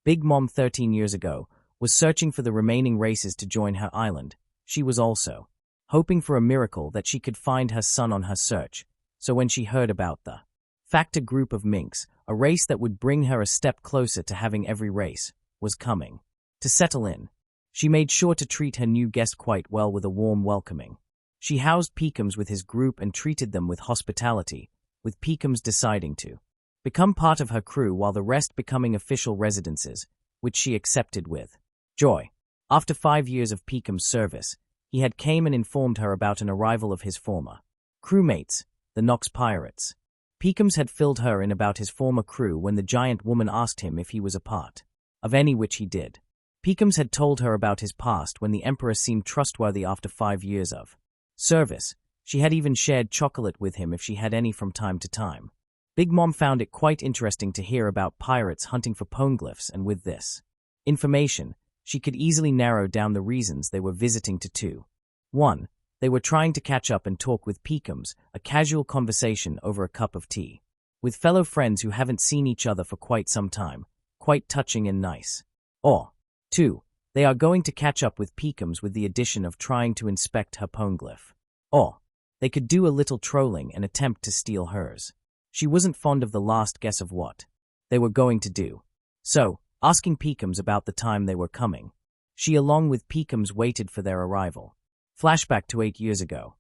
Big Mom 13 years ago was searching for the remaining races to join her island. She was also hoping for a miracle that she could find her son on her search, so when she heard about the fact a group of minks, a race that would bring her a step closer to having every race, was coming to settle in, she made sure to treat her new guest quite well with a warm welcoming. She housed Peekums with his group and treated them with hospitality, with Peekums deciding to become part of her crew while the rest becoming official residences, which she accepted with joy. After 5 years of Peekums' service, he had came and informed her about an arrival of his former crewmates, the Nox Pirates. Peekums had filled her in about his former crew when the giant woman asked him if he was a part of any, which he did. Peekums had told her about his past when the Emperor seemed trustworthy after 5 years of service. She had even shared chocolate with him if she had any from time to time. Big Mom found it quite interesting to hear about pirates hunting for poneglyphs, and with this information, she could easily narrow down the reasons they were visiting to 2. 1. They were trying to catch up and talk with Peekums, a casual conversation over a cup of tea. With fellow friends who haven't seen each other for quite some time, quite touching and nice. Or 2. They are going to catch up with Peekums with the addition of trying to inspect her poneglyph. Or they could do a little trolling and attempt to steal hers. She wasn't fond of the last guess of what they were going to do. So, asking Peekums about the time they were coming, she along with Peekums waited for their arrival. Flashback to 8 years ago.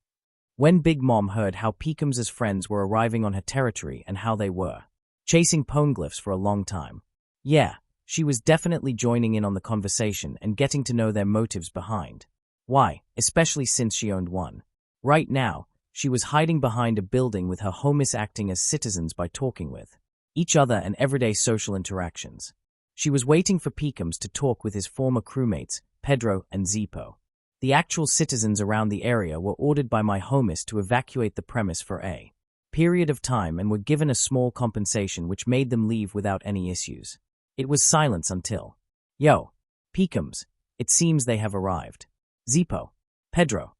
When Big Mom heard how Peekums' friends were arriving on her territory and how they were chasing poneglyphs for a long time. Yeah, she was definitely joining in on the conversation and getting to know their motives behind why, especially since she owned one. Right now, she was hiding behind a building with her homies, acting as citizens by talking with each other and everyday social interactions. She was waiting for Peekums to talk with his former crewmates, Pedro and Zippo. The actual citizens around the area were ordered by my homies to evacuate the premise for a period of time and were given a small compensation which made them leave without any issues. It was silence until, "Yo, Peekums, it seems they have arrived." Zippo, Pedro,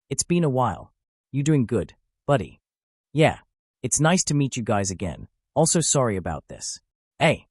it's been a while. You doing good, buddy? Yeah, it's nice to meet you guys again. Also sorry about this. Hey.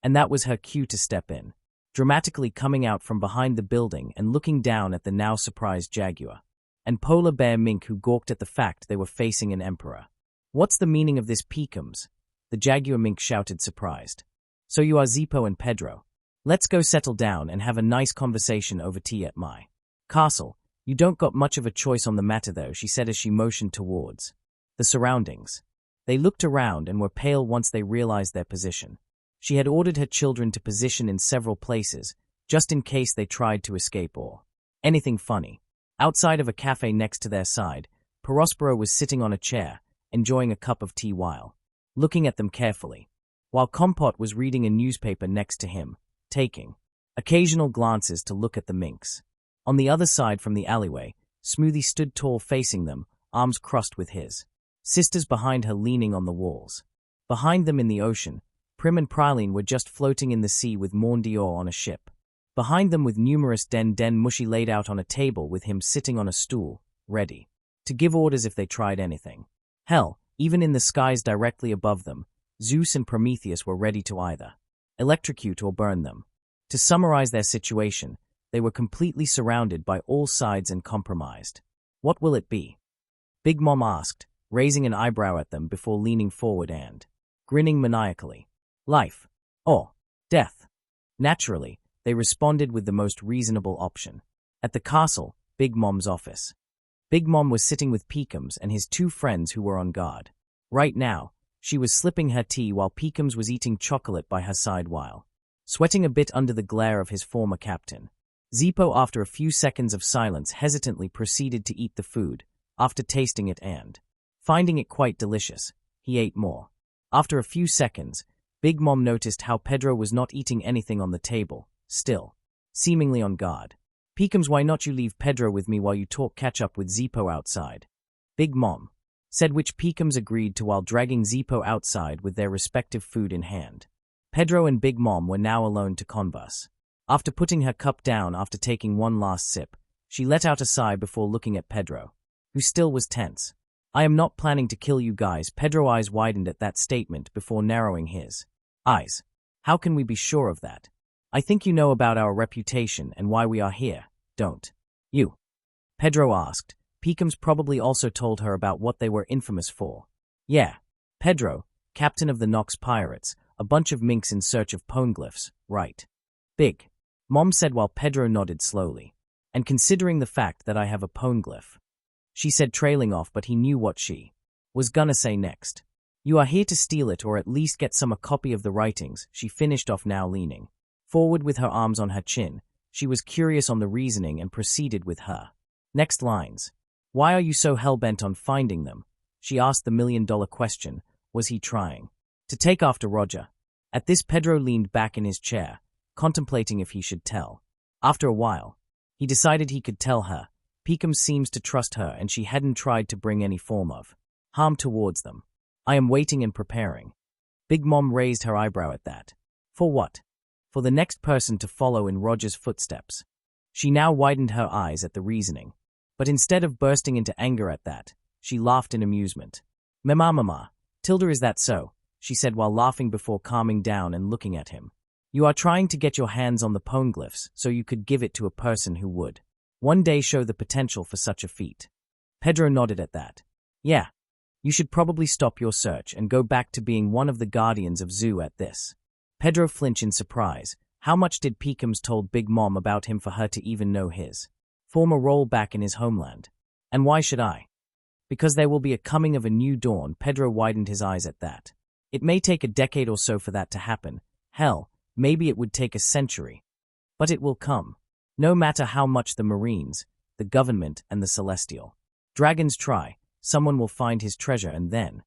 And that was her cue to step in, dramatically coming out from behind the building and looking down at the now surprised Jaguar and polar bear mink who gawked at the fact they were facing an emperor. What's the meaning of this, Peekums? The Jaguar mink shouted, surprised. So you are Zippo and Pedro. Let's go settle down and have a nice conversation over tea at my castle. You don't got much of a choice on the matter though, she said as she motioned towards the surroundings. They looked around and were pale once they realized their position. She had ordered her children to position in several places, just in case they tried to escape or anything funny. Outside of a cafe next to their side, Perospero was sitting on a chair, enjoying a cup of tea while looking at them carefully, while Compote was reading a newspaper next to him, taking occasional glances to look at the minks. On the other side from the alleyway, Smoothie stood tall facing them, arms crossed with his sisters behind her leaning on the walls. Behind them in the ocean, Prim and Praline were just floating in the sea with Dior on a ship. Behind them with numerous Den Mushi laid out on a table with him sitting on a stool, ready to give orders if they tried anything. Hell, even in the skies directly above them, Zeus and Prometheus were ready to either electrocute or burn them. To summarize their situation, they were completely surrounded by all sides and compromised. What will it be? Big Mom asked, raising an eyebrow at them before leaning forward and grinning maniacally. Life. Or death. Naturally, they responded with the most reasonable option. At the castle, Big Mom's office. Big Mom was sitting with Peekums and his two friends who were on guard. Right now, she was slipping her tea while Peekums was eating chocolate by her side while sweating a bit under the glare of his former captain. Zippo, after a few seconds of silence, hesitantly proceeded to eat the food. After tasting it and finding it quite delicious, he ate more. After a few seconds, Big Mom noticed how Pedro was not eating anything on the table, still seemingly on guard. Peekums, why not you leave Pedro with me while you talk catch up with Zippo outside? Big Mom said, which Peekums agreed to while dragging Zippo outside with their respective food in hand. Pedro and Big Mom were now alone to converse. After putting her cup down after taking one last sip, she let out a sigh before looking at Pedro, who still was tense. I am not planning to kill you guys. Pedro's eyes widened at that statement before narrowing his eyes. How can we be sure of that? I think you know about our reputation and why we are here, don't you? Pedro asked. Peekums probably also told her about what they were infamous for. Yeah. Pedro, captain of the Nox pirates, a bunch of minks in search of poneglyphs, right? Big Mom said while Pedro nodded slowly. And considering the fact that I have a poneglyph, she said, trailing off, but he knew what she was gonna say next. You are here to steal it or at least get a copy of the writings, she finished off, now leaning forward with her arms on her chin. She was curious on the reasoning and proceeded with her next lines. Why are you so hell-bent on finding them? She asked the million-dollar question. Was he trying to take after Roger? At this, Pedro leaned back in his chair, contemplating if he should tell. After a while, he decided he could tell her. Peekums seems to trust her and she hadn't tried to bring any form of harm towards them. I am waiting and preparing. Big Mom raised her eyebrow at that. For what? For the next person to follow in Roger's footsteps. She now widened her eyes at the reasoning. But instead of bursting into anger at that, she laughed in amusement. Mama, Tilda, is that so? She said while laughing before calming down and looking at him. You are trying to get your hands on the poneglyphs so you could give it to a person who would one day show the potential for such a feat. Pedro nodded at that. Yeah. You should probably stop your search and go back to being one of the guardians of Zoo at this. Pedro flinched in surprise. How much did Peekums told Big Mom about him for her to even know his former role back in his homeland? And why should I? Because there will be a coming of a new dawn. Pedro widened his eyes at that. It may take a decade or so for that to happen. Hell, maybe it would take a century. But it will come. No matter how much the Marines, the government, and the Celestial Dragons try, someone will find his treasure and then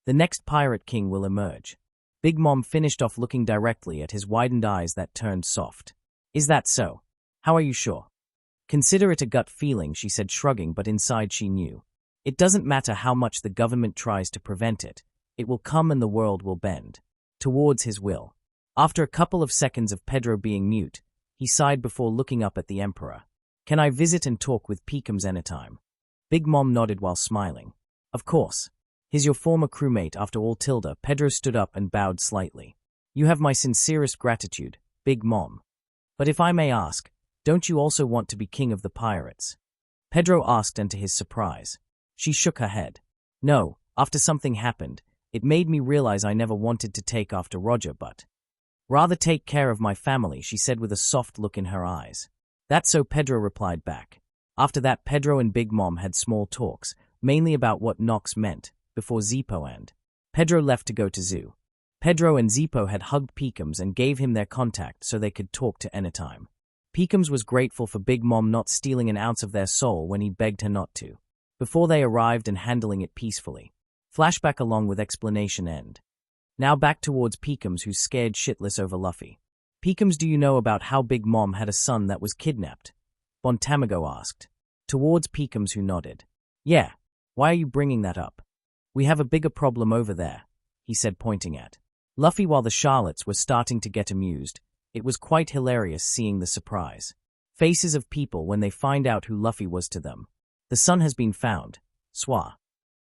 the next pirate king will emerge. Big Mom finished off looking directly at his widened eyes that turned soft. Is that so? How are you sure? Consider it a gut feeling, she said, shrugging, but inside she knew. It doesn't matter how much the government tries to prevent it. It will come and the world will bend towards his will. After a couple of seconds of Pedro being mute, he sighed before looking up at the Emperor. Can I visit and talk with Peekums anytime? Big Mom nodded while smiling. Of course. He's your former crewmate after all. Tilda. Pedro stood up and bowed slightly. You have my sincerest gratitude, Big Mom. But if I may ask, don't you also want to be king of the pirates? Pedro asked, and to his surprise, she shook her head. No, after something happened, it made me realize I never wanted to take after Roger, but Rather take care of my family, she said with a soft look in her eyes. That's so, Pedro replied back. After that, Pedro and Big Mom had small talks, mainly about what Nox meant, before Zippo and Pedro left to go to zoo. Pedro and Zippo had hugged Peekums and gave him their contact so they could talk to anytime. Peekums was grateful for Big Mom not stealing an ounce of their soul when he begged her not to, before they arrived and handling it peacefully. Flashback along with explanation end. Now back towards Peekums, who's scared shitless over Luffy. Peekums, do you know about how Big Mom had a son that was kidnapped? Bon Tamago asked. Towards Peekums, who nodded. Yeah, why are you bringing that up? We have a bigger problem over there, he said, pointing at Luffy. While the Charlottes were starting to get amused, it was quite hilarious seeing the surprise faces of people when they find out who Luffy was to them. The son has been found, Swa.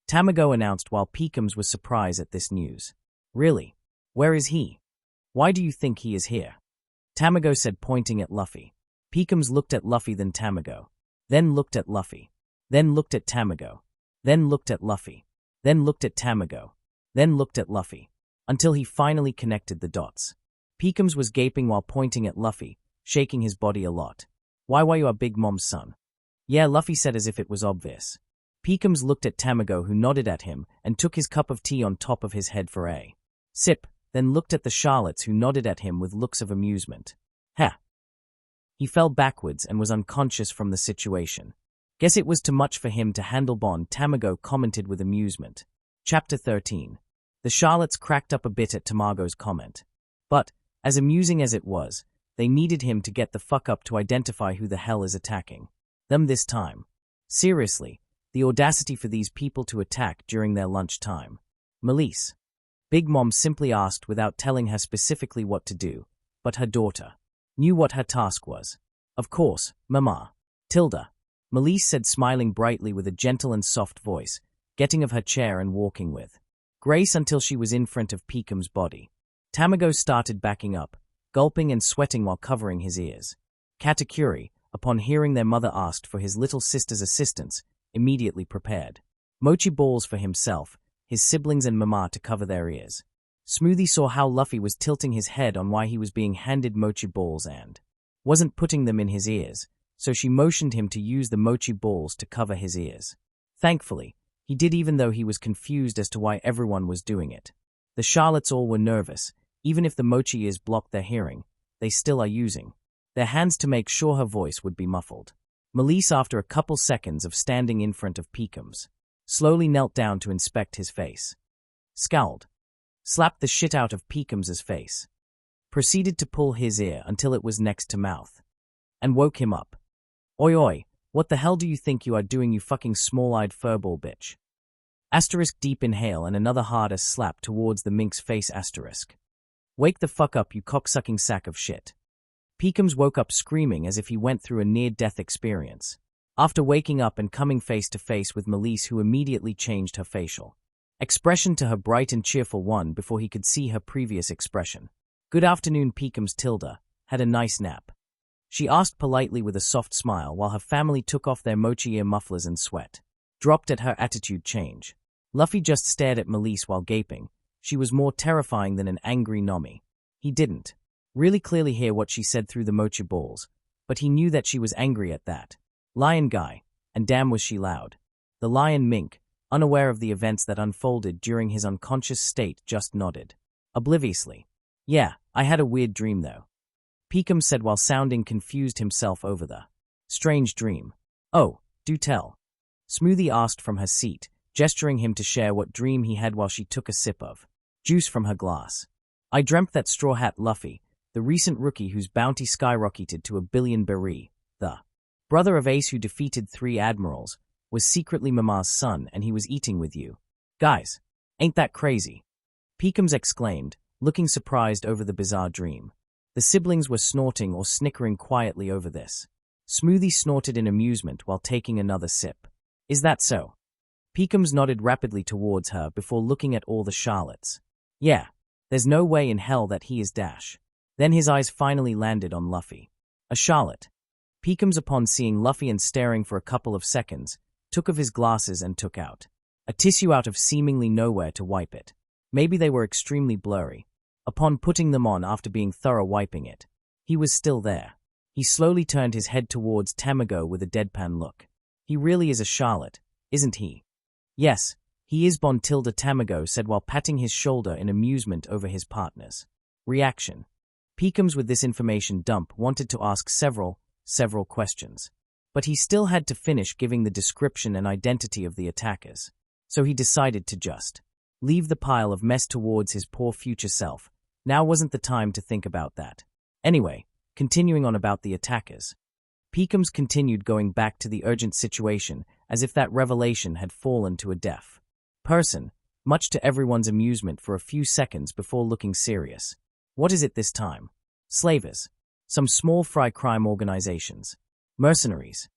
Tamago announced while Peekums was surprised at this news. Really? Where is he? Why do you think he is here? Tamago said, pointing at Luffy. Peekums looked at Luffy, then Tamago. Then looked at Luffy. Then looked at Tamago. Then looked at Luffy. Then looked at Tamago. Then looked at Luffy. Until he finally connected the dots. Peekums was gaping while pointing at Luffy, shaking his body a lot. Why you are Big Mom's son? Yeah, Luffy said as if it was obvious. Peekums looked at Tamago, who nodded at him and took his cup of tea on top of his head for a sip, then looked at the Charlottes, who nodded at him with looks of amusement. Ha! He fell backwards and was unconscious from the situation. Guess it was too much for him to handle, Bon Tamago commented with amusement. Chapter 13. The Charlottes cracked up a bit at Tamago's comment. But, as amusing as it was, they needed him to get the fuck up to identify who the hell is attacking them this time. Seriously, the audacity for these people to attack during their lunch time. Melisse. Big Mom simply asked without telling her specifically what to do, but her daughter knew what her task was. Of course, Mama. Tilda. Melisse said, smiling brightly with a gentle and soft voice, getting of her chair and walking with grace until she was in front of Peekums' body. Tamago started backing up, gulping and sweating while covering his ears. Katakuri, upon hearing their mother asked for his little sister's assistance, immediately prepared mochi balls for himself, his siblings and Mama to cover their ears. Smoothie saw how Luffy was tilting his head on why he was being handed mochi balls and wasn't putting them in his ears, so she motioned him to use the mochi balls to cover his ears. Thankfully, he did, even though he was confused as to why everyone was doing it. The Charlottes all were nervous. Even if the mochi ears blocked their hearing, they still are using their hands to make sure her voice would be muffled. Melisse, after a couple seconds of standing in front of Peekums, slowly knelt down to inspect his face. Scowled. Slapped the shit out of Peekums' face. Proceeded to pull his ear until it was next to mouth. And woke him up. Oi oi, what the hell do you think you are doing, you fucking small-eyed furball bitch? Asterisk deep inhale and another harder slap towards the mink's face asterisk. Wake the fuck up, you cocksucking sack of shit. Peekums woke up screaming as if he went through a near-death experience. After waking up and coming face to face with Melisse, who immediately changed her facial expression to her bright and cheerful one before he could see her previous expression. Good afternoon, Peekums. Tilda had a nice nap. She asked politely with a soft smile while her family took off their mochi ear mufflers and sweat dropped at her attitude change. Luffy just stared at Melisse while gaping. She was more terrifying than an angry Nami. He didn't really clearly hear what she said through the mochi balls, but he knew that she was angry at that lion guy, and damn was she loud. The lion mink, unaware of the events that unfolded during his unconscious state, just nodded obliviously. Yeah, I had a weird dream though. Peekums said while sounding confused himself over the strange dream. Oh, do tell. Smoothie asked from her seat, gesturing him to share what dream he had while she took a sip of juice from her glass. I dreamt that Straw Hat Luffy, the recent rookie whose bounty skyrocketed to 1 billion berry, the brother of Ace who defeated 3 admirals, was secretly Mama's son and he was eating with you. Guys, ain't that crazy? Peekums exclaimed, looking surprised over the bizarre dream. The siblings were snorting or snickering quietly over this. Smoothie snorted in amusement while taking another sip. Is that so? Peekums nodded rapidly towards her before looking at all the Charlottes. Yeah, there's no way in hell that he is Dash. Then his eyes finally landed on Luffy. A Charlotte. Peekums, upon seeing Luffy and staring for a couple of seconds, took off his glasses and took out a tissue out of seemingly nowhere to wipe it. Maybe they were extremely blurry. Upon putting them on after being thorough wiping it, he was still there. He slowly turned his head towards Tamago with a deadpan look. He really is a Charlotte, isn't he? Yes, he is. Tilda Tamago said while patting his shoulder in amusement over his partner's reaction. Peekums with this information dump wanted to ask several questions. But he still had to finish giving the description and identity of the attackers. So he decided to just leave the pile of mess towards his poor future self. Now wasn't the time to think about that. Anyway, continuing on about the attackers. Peekums continued going back to the urgent situation as if that revelation had fallen to a deaf person, much to everyone's amusement for a few seconds before looking serious. What is it this time? Slavers. Some small fry crime organizations. Mercenaries.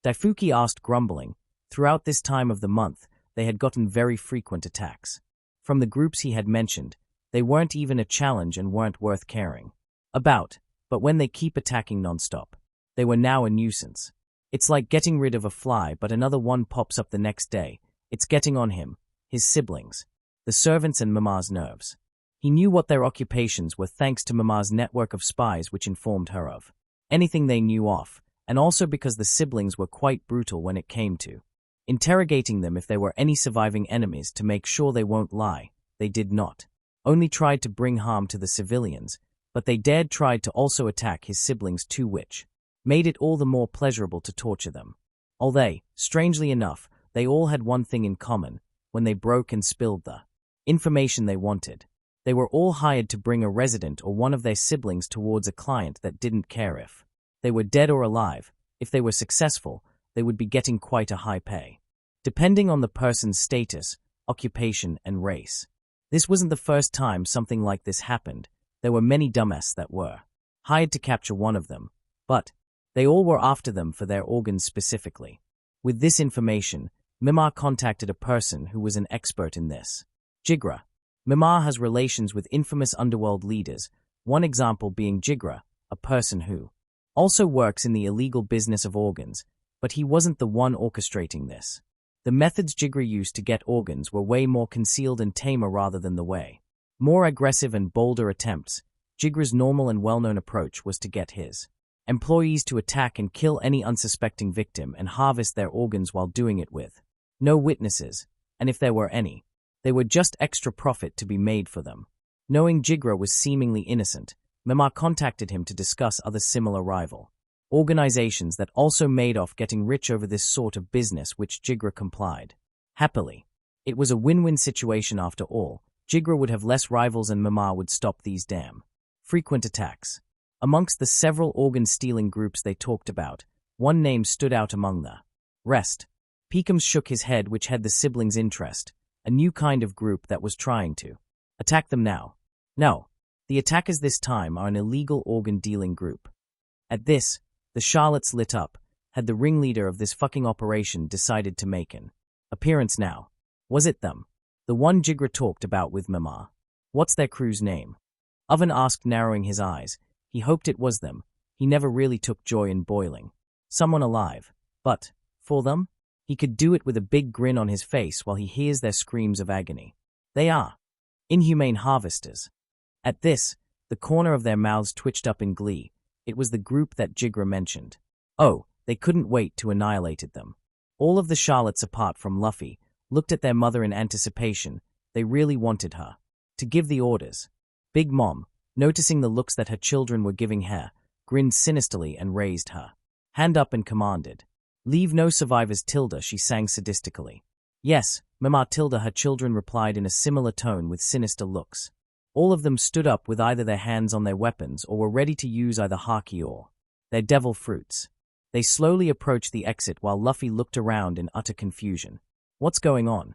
Daifuki asked, grumbling. Throughout this time of the month, they had gotten very frequent attacks. From the groups he had mentioned, they weren't even a challenge and weren't worth caring about, but when they keep attacking non-stop, they were now a nuisance. It's like getting rid of a fly but another one pops up the next day. It's getting on him, his siblings, the servants and Mama's nerves. He knew what their occupations were thanks to Mama's network of spies which informed her of anything they knew of, and also because the siblings were quite brutal when it came to interrogating them if there were any surviving enemies to make sure they won't lie. They did not only tried to bring harm to the civilians, but they tried to also attack his siblings too, which made it all the more pleasurable to torture them. Although, strangely enough, they all had one thing in common: when they broke and spilled the information they wanted, they were all hired to bring a resident or one of their siblings towards a client that didn't care if they were dead or alive. If they were successful, they would be getting quite a high pay, depending on the person's status, occupation, and race. This wasn't the first time something like this happened. There were many dumbasses that were hired to capture one of them, but they all were after them for their organs specifically. With this information, Mimar contacted a person who was an expert in this. Jigra. Mimar has relations with infamous underworld leaders, one example being Jigra, a person who also works in the illegal business of organs, but he wasn't the one orchestrating this. The methods Jigra used to get organs were way more concealed and tamer rather than the way more aggressive and bolder attempts. Jigra's normal and well-known approach was to get his employees to attack and kill any unsuspecting victim and harvest their organs while doing it with no witnesses, and if there were any, they were just extra profit to be made for them. Knowing Jigra was seemingly innocent, Mimar contacted him to discuss other similar rival organizations that also made off getting rich over this sort of business, which Jigra complied. Happily. It was a win-win situation after all. Jigra would have less rivals and Mimar would stop these damn frequent attacks. Amongst the several organ-stealing groups they talked about, one name stood out among the rest. Peekums shook his head, which had the siblings' interest, a new kind of group that was trying to attack them now. No, the attackers this time are an illegal organ-dealing group. At this, the Charlottes lit up. Had the ringleader of this fucking operation decided to make an appearance now? Was it them? The one Jigra talked about with Mimar. What's their crew's name? Oven asked, narrowing his eyes. He hoped it was them. He never really took joy in boiling someone alive. But, for them? He could do it with a big grin on his face while he hears their screams of agony. They are inhumane harvesters. At this, the corner of their mouths twitched up in glee. It was the group that Jigra mentioned. Oh, they couldn't wait to annihilate them. All of the Charlottes apart from Luffy looked at their mother in anticipation. They really wanted her to give the orders. Big Mom, noticing the looks that her children were giving her, grinned sinisterly and raised her hand up and commanded, "Leave no survivors, Tilda," she sang sadistically. "Yes, Mama." Tilda, her children replied in a similar tone with sinister looks. All of them stood up with either their hands on their weapons or were ready to use either haki or their devil fruits. They slowly approached the exit while Luffy looked around in utter confusion. What's going on?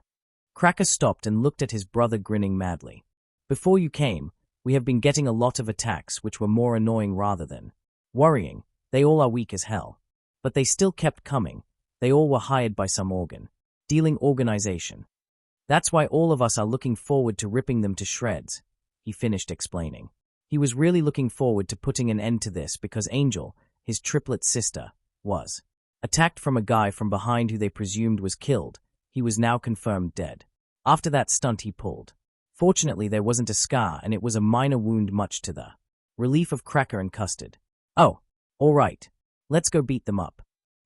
Cracker stopped and looked at his brother, grinning madly. Before you came, we have been getting a lot of attacks which were more annoying rather than worrying. They all are weak as hell. But they still kept coming. They all were hired by some organ-dealing organization. That's why all of us are looking forward to ripping them to shreds, he finished explaining. He was really looking forward to putting an end to this because Angel, his triplet sister, was attacked from a guy from behind who they presumed was killed. He was now confirmed dead. After that stunt he pulled, Fortunately, there wasn't a scar and it was a minor wound, much to the relief of Cracker and Custard. "Oh, all right. Let's go beat them up,"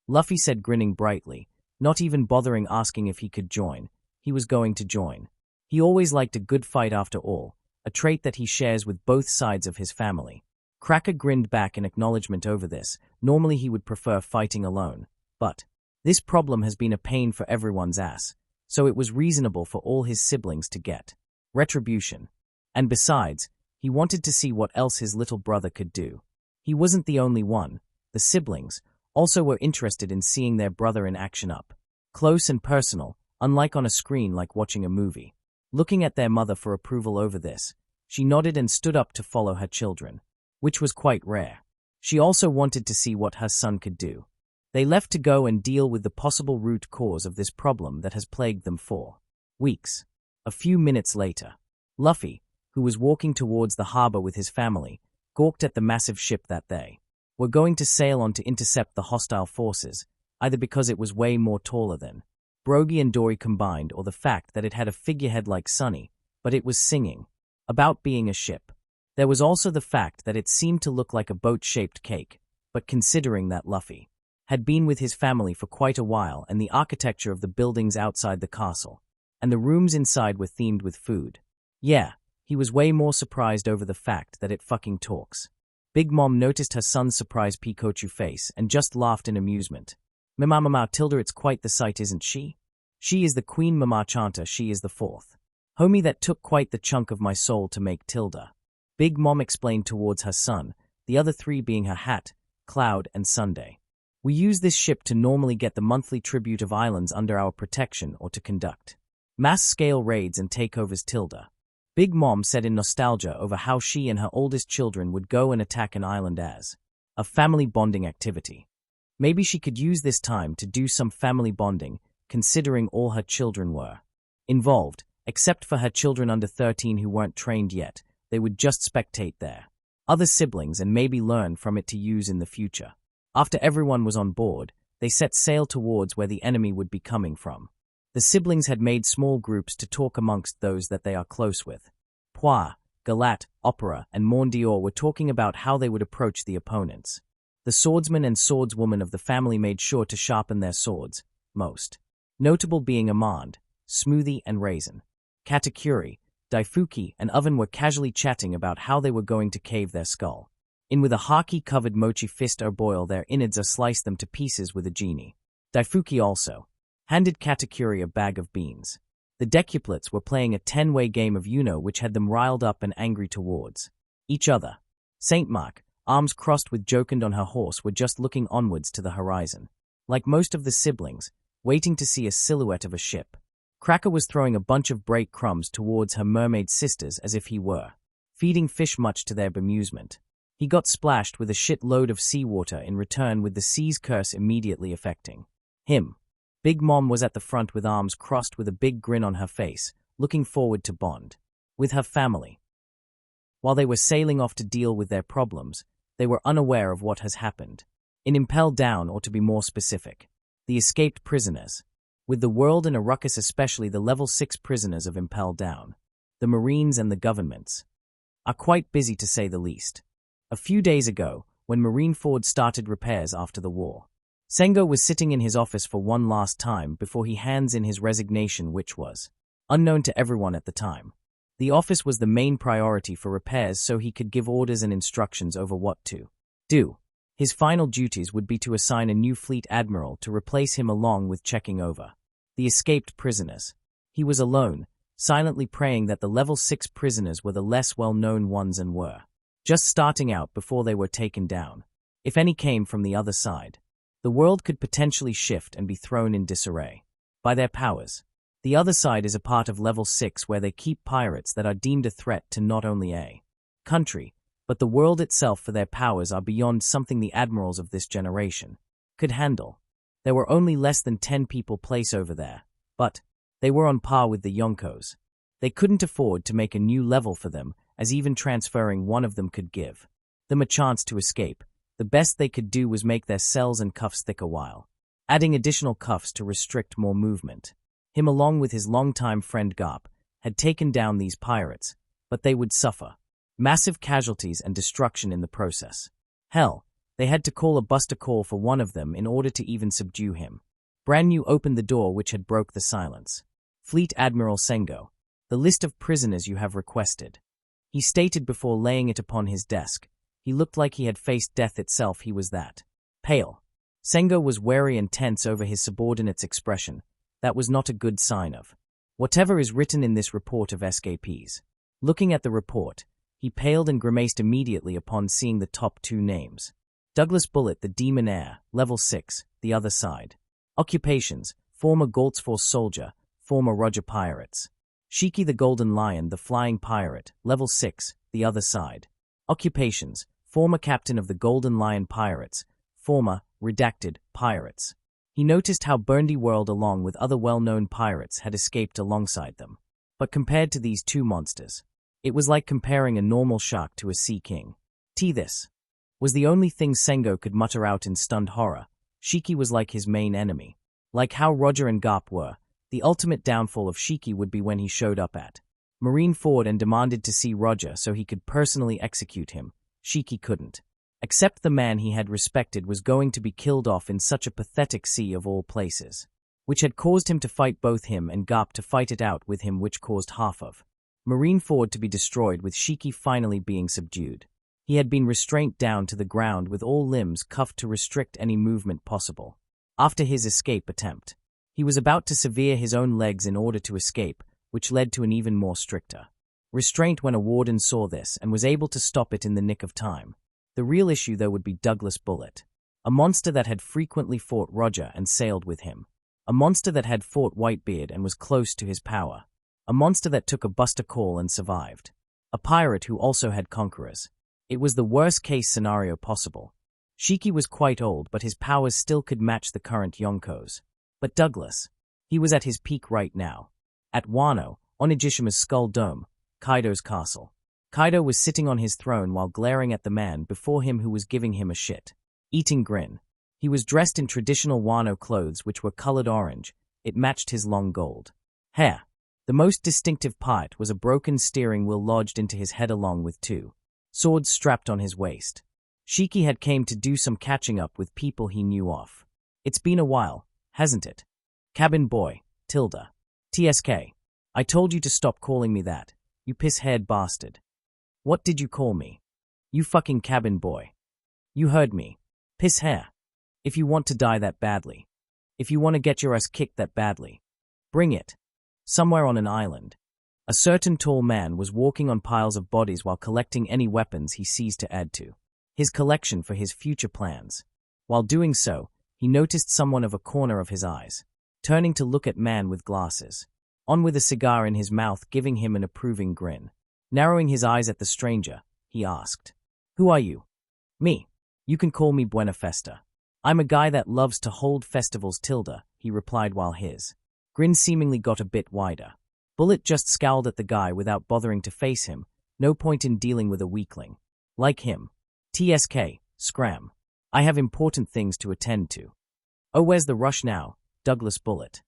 Luffy said, grinning brightly, not even bothering asking if he could join. He was going to join. He always liked a good fight after all, a trait that he shares with both sides of his family. Cracker grinned back in acknowledgement over this. Normally he would prefer fighting alone, but this problem has been a pain for everyone's ass, so it was reasonable for all his siblings to get retribution. And besides, he wanted to see what else his little brother could do. He wasn't the only one. The siblings also were interested in seeing their brother in action up close and personal, unlike on a screen like watching a movie. Looking at their mother for approval over this, she nodded and stood up to follow her children, which was quite rare. She also wanted to see what her son could do. They left to go and deal with the possible root cause of this problem that has plagued them for weeks. A few minutes later, Luffy, who was walking towards the harbor with his family, gawked at the massive ship that they were going to sail on to intercept the hostile forces, either because it was way more taller than Brogy and Dory combined, or the fact that it had a figurehead like Sunny, but it was singing about being a ship. There was also the fact that it seemed to look like a boat-shaped cake, but considering that Luffy had been with his family for quite a while and the architecture of the buildings outside the castle, and the rooms inside were themed with food, yeah, he was way more surprised over the fact that it fucking talks. Big Mom noticed her son's surprised Pikachu face and just laughed in amusement. "Mama Tilda, it's quite the sight, isn't she? She is the queen, Mama Chanta, she is the fourth homie that took quite the chunk of my soul to make Tilda," Big Mom explained towards her son, the other three being her Hat, Cloud, and Sunday. "We use this ship to normally get the monthly tribute of islands under our protection or to conduct mass-scale raids and takeovers, Tilda," Big Mom said in nostalgia over how she and her oldest children would go and attack an island as a family bonding activity. Maybe she could use this time to do some family bonding, considering all her children were involved, except for her children under 13 who weren't trained yet. They would just spectate their other siblings and maybe learn from it to use in the future. After everyone was on board, they set sail towards where the enemy would be coming from. The siblings had made small groups to talk amongst those that they are close with. Poire, Galette, Opera, and Mondior were talking about how they would approach the opponents. The swordsman and swordswoman of the family made sure to sharpen their swords, most notable being Amande, Smoothie, and Raisin. Katakuri, Daifuki, and Oven were casually chatting about how they were going to cave their skull in with a haki-covered mochi fist or boil their innards or slice them to pieces with a genie. Daifuki also handed Katakuri a bag of beans. The decuplets were playing a 10-way game of Uno which had them riled up and angry towards each other. Saint Mark, arms crossed with Jocund on her horse, were just looking onwards to the horizon, like most of the siblings, waiting to see a silhouette of a ship. Cracker was throwing a bunch of break crumbs towards her mermaid sisters as if he were feeding fish, much to their bemusement. He got splashed with a shitload of seawater in return, with the sea's curse immediately affecting him. Big Mom was at the front with arms crossed with a big grin on her face, looking forward to bond with her family. While they were sailing off to deal with their problems, they were unaware of what has happened in Impel Down, or to be more specific, the escaped prisoners. With the world in a ruckus, especially the level 6 prisoners of Impel Down, the Marines and the governments are quite busy, to say the least. A few days ago, when Marineford started repairs after the war, Sengo was sitting in his office for one last time before he hands in his resignation, which was unknown to everyone at the time. The office was the main priority for repairs, so he could give orders and instructions over what to do. His final duties would be to assign a new fleet admiral to replace him, along with checking over the escaped prisoners. He was alone, silently praying that the level 6 prisoners were the less well-known ones and were just starting out before they were taken down. If any came from the other side, the world could potentially shift and be thrown in disarray by their powers. The other side is a part of level 6 where they keep pirates that are deemed a threat to not only a country, but the world itself, for their powers are beyond something the admirals of this generation could handle. There were only less than 10 people place over there, but they were on par with the Yonkos. They couldn't afford to make a new level for them, as even transferring one of them could give them a chance to escape. The best they could do was make their cells and cuffs thicker, while adding additional cuffs to restrict more movement. Him, along with his longtime friend Garp, had taken down these pirates, but they would suffer massive casualties and destruction in the process. Hell, they had to call a buster call for one of them in order to even subdue him. Brand New opened the door which had broke the silence. Fleet Admiral Sengo, the list of prisoners you have requested. He stated before laying it upon his desk. He looked like he had faced death itself. He was that pale. Sengo was wary and tense over his subordinate's expression. That was not a good sign of whatever is written in this report of escapees. Looking at the report, he paled and grimaced immediately upon seeing the top two names. Douglas Bullet, the Demon Heir, level 6, the other side. Occupations: former Galt's Force soldier, former Roger pirates. Shiki the Golden Lion, the Flying Pirate, level 6, the other side. Occupations: former captain of the Golden Lion Pirates, former redacted pirates. He noticed how Burndy World along with other well-known pirates had escaped alongside them. But compared to these two monsters, it was like comparing a normal shark to a sea king. This was the only thing Sengo could mutter out in stunned horror. Shiki was like his main enemy. Like how Roger and Garp were, the ultimate downfall of Shiki would be when he showed up at Marineford and demanded to see Roger so he could personally execute him. Shiki couldn't accept the man he had respected was going to be killed off in such a pathetic sea of all places, which had caused him to fight both him and Garp to fight it out with him, which caused half of Marineford to be destroyed with Shiki finally being subdued. He had been restrained down to the ground with all limbs cuffed to restrict any movement possible. After his escape attempt, he was about to sever his own legs in order to escape, which led to an even more stricter restraint when a warden saw this and was able to stop it in the nick of time. The real issue, though, would be Douglas Bullet, a monster that had frequently fought Roger and sailed with him, a monster that had fought Whitebeard and was close to his power, a monster that took a buster call and survived, a pirate who also had conquerors. It was the worst-case scenario possible. Shiki was quite old, but his powers still could match the current Yonkos. But Douglas, he was at his peak right now. At Wano, on Ijishima's Skull Dome, Kaido's castle. Kaido was sitting on his throne while glaring at the man before him who was giving him a shit-eating grin. He was dressed in traditional Wano clothes which were colored orange. It matched his long gold hair. The most distinctive part was a broken steering wheel lodged into his head along with two swords strapped on his waist. Shiki had came to do some catching up with people he knew of. It's been a while, hasn't it? Cabin boy, Tilda. TSK. I told you to stop calling me that, you piss-haired bastard. What did you call me? You fucking cabin boy. You heard me. Piss-hair. If you want to die that badly. If you want to get your ass kicked that badly. Bring it. Somewhere on an island. A certain tall man was walking on piles of bodies while collecting any weapons he seized to add to his collection for his future plans. While doing so, he noticed someone of a corner of his eyes, turning to look at man with glasses, on with a cigar in his mouth, giving him an approving grin. Narrowing his eyes at the stranger, he asked, "Who are you?" "Me. You can call me Buena Festa. I'm a guy that loves to hold festivals, Tilda," he replied while his grin seemingly got a bit wider. Bullet just scowled at the guy without bothering to face him. No point in dealing with a weakling like him. TSK, scram. I have important things to attend to. Oh, where's the rush now, Douglas Bullet?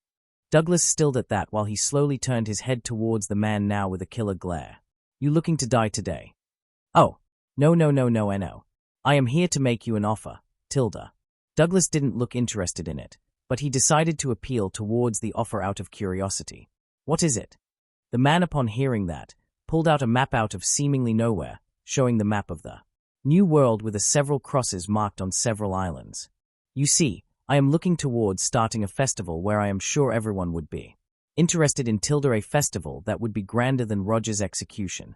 Douglas stilled at that while he slowly turned his head towards the man now with a killer glare. You looking to die today? Oh, no, no. I am here to make you an offer, Tilda. Douglas didn't look interested in it, but he decided to appeal towards the offer out of curiosity. What is it? The man, upon hearing that, pulled out a map out of seemingly nowhere, showing the map of the New World with several crosses marked on several islands. You see, I am looking towards starting a festival where I am sure everyone would be interested in, Tilda, a festival that would be grander than Roger's execution,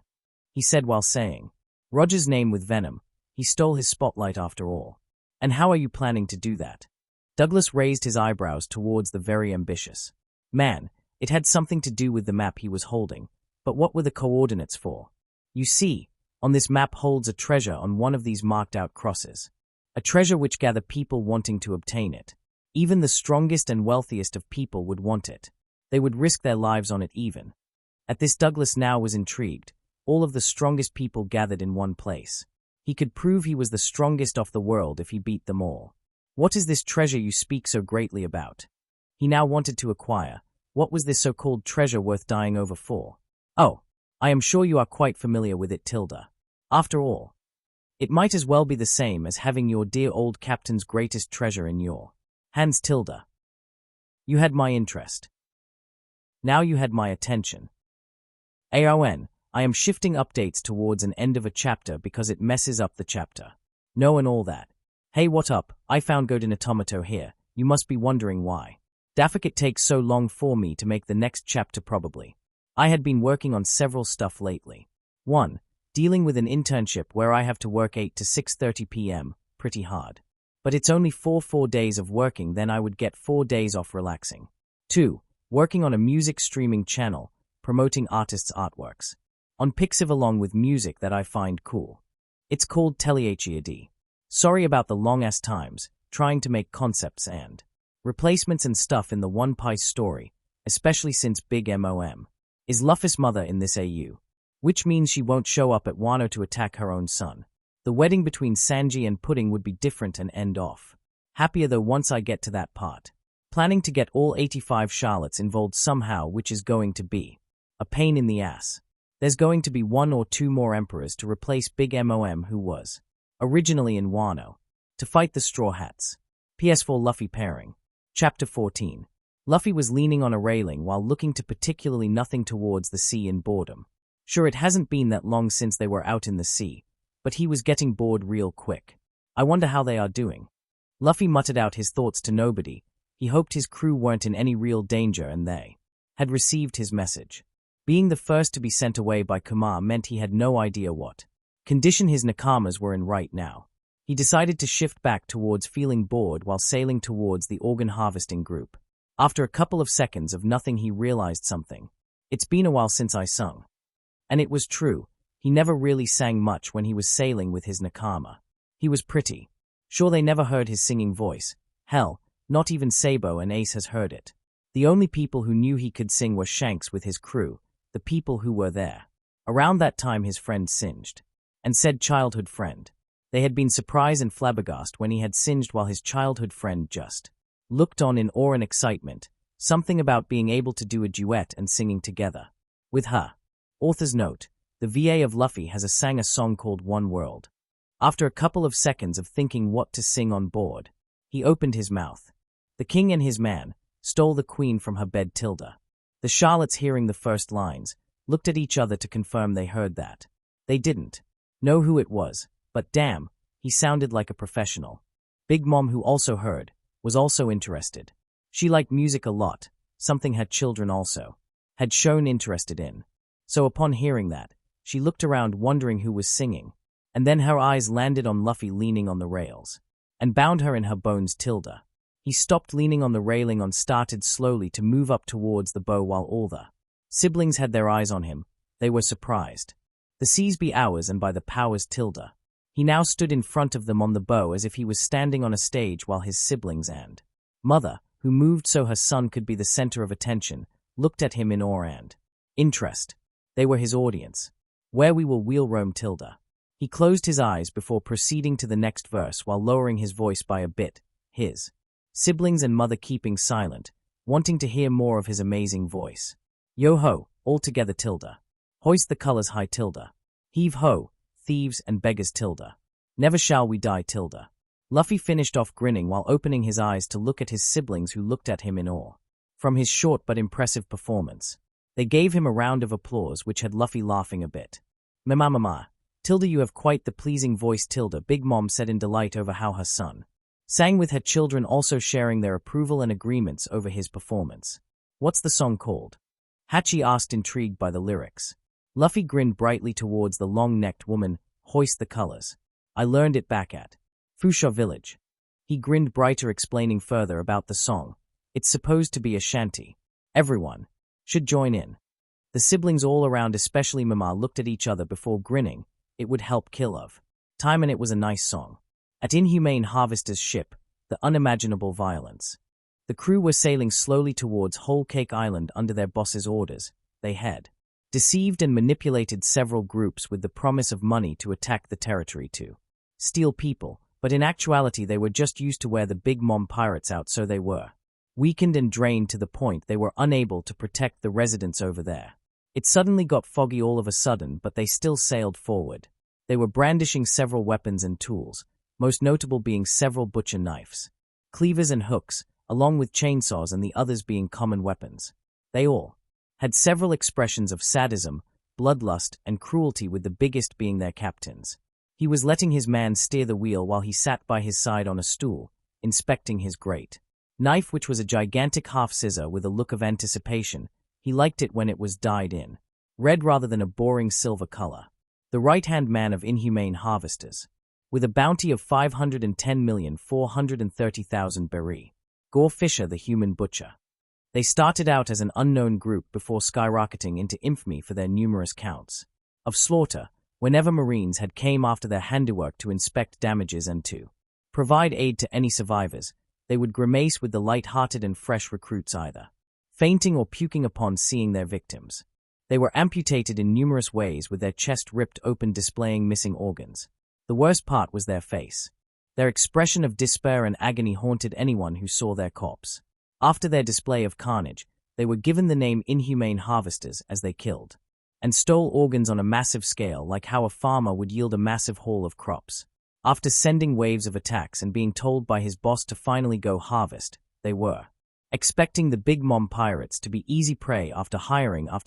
he said while saying Roger's name with venom. He stole his spotlight after all. And how are you planning to do that? Douglas raised his eyebrows towards the very ambitious man. It had something to do with the map he was holding, but what were the coordinates for? You see, on this map holds a treasure on one of these marked out crosses. A treasure which gather people wanting to obtain it. Even the strongest and wealthiest of people would want it. They would risk their lives on it even. At this, Douglas now was intrigued. All of the strongest people gathered in one place. He could prove he was the strongest of the world if he beat them all. What is this treasure you speak so greatly about? He now wanted to acquire. What was this so-called treasure worth dying over for? Oh, I am sure you are quite familiar with it, Tilda. After all, it might as well be the same as having your dear old captain's greatest treasure in your hands, Tilda. You had my interest. Now you had my attention. AON, I am shifting updates towards an end of a chapter because it messes up the chapter. No and all that. Hey, what up? I found Genera here. You must be wondering why. It takes so long for me to make the next chapter probably. I had been working on several stuff lately. 1. Dealing with an internship where I have to work 8 to 6:30 p.m. Pretty hard. But it's only 4 days of working, then I would get 4 days off relaxing. 2. Working on a music streaming channel, promoting artists' artworks. On Pixiv along with music that I find cool. It's called Telehed. Sorry about the long-ass times, trying to make concepts and replacements and stuff in the One Piece story, especially since Big Mom is Luffy's mother in this AU. Which means she won't show up at Wano to attack her own son. The wedding between Sanji and Pudding would be different and end off. Happier though once I get to that part. Planning to get all 85 Charlottes involved somehow, which is going to be a pain in the ass. There's going to be 1 or 2 more emperors to replace Big Mom, who was originally in Wano, to fight the Straw Hats. PS4 Luffy pairing. Chapter 14. Luffy was leaning on a railing while looking to particularly nothing towards the sea in boredom. Sure, it hasn't been that long since they were out in the sea, but he was getting bored real quick. I wonder how they are doing. Luffy muttered out his thoughts to nobody. He hoped his crew weren't in any real danger and they had received his message. Being the first to be sent away by Kuma meant he had no idea what condition his nakamas were in right now. He decided to shift back towards feeling bored while sailing towards the organ harvesting group. After a couple of seconds of nothing, he realized something. It's been a while since I sung. And it was true. He never really sang much when he was sailing with his nakama. He was pretty. Sure, they never heard his singing voice. Hell, not even Sabo and Ace has heard it. The only people who knew he could sing were Shanks with his crew, the people who were there. Around that time his friend singed. And said childhood friend. They had been surprised and flabbergasted when he had singed while his childhood friend just looked on in awe and excitement. Something about being able to do a duet and singing together with her. Author's note, the VA of Luffy has sang a song called One World. After a couple of seconds of thinking what to sing on board, he opened his mouth. The king and his man stole the queen from her bed, Tilda. The Charlottes, hearing the first lines, looked at each other to confirm they heard that. They didn't know who it was, but damn, he sounded like a professional. Big Mom, who also heard, was also interested. She liked music a lot, something her children also had shown interested in. So upon hearing that, she looked around wondering who was singing, and then her eyes landed on Luffy leaning on the rails, and bound her in her bones, Tilda. He stopped leaning on the railing and started slowly to move up towards the bow while all the siblings had their eyes on him. They were surprised. The seas be ours and by the powers, Tilda. He now stood in front of them on the bow as if he was standing on a stage while his siblings and mother, who moved so her son could be the center of attention, looked at him in awe and interest. They were his audience. Where we will wheel roam, Tilda. He closed his eyes before proceeding to the next verse while lowering his voice by a bit, his siblings and mother keeping silent, wanting to hear more of his amazing voice. Yo-ho, all together, Tilda. Hoist the colors high, Tilda. Heave-ho, thieves and beggars, Tilda. Never shall we die, Tilda. Luffy finished off grinning while opening his eyes to look at his siblings, who looked at him in awe. From his short but impressive performance, they gave him a round of applause which had Luffy laughing a bit. Mama, Tilda, you have quite the pleasing voice, Tilda, Big Mom said in delight over how her son sang, with her children also sharing their approval and agreements over his performance. What's the song called? Hachi asked, intrigued by the lyrics. Luffy grinned brightly towards the long-necked woman. Hoist the colors. I learned it back at Fusha village. He grinned brighter, explaining further about the song. It's supposed to be a shanty. Everyone should join in. The siblings all around, especially Mama, looked at each other before grinning. It would help kill of time, and it was a nice song. At Inhumane Harvester's ship, the unimaginable violence. The crew were sailing slowly towards Whole Cake Island under their boss's orders. They had deceived and manipulated several groups with the promise of money to attack the territory to steal people, but in actuality they were just used to wear the Big Mom pirates out, so they were weakened and drained to the point they were unable to protect the residents over there. It suddenly got foggy all of a sudden, but they still sailed forward. They were brandishing several weapons and tools, most notable being several butcher knives, cleavers and hooks, along with chainsaws and the others being common weapons. They all had several expressions of sadism, bloodlust, and cruelty, with the biggest being their captain's. He was letting his man steer the wheel while he sat by his side on a stool, inspecting his great knife, which was a gigantic half-scissor with a look of anticipation. He liked it when it was dyed in red rather than a boring silver color. The right-hand man of inhumane harvesters, with a bounty of 510,430,000 beri. Gore Fisher, the human butcher. They started out as an unknown group before skyrocketing into infamy for their numerous counts of slaughter whenever Marines had came after their handiwork to inspect damages and to provide aid to any survivors. They would grimace with the light-hearted and fresh recruits, either fainting or puking upon seeing their victims. They were amputated in numerous ways, with their chest ripped open, displaying missing organs. The worst part was their face. Their expression of despair and agony haunted anyone who saw their corpse. After their display of carnage, they were given the name inhumane harvesters, as they killed and stole organs on a massive scale, like how a farmer would yield a massive haul of crops. After sending waves of attacks and being told by his boss to finally go harvest, they were expecting the Big Mom pirates to be easy prey after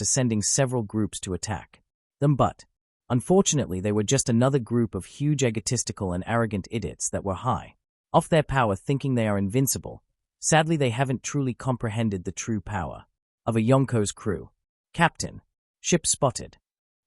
sending several groups to attack them, but unfortunately they were just another group of huge egotistical and arrogant idiots that were high off their power, thinking they are invincible. Sadly, they haven't truly comprehended the true power of a Yonko's crew. Captain, ship spotted.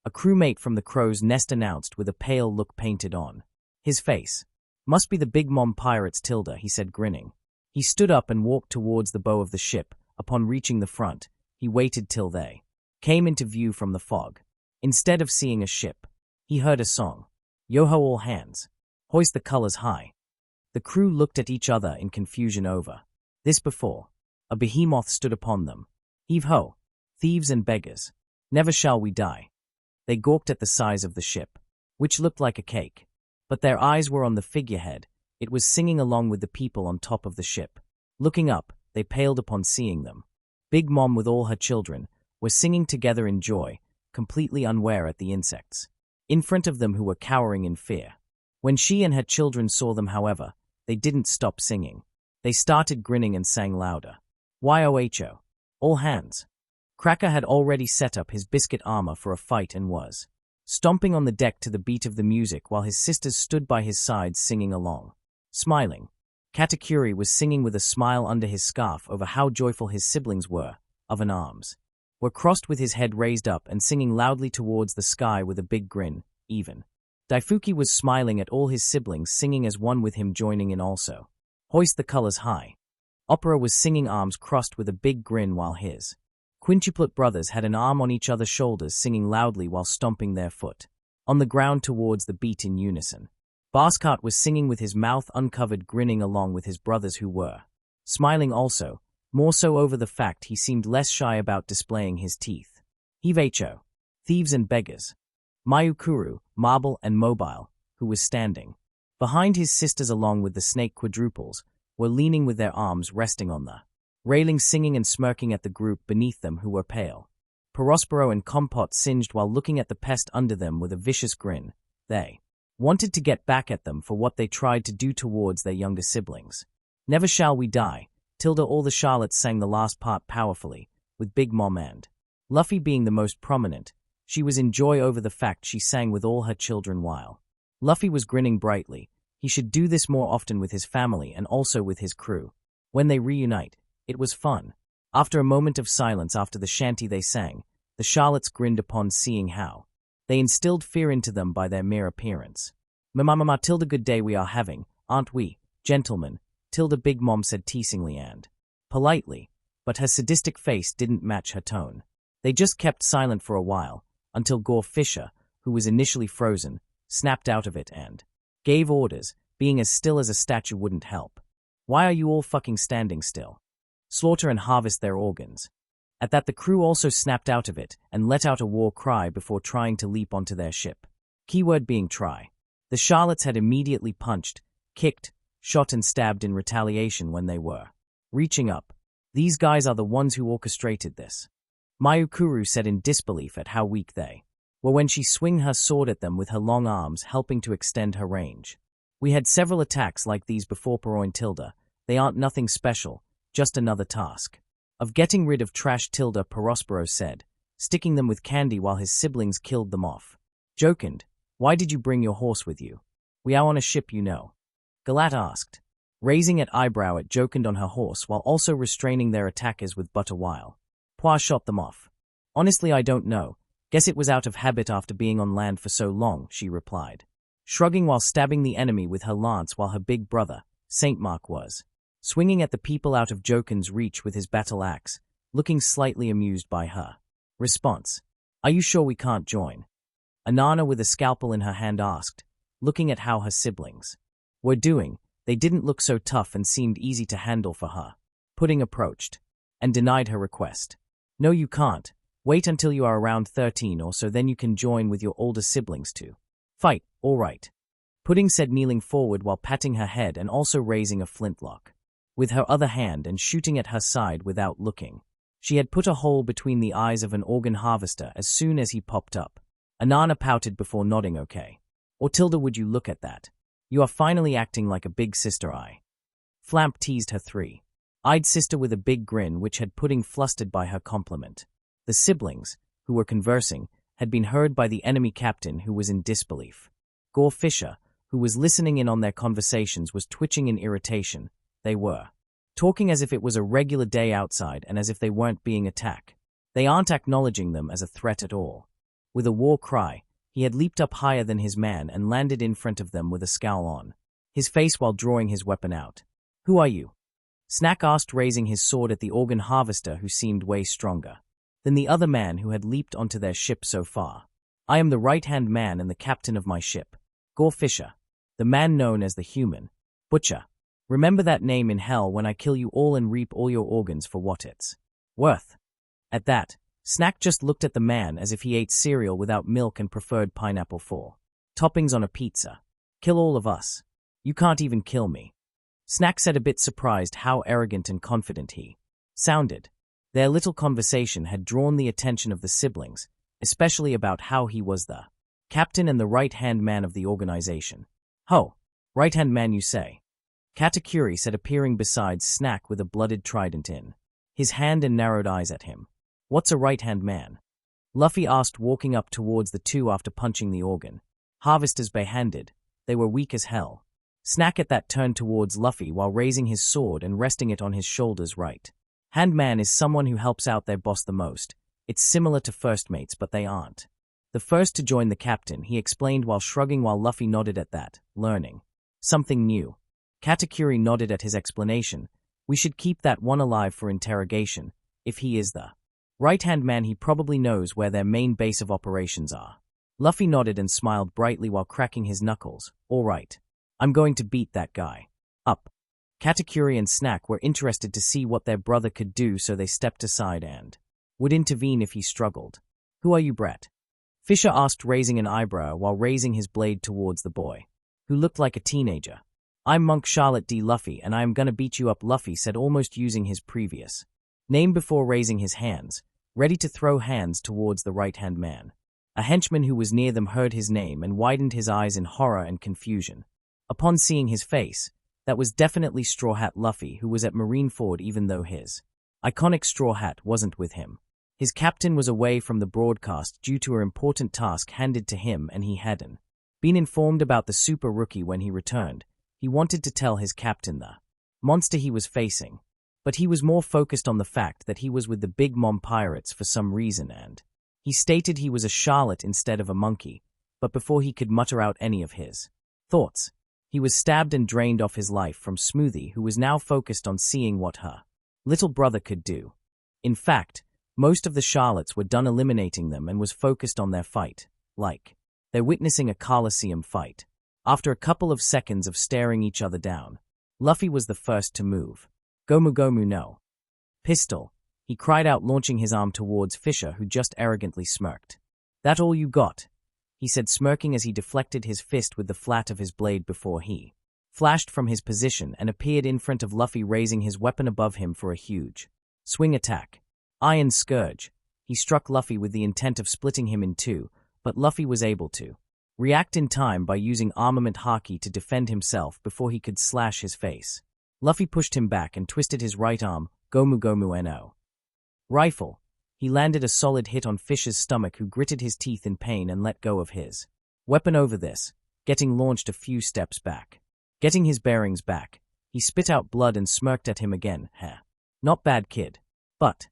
A crewmate from the Crow's Nest announced with a pale look painted on his face. Must be the Big Mom pirates, Tilda, he said, grinning. He stood up and walked towards the bow of the ship. Upon reaching the front, he waited till they came into view from the fog. Instead of seeing a ship, he heard a song. Yo-ho, all hands. Hoist the colors high. The crew looked at each other in confusion over this. Before a behemoth stood upon them. Heave-ho, thieves and beggars. Never shall we die. They gawked at the size of the ship, which looked like a cake. But their eyes were on the figurehead. It was singing along with the people on top of the ship. Looking up, they paled upon seeing them. Big Mom with all her children were singing together in joy, completely unaware at the insects in front of them who were cowering in fear. When she and her children saw them, however, they didn't stop singing. They started grinning and sang louder. Yo-ho, all hands. Cracker had already set up his biscuit armor for a fight and was stomping on the deck to the beat of the music while his sisters stood by his side singing along. Smiling, Katakuri was singing with a smile under his scarf over how joyful his siblings were, of an arms were crossed with his head raised up and singing loudly towards the sky with a big grin. Even Daifuki was smiling at all his siblings singing as one with him, joining in also. Hoist the colors high. Opera was singing arms crossed with a big grin, while his quintuplet brothers had an arm on each other's shoulders singing loudly while stomping their foot on the ground towards the beat in unison. Basskarte was singing with his mouth uncovered, grinning along with his brothers who were smiling also, more so over the fact he seemed less shy about displaying his teeth. Heave-ho, thieves and beggars. Mayukuru, Marble, and Mobile, who was standing behind his sisters along with the snake quadruples, were leaning with their arms resting on the railing, singing and smirking at the group beneath them who were pale. Perospero and Compote singed while looking at the pest under them with a vicious grin. They wanted to get back at them for what they tried to do towards their younger siblings. Never shall we die. Tilda, all the Charlottes sang the last part powerfully, with Big Mom and Luffy being the most prominent. She was in joy over the fact she sang with all her children while Luffy was grinning brightly. He should do this more often with his family and also with his crew. When they reunite, it was fun. After a moment of silence after the shanty they sang, the Charlottes grinned upon seeing how they instilled fear into them by their mere appearance. Mama, Tilda, good day we are having, aren't we, gentlemen? Tilda, Big Mom said teasingly and politely, but her sadistic face didn't match her tone. They just kept silent for a while, until Gore Fisher, who was initially frozen, snapped out of it and gave orders. Being as still as a statue wouldn't help. Why are you all fucking standing still? Slaughter and harvest their organs. At that, the crew also snapped out of it and let out a war cry before trying to leap onto their ship. Keyword being try. The Charlottes had immediately punched, kicked, shot and stabbed in retaliation when they were reaching up. These guys are the ones who orchestrated this. Mayukuru said in disbelief at how weak they were when she swung her sword at them with her long arms, helping to extend her range. We had several attacks like these before, Peroin Tilda. They aren't nothing special, just another task of getting rid of trash, Tilda, Perospero said, sticking them with candy while his siblings killed them off. Jocund, why did you bring your horse with you? We are on a ship, you know. Galette asked, raising an eyebrow at Jocund on her horse while also restraining their attackers with butter while Poire shot them off. Honestly, I don't know. Guess it was out of habit after being on land for so long, she replied, shrugging while stabbing the enemy with her lance while her big brother, Saint Mark, was swinging at the people out of Jocund's reach with his battle axe, looking slightly amused by her response. Are you sure we can't join? Anana with a scalpel in her hand asked, looking at how her siblings were doing. They didn't look so tough and seemed easy to handle for her. Pudding approached and denied her request. No, you can't. Wait until you are around 13 or so, then you can join with your older siblings to fight, all right. Pudding said, kneeling forward while patting her head and also raising a flintlock with her other hand and shooting at her side without looking. She had put a hole between the eyes of an organ harvester as soon as he popped up. Anana pouted before nodding okay. Or Tilda, would you look at that? You are finally acting like a big sister, I. Flamp teased her three-eyed sister with a big grin which had Pudding flustered by her compliment. The siblings, who were conversing, had been heard by the enemy captain who was in disbelief. Gore Fisher, who was listening in on their conversations, was twitching in irritation. They were talking as if it was a regular day outside and as if they weren't being attacked. They aren't acknowledging them as a threat at all. With a war cry, he had leaped up higher than his man and landed in front of them with a scowl on his face while drawing his weapon out. Who are you? Snack asked, raising his sword at the organ harvester who seemed way stronger than the other man who had leaped onto their ship so far. I am the right-hand man and the captain of my ship. Gore Fisher, the man known as the Human Butcher. Remember that name in hell when I kill you all and reap all your organs for what it's worth. At that, Snack just looked at the man as if he ate cereal without milk and preferred pineapple for toppings on a pizza. Kill all of us. You can't even kill me. Snack said, a bit surprised how arrogant and confident he sounded. Their little conversation had drawn the attention of the siblings, especially about how he was the captain and the right-hand man of the organization. Ho, right-hand man, you say? Katakuri said, appearing beside Snack with a blooded trident in his hand and narrowed eyes at him. What's a right-hand man? Luffy asked, walking up towards the two after punching the organ harvesters barehanded. They were weak as hell. Snack at that turned towards Luffy while raising his sword and resting it on his shoulders. Right-hand man is someone who helps out their boss the most. It's similar to first mates, but they aren't the first to join the captain, he explained while shrugging while Luffy nodded at that, learning something new. Katakuri nodded at his explanation. We should keep that one alive for interrogation. If he is the right-hand man, he probably knows where their main base of operations are. Luffy nodded and smiled brightly while cracking his knuckles. All right. I'm going to beat that guy up. Katakuri and Snack were interested to see what their brother could do, so they stepped aside and would intervene if he struggled. Who are you, Brett? Fisher asked, raising an eyebrow while raising his blade towards the boy, who looked like a teenager. I'm Monk Charlotte D. Luffy, and I am gonna beat you up, Luffy said, almost using his previous name before raising his hands, ready to throw hands towards the right-hand man. A henchman who was near them heard his name and widened his eyes in horror and confusion. Upon seeing his face, that was definitely Straw Hat Luffy, who was at Marineford even though his iconic straw hat wasn't with him. His captain was away from the broadcast due to an important task handed to him, and he hadn't been informed about the super rookie when he returned. He wanted to tell his captain the monster he was facing, but he was more focused on the fact that he was with the Big Mom pirates for some reason, and he stated he was a Charlotte instead of a monkey, but before he could mutter out any of his thoughts, he was stabbed and drained off his life from Smoothie, who was now focused on seeing what her little brother could do. In fact, most of the Charlottes were done eliminating them and was focused on their fight, like they're witnessing a Colosseum fight. After a couple of seconds of staring each other down, Luffy was the first to move. Gomu Gomu no. Pistol, he cried out, launching his arm towards Fisher, who just arrogantly smirked. That all you got? He said, smirking as he deflected his fist with the flat of his blade before he flashed from his position and appeared in front of Luffy, raising his weapon above him for a huge swing attack. Iron Scourge. He struck Luffy with the intent of splitting him in two, but Luffy was able to react in time by using armament haki to defend himself before he could slash his face. Luffy pushed him back and twisted his right arm, Gomu Gomu no. Rifle. He landed a solid hit on Fish's stomach, who gritted his teeth in pain and let go of his weapon over this, getting launched a few steps back. Getting his bearings back, he spit out blood and smirked at him again. Heh. Not bad, kid. But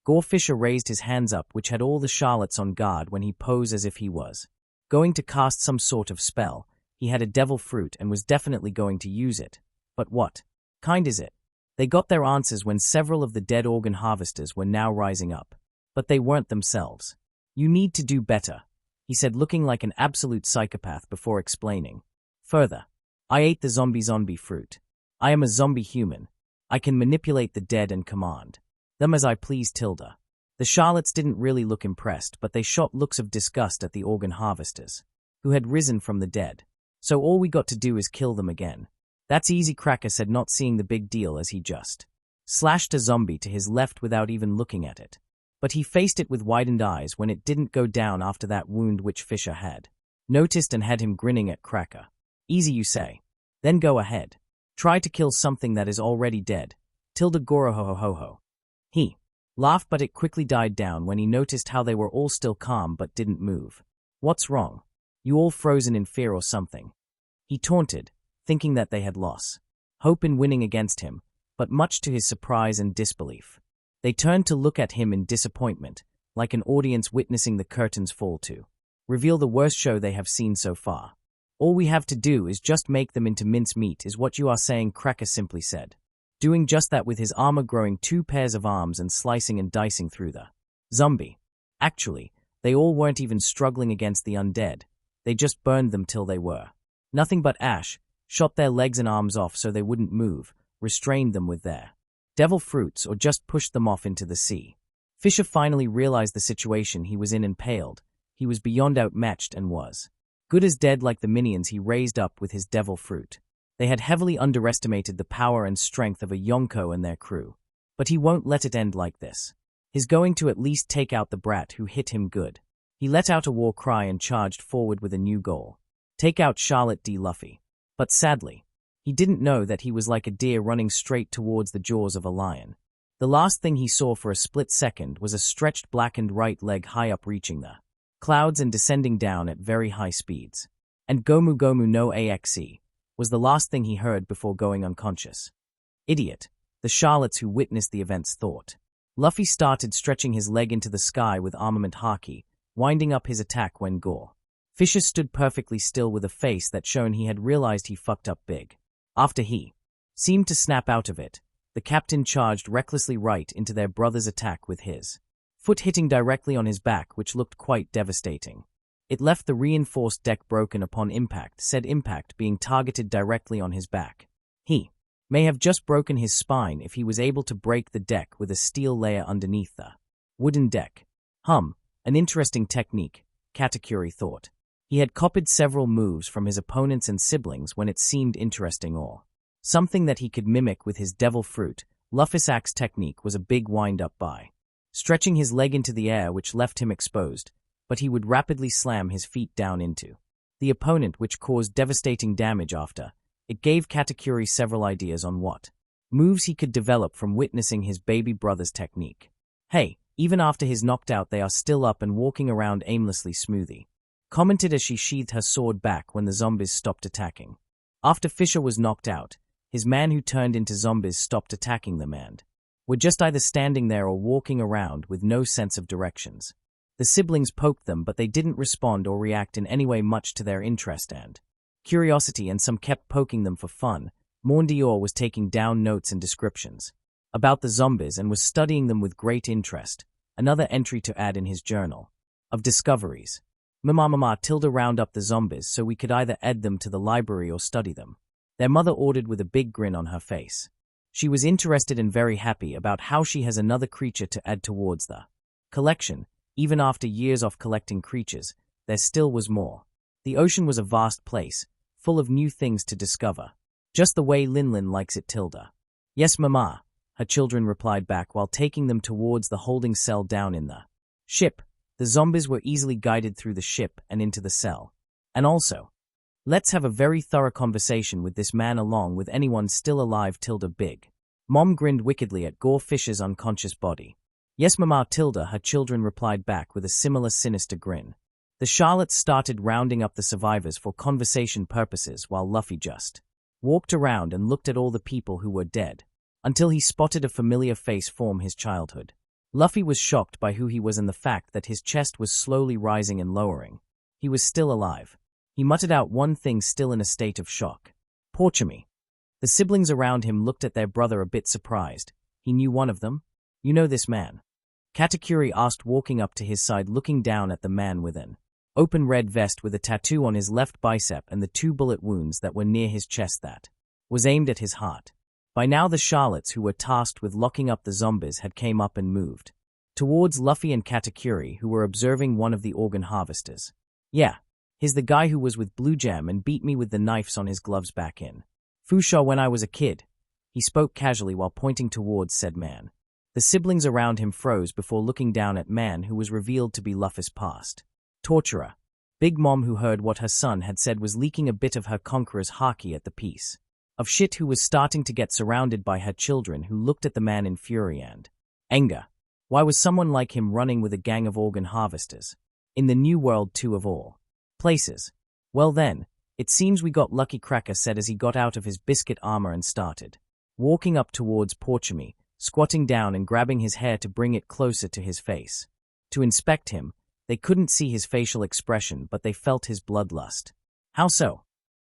Gore Fisher raised his hands up, which had all the Charlottes on guard when he posed as if he was going to cast some sort of spell. He had a devil fruit and was definitely going to use it. But what kind is it? They got their answers when several of the dead organ harvesters were now rising up. But they weren't themselves. You need to do better, he said, looking like an absolute psychopath before explaining. Further, I ate the zombie fruit. I am a zombie human. I can manipulate the dead and command them as I please. Tilda. The Charlottes didn't really look impressed, but they shot looks of disgust at the organ harvesters, who had risen from the dead. So all we got to do is kill them again. That's easy, Cracker said, not seeing the big deal as he just slashed a zombie to his left without even looking at it. But he faced it with widened eyes when it didn't go down after that wound which Fisher had noticed and had him grinning at Cracker. Easy, you say? Then go ahead. Try to kill something that is already dead. Tilda Goro ho ho ho ho. He laughed, but it quickly died down when he noticed how they were all still calm but didn't move. What's wrong? You all frozen in fear or something? He taunted, thinking that they had lost hope in winning against him, but much to his surprise and disbelief, they turned to look at him in disappointment, like an audience witnessing the curtains fall to reveal the worst show they have seen so far. All we have to do is just make them into mincemeat, is what you are saying, Cracker simply said, doing just that with his armor, growing 2 pairs of arms and slicing and dicing through the zombie. Actually, they all weren't even struggling against the undead. They just burned them till they were nothing but ash, shot their legs and arms off so they wouldn't move, restrained them with their devil fruits, or just pushed them off into the sea. Fisher finally realized the situation he was in and paled. He was beyond outmatched and was good as dead, like the minions he raised up with his devil fruit. They had heavily underestimated the power and strength of a Yonko and their crew. But he won't let it end like this. He's going to at least take out the brat who hit him good. He let out a war cry and charged forward with a new goal. Take out Charlotte D. Luffy. But sadly, he didn't know that he was like a deer running straight towards the jaws of a lion. The last thing he saw for a split second was a stretched blackened right leg high up, reaching the clouds and descending down at very high speeds. And Gomu Gomu no AXE was the last thing he heard before going unconscious. Idiot, the Charlottes who witnessed the events thought. Luffy started stretching his leg into the sky with armament haki, winding up his attack when Gore Fisher stood perfectly still with a face that showed he had realized he fucked up big. After he seemed to snap out of it, the captain charged recklessly right into their brother's attack with his foot hitting directly on his back, which looked quite devastating. It left the reinforced deck broken upon impact, said impact being targeted directly on his back. He may have just broken his spine if he was able to break the deck with a steel layer underneath the wooden deck. An interesting technique, Katakuri thought. He had copied several moves from his opponents and siblings when it seemed interesting, or something that he could mimic with his devil fruit. Luffy's axe technique was a big wind-up by stretching his leg into the air, which left him exposed, but he would rapidly slam his feet down into the opponent, which caused devastating damage after. It gave Katakuri several ideas on what moves he could develop from witnessing his baby brother's technique. Hey, even after he's knocked out, they are still up and walking around aimlessly, Smoothie commented as she sheathed her sword back when the zombies stopped attacking. After Fisher was knocked out, his man who turned into zombies stopped attacking them and were just either standing there or walking around with no sense of directions. The siblings poked them, but they didn't respond or react in any way much to their interest and curiosity, and some kept poking them for fun. Mondior was taking down notes and descriptions about the zombies and was studying them with great interest, another entry to add in his journal of discoveries. Mama tilde round up the zombies so we could either add them to the library or study them, their mother ordered with a big grin on her face. She was interested and very happy about how she has another creature to add towards the collection. Even after years off collecting creatures, there still was more. The ocean was a vast place, full of new things to discover. Just the way Linlin likes it, Tilda. Yes, Mama, her children replied back while taking them towards the holding cell down in the Ship. The zombies were easily guided through the ship and into the cell. And also, let's have a very thorough conversation with this man along with anyone still alive tilde big. Mom grinned wickedly at Gore Fisher's unconscious body. Yes mama tilde, her children replied back with a similar sinister grin. The Charlottes started rounding up the survivors for conversation purposes while Luffy just walked around and looked at all the people who were dead, until he spotted a familiar face from his childhood. Luffy was shocked by who he was and the fact that his chest was slowly rising and lowering. He was still alive. He muttered out one thing still in a state of shock. Porchemy. The siblings around him looked at their brother a bit surprised. He knew one of them? You know this man? Katakuri asked, walking up to his side, looking down at the man with an open red vest with a tattoo on his left bicep and the 2 bullet wounds that were near his chest that was aimed at his heart. By now the Charlottes who were tasked with locking up the zombies had came up and moved towards Luffy and Katakuri, who were observing one of the organ harvesters. Yeah, he's the guy who was with Blue Jam and beat me with the knives on his gloves back in Fusha when I was a kid. He spoke casually while pointing towards said man. The siblings around him froze before looking down at man who was revealed to be Luffy's past torturer. Big Mom, who heard what her son had said, was leaking a bit of her conqueror's haki at the piece of shit who was starting to get surrounded by her children, who looked at the man in fury and anger. Why was someone like him running with a gang of organ harvesters? In the New World too, of all places. Well then, it seems we got lucky, Cracker said as he got out of his biscuit armor and started walking up towards Porchemy, squatting down and grabbing his hair to bring it closer to his face. To inspect him, they couldn't see his facial expression, but they felt his bloodlust. How so?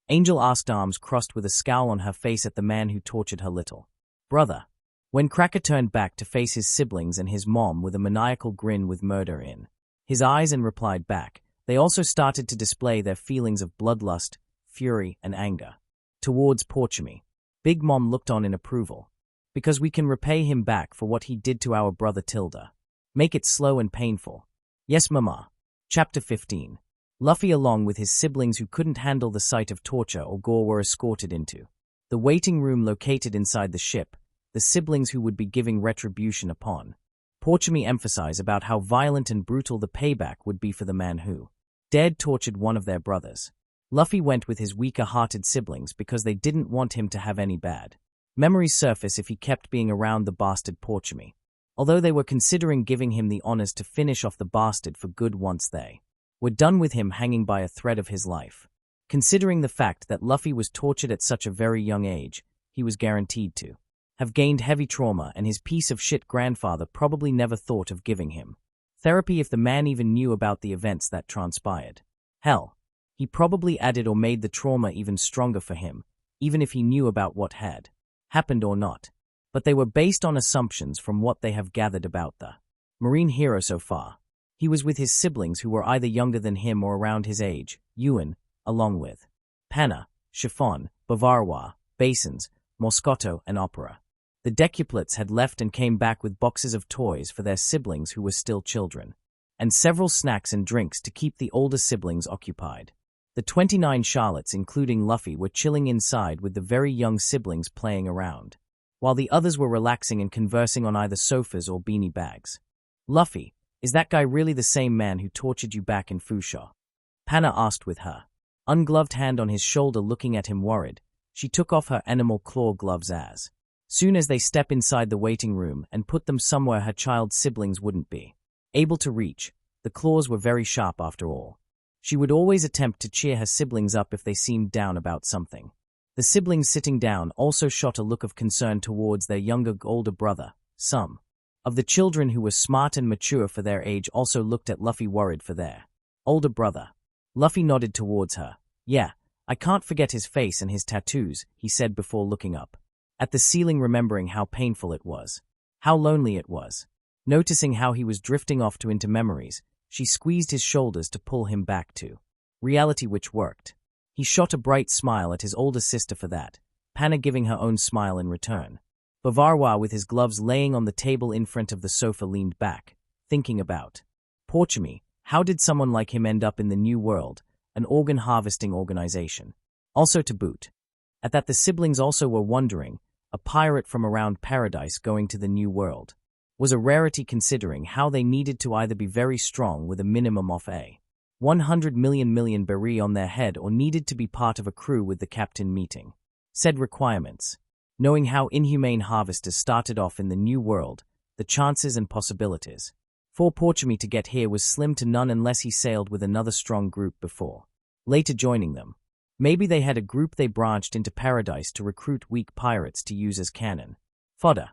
Angel asked, arms crossed with a scowl on her face at the man who tortured her little brother. When Cracker turned back to face his siblings and his mom with a maniacal grin with murder in his eyes and replied back, they also started to display their feelings of bloodlust, fury, and anger towards Porchemy. Big Mom looked on in approval. Because we can repay him back for what he did to our brother tilde. Make it slow and painful. Yes mama. Chapter 15. Luffy along with his siblings who couldn't handle the sight of torture or gore were escorted into the waiting room located inside the ship, the siblings who would be giving retribution upon Porchemy emphasize about how violent and brutal the payback would be for the man who dared tortured one of their brothers. Luffy went with his weaker-hearted siblings because they didn't want him to have any bad memories surface if he kept being around the bastard Porchemy, although they were considering giving him the honors to finish off the bastard for good once they were done with him hanging by a thread of his life. Considering the fact that Luffy was tortured at such a very young age, he was guaranteed to have gained heavy trauma, and his piece of shit grandfather probably never thought of giving him therapy if the man even knew about the events that transpired. Hell, he probably added or made the trauma even stronger for him, even if he knew about what had happened or not. But they were based on assumptions from what they have gathered about the marine hero so far. He was with his siblings who were either younger than him or around his age, Ewan, along with Panna, Chiffon, Bavarois, Basins, Moscato, and Opera. The decuplets had left and came back with boxes of toys for their siblings who were still children, and several snacks and drinks to keep the older siblings occupied. The 29 Charlottes, including Luffy, were chilling inside with the very young siblings playing around, while the others were relaxing and conversing on either sofas or beanie bags. Luffy, is that guy really the same man who tortured you back in Fusha? Panna asked with her ungloved hand on his shoulder, looking at him worried. She took off her animal claw gloves as soon as they step inside the waiting room and put them somewhere her child siblings wouldn't be able to reach. The claws were very sharp after all. She would always attempt to cheer her siblings up if they seemed down about something. The siblings sitting down also shot a look of concern towards their older brother. Some of the children who were smart and mature for their age also looked at Luffy worried for their older brother. Luffy nodded towards her. Yeah, I can't forget his face and his tattoos, he said before looking up at the ceiling, remembering how painful it was, how lonely it was. Noticing how he was drifting off into memories, she squeezed his shoulders to pull him back to reality, which worked. He shot a bright smile at his older sister for that, Panna giving her own smile in return. Bavarois, with his gloves laying on the table in front of the sofa, leaned back, thinking about Porchemy. How did someone like him end up in the New World, an organ harvesting organization? Also to boot. At that, the siblings also were wondering, a pirate from around paradise going to the New World. was a rarity considering how they needed to either be very strong with a minimum of a 100 million berry on their head or needed to be part of a crew with the captain meeting said requirements. Knowing how inhumane harvesters started off in the New World, the chances and possibilities for Porchemy to get here was slim to none unless he sailed with another strong group before later joining them. Maybe they had a group they branched into Paradise to recruit weak pirates to use as cannon fodder.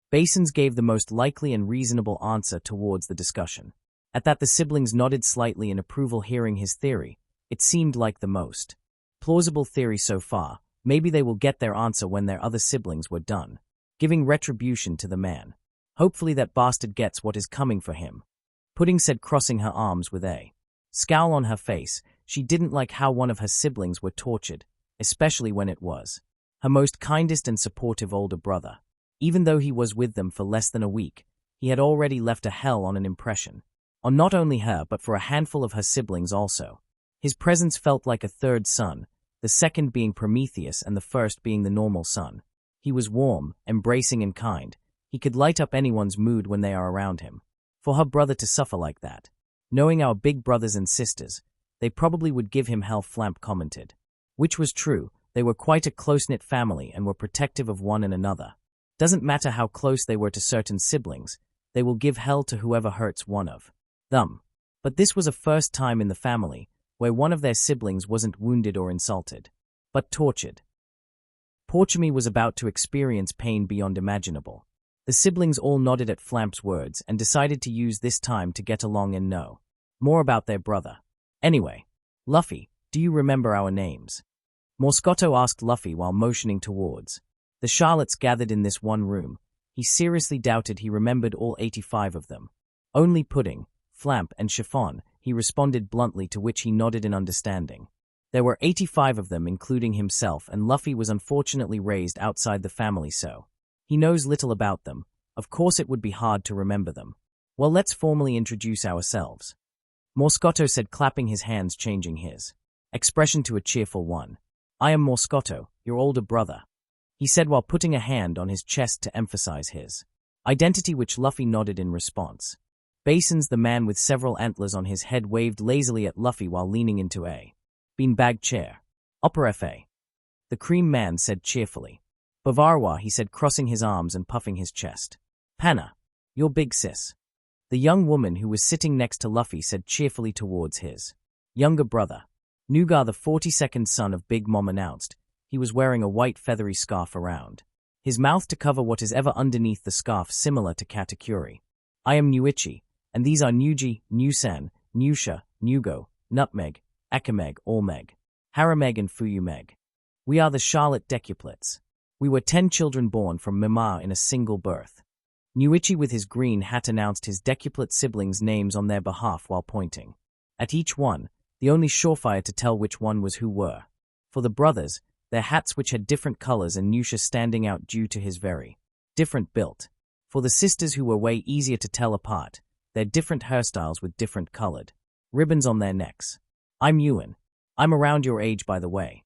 Basins gave the most likely and reasonable answer towards the discussion. At that the siblings nodded slightly in approval hearing his theory. It seemed like the most plausible theory so far. Maybe they will get their answer when their other siblings were done giving retribution to the man. Hopefully that bastard gets what is coming for him. Pudding said, crossing her arms with a scowl on her face. She didn't like how one of her siblings were tortured, especially when it was her most kindest and supportive older brother. Even though he was with them for less than a week, he had already left a hell on an impression. On not only her but for a handful of her siblings also. His presence felt like a third son, the second being Prometheus and the first being the normal son. He was warm, embracing and kind. He could light up anyone's mood when they are around him. For her brother to suffer like that, knowing our big brothers and sisters, they probably would give him hell, Flamp commented. Which was true, they were quite a close-knit family and were protective of one and another. Doesn't matter how close they were to certain siblings, they will give hell to whoever hurts one of them. But this was a first time in the family where one of their siblings wasn't wounded or insulted, but tortured. Porchemy was about to experience pain beyond imaginable. The siblings all nodded at Flamp's words and decided to use this time to get along and know more about their brother. Anyway, Luffy, do you remember our names? Moscato asked Luffy while motioning towards the Charlottes gathered in this one room. He seriously doubted he remembered all 85 of them. Only Pudding, Flamp, and Chiffon, he responded bluntly, to which he nodded in understanding. There were 85 of them, including himself, and Luffy was unfortunately raised outside the family, so he knows little about them. Of course it would be hard to remember them. Well, let's formally introduce ourselves. Moscato said, clapping his hands, changing his expression to a cheerful one. I am Moscato, your older brother, he said while putting a hand on his chest to emphasize his identity, which Luffy nodded in response. Basins, the man with several antlers on his head, waved lazily at Luffy while leaning into a beanbag chair. Upper Fa. The cream man said cheerfully. Bavarwa, he said, crossing his arms and puffing his chest. Panna, your big sis. The young woman who was sitting next to Luffy said cheerfully towards his younger brother. Nugar, the 42nd son of Big Mom, announced. He was wearing a white feathery scarf around his mouth to cover what is ever underneath the scarf, similar to katakuri. I am Nuichi, and these are Nuji, Nusan, Nusha, Nugo, Nutmeg, Akameg, Allmeg, Harameg, and Fuyumeg. We are the Charlotte decuplets. We were 10 children born from Mima in a single birth. Nuichi with his green hat announced his decuplet siblings' names on their behalf while pointing at each one, the only surefire to tell which one was who were. For the brothers, their hats which had different colors and Nusha standing out due to his very different build. For the sisters, who were way easier to tell apart, their different hairstyles with different colored ribbons on their necks. I'm Ewan. I'm around your age, by the way,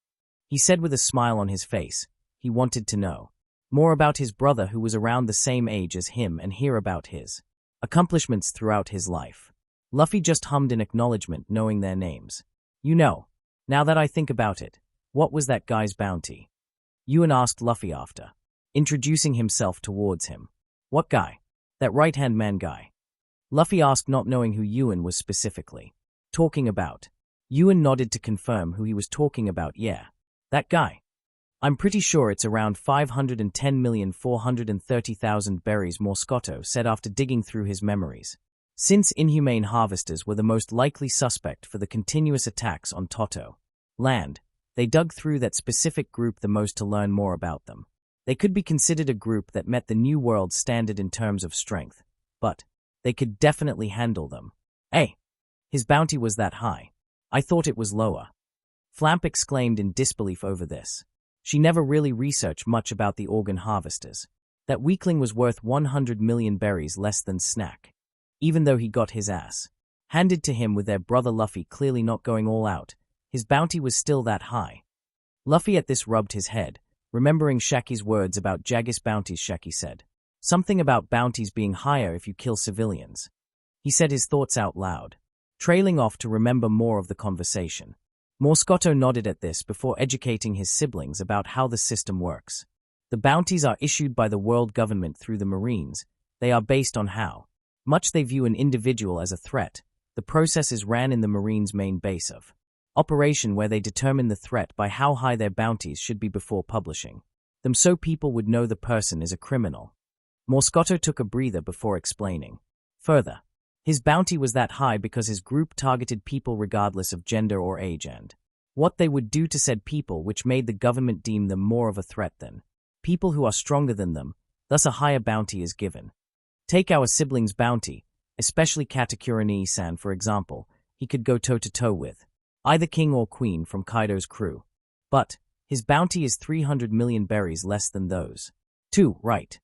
he said with a smile on his face. He wanted to know more about his brother, who was around the same age as him, and hear about his accomplishments throughout his life. Luffy just hummed in acknowledgement, knowing their names. You know, now that I think about it, what was that guy's bounty? Ewan asked Luffy after introducing himself towards him. What guy? That right-hand man guy? Luffy asked, not knowing who Ewan was specifically talking about. Ewan nodded to confirm who he was talking about. Yeah, that guy. I'm pretty sure it's around 510,430,000 berries, Moscato said after digging through his memories. Since inhumane harvesters were the most likely suspect for the continuous attacks on Toto land, they dug through that specific group the most to learn more about them. They could be considered a group that met the New World standard in terms of strength, but they could definitely handle them. Hey, his bounty was that high. I thought it was lower. Flamp exclaimed in disbelief over this. She never really researched much about the organ harvesters. That weakling was worth 100 million berries less than Snack. Even though he got his ass handed to him with their brother Luffy clearly not going all out, his bounty was still that high. Luffy at this rubbed his head, remembering Shaki's words about Jaggis bounties. Shaki said, Something about bounties being higher if you kill civilians. He said his thoughts out loud, trailing off to remember more of the conversation. Morscotto nodded at this before educating his siblings about how the system works. The bounties are issued by the world government through the Marines. They are based on how much they view an individual as a threat. The process is ran in the Marines' main base of operation, where they determine the threat by how high their bounties should be before publishing them so people would know the person is a criminal. Morscotto took a breather before explaining further. His bounty was that high because his group targeted people regardless of gender or age and what they would do to said people, which made the government deem them more of a threat than people who are stronger than them, thus a higher bounty is given. Take our sibling's bounty, especially Katakuri-san for example. He could go toe-to-toe with either king or queen from Kaido's crew. But his bounty is 300 million berries less than those. 2, right.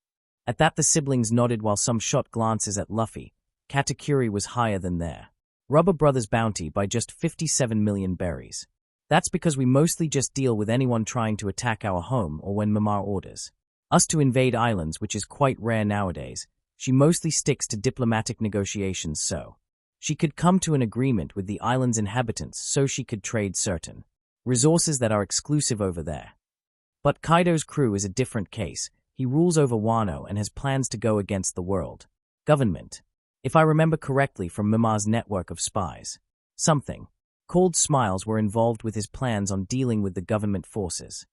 At that the siblings nodded while some shot glances at Luffy. Katakuri was higher than their Rubber Brothers' bounty by just 57 million berries. That's because we mostly just deal with anyone trying to attack our home or when Mama orders us to invade islands, which is quite rare nowadays. She mostly sticks to diplomatic negotiations so she could come to an agreement with the island's inhabitants so she could trade certain resources that are exclusive over there. But Kaido's crew is a different case. He rules over Wano and has plans to go against the world government. If I remember correctly from Mama's network of spies, something called Smiles were involved with his plans on dealing with the government forces.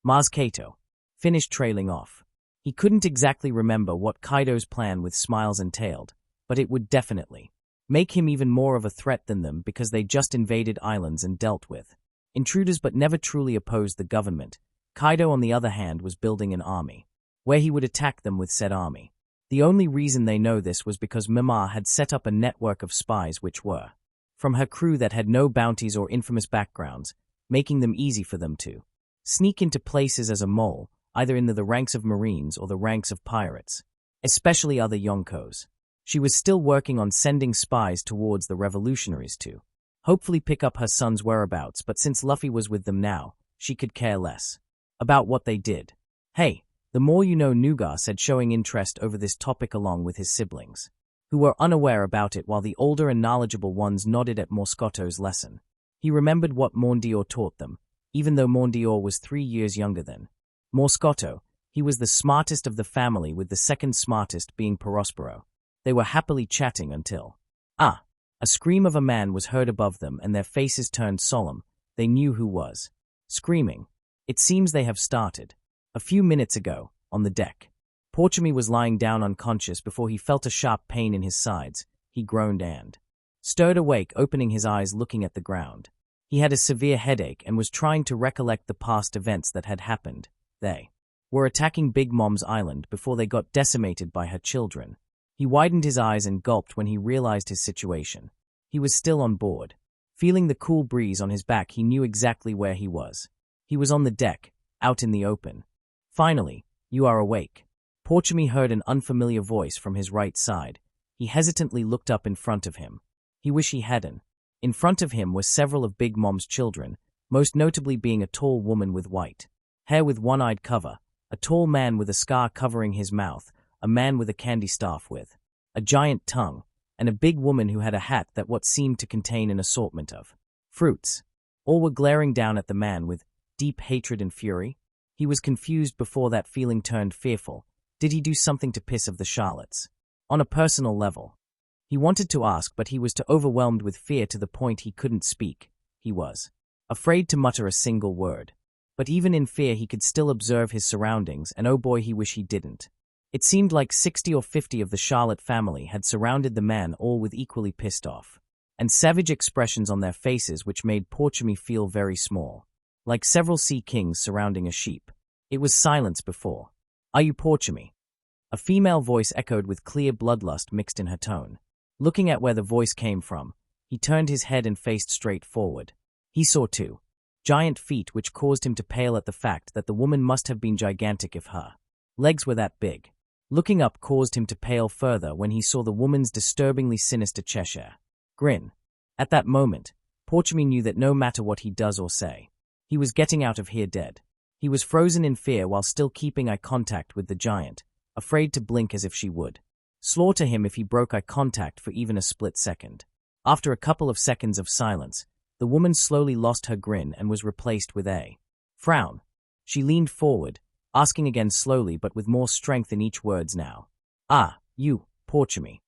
Morscotto finished trailing off. He couldn't exactly remember what Kaido's plan with Smiles entailed, but it would definitely make him even more of a threat than them because they just invaded islands and dealt with intruders but never truly opposed the government. Kaido, on the other hand, was building an army where he would attack them with said army. The only reason they know this was because Mama had set up a network of spies which were from her crew that had no bounties or infamous backgrounds, making them easy for them to sneak into places as a mole, either in the ranks of Marines or the ranks of pirates, especially other Yonkos. She was still working on sending spies towards the revolutionaries to hopefully pick up her son's whereabouts, but since Luffy was with them now, she could care less about what they did. Hey, the more you know, Nougat said, showing interest over this topic along with his siblings, who were unaware about it, while the older and knowledgeable ones nodded at Morscotto's lesson. He remembered what Mondior taught them, even though Mondior was 3 years younger than Morscotto. He was the smartest of the family, with the second smartest being Perospero. They were happily chatting until a scream of a man was heard above them and their faces turned solemn. They knew who was screaming. It seems they have started. A few minutes ago, on the deck, Porchemy was lying down unconscious before he felt a sharp pain in his sides. He groaned and stirred awake, opening his eyes looking at the ground. He had a severe headache and was trying to recollect the past events that had happened. They were attacking Big Mom's island before they got decimated by her children. He widened his eyes and gulped when he realized his situation. He was still on board. Feeling the cool breeze on his back, he knew exactly where he was. He was on the deck, out in the open. Finally, you are awake. Porchemy heard an unfamiliar voice from his right side. He hesitantly looked up in front of him. He wished he hadn't. In front of him were several of Big Mom's children, most notably being a tall woman with white hair with one-eyed cover, a tall man with a scar covering his mouth, a man with a candy staff with a giant tongue, and a big woman who had a hat that what seemed to contain an assortment of fruits. All were glaring down at the man with deep hatred and fury. He was confused before that feeling turned fearful. Did he do something to piss of the Charlottes? On a personal level, he wanted to ask, but he was too overwhelmed with fear to the point he couldn't speak. He was afraid to mutter a single word. But even in fear he could still observe his surroundings, and oh boy, he wished he didn't. It seemed like 60 or 50 of the Charlotte family had surrounded the man, all with equally pissed off and savage expressions on their faces, which made Porchemy feel very small, like several sea kings surrounding a sheep. It was silence before. "Are you Porchemy?" A female voice echoed with clear bloodlust mixed in her tone. Looking at where the voice came from, he turned his head and faced straight forward. He saw 2 giant feet, which caused him to pale at the fact that the woman must have been gigantic if her legs were that big. Looking up caused him to pale further when he saw the woman's disturbingly sinister Cheshire grin. At that moment, Porchemy knew that no matter what he does or say, he was getting out of here dead. He was frozen in fear while still keeping eye contact with the giant. afraid to blink as if she would slaughter him if he broke eye contact for even a split second. After a couple of seconds of silence, the woman slowly lost her grin and was replaced with a frown. She leaned forward, asking again slowly but with more strength in each words now. "Ah, you, Porchemy."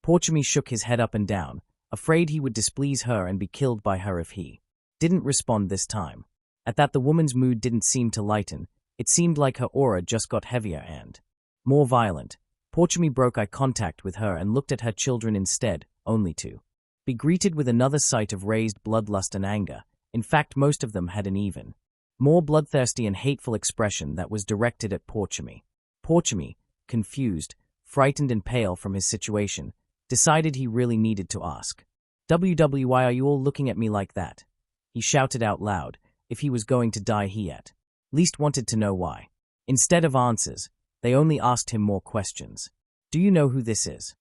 Porchemy shook his head up and down, afraid he would displease her and be killed by her if he didn't respond this time. At that, the woman's mood didn't seem to lighten. It seemed like her aura just got heavier and more violent. Porchemy broke eye contact with her and looked at her children instead, only to be greeted with another sight of raised bloodlust and anger. In fact, most of them had an even more bloodthirsty and hateful expression that was directed at Porchemy. Porchemy, confused, frightened and pale from his situation, decided he really needed to ask. "Why are you all looking at me like that?" He shouted out loud. If he was going to die, he at least wanted to know why. Instead of answers, they only asked him more questions. "Do you know who this is?"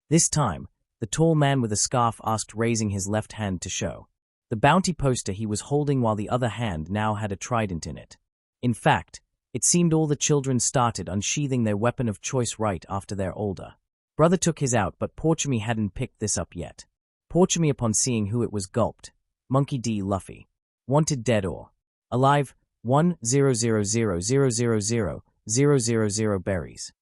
This time, the tall man with a scarf asked, raising his left hand to show the bounty poster he was holding while the other hand now had a trident in it. In fact, it seemed all the children started unsheathing their weapon of choice right after their older brother took his out, but Porchemy hadn't picked this up yet. Porchemy, upon seeing who it was, gulped. "Monkey D. Luffy. Wanted dead or alive, 10000000000 berries."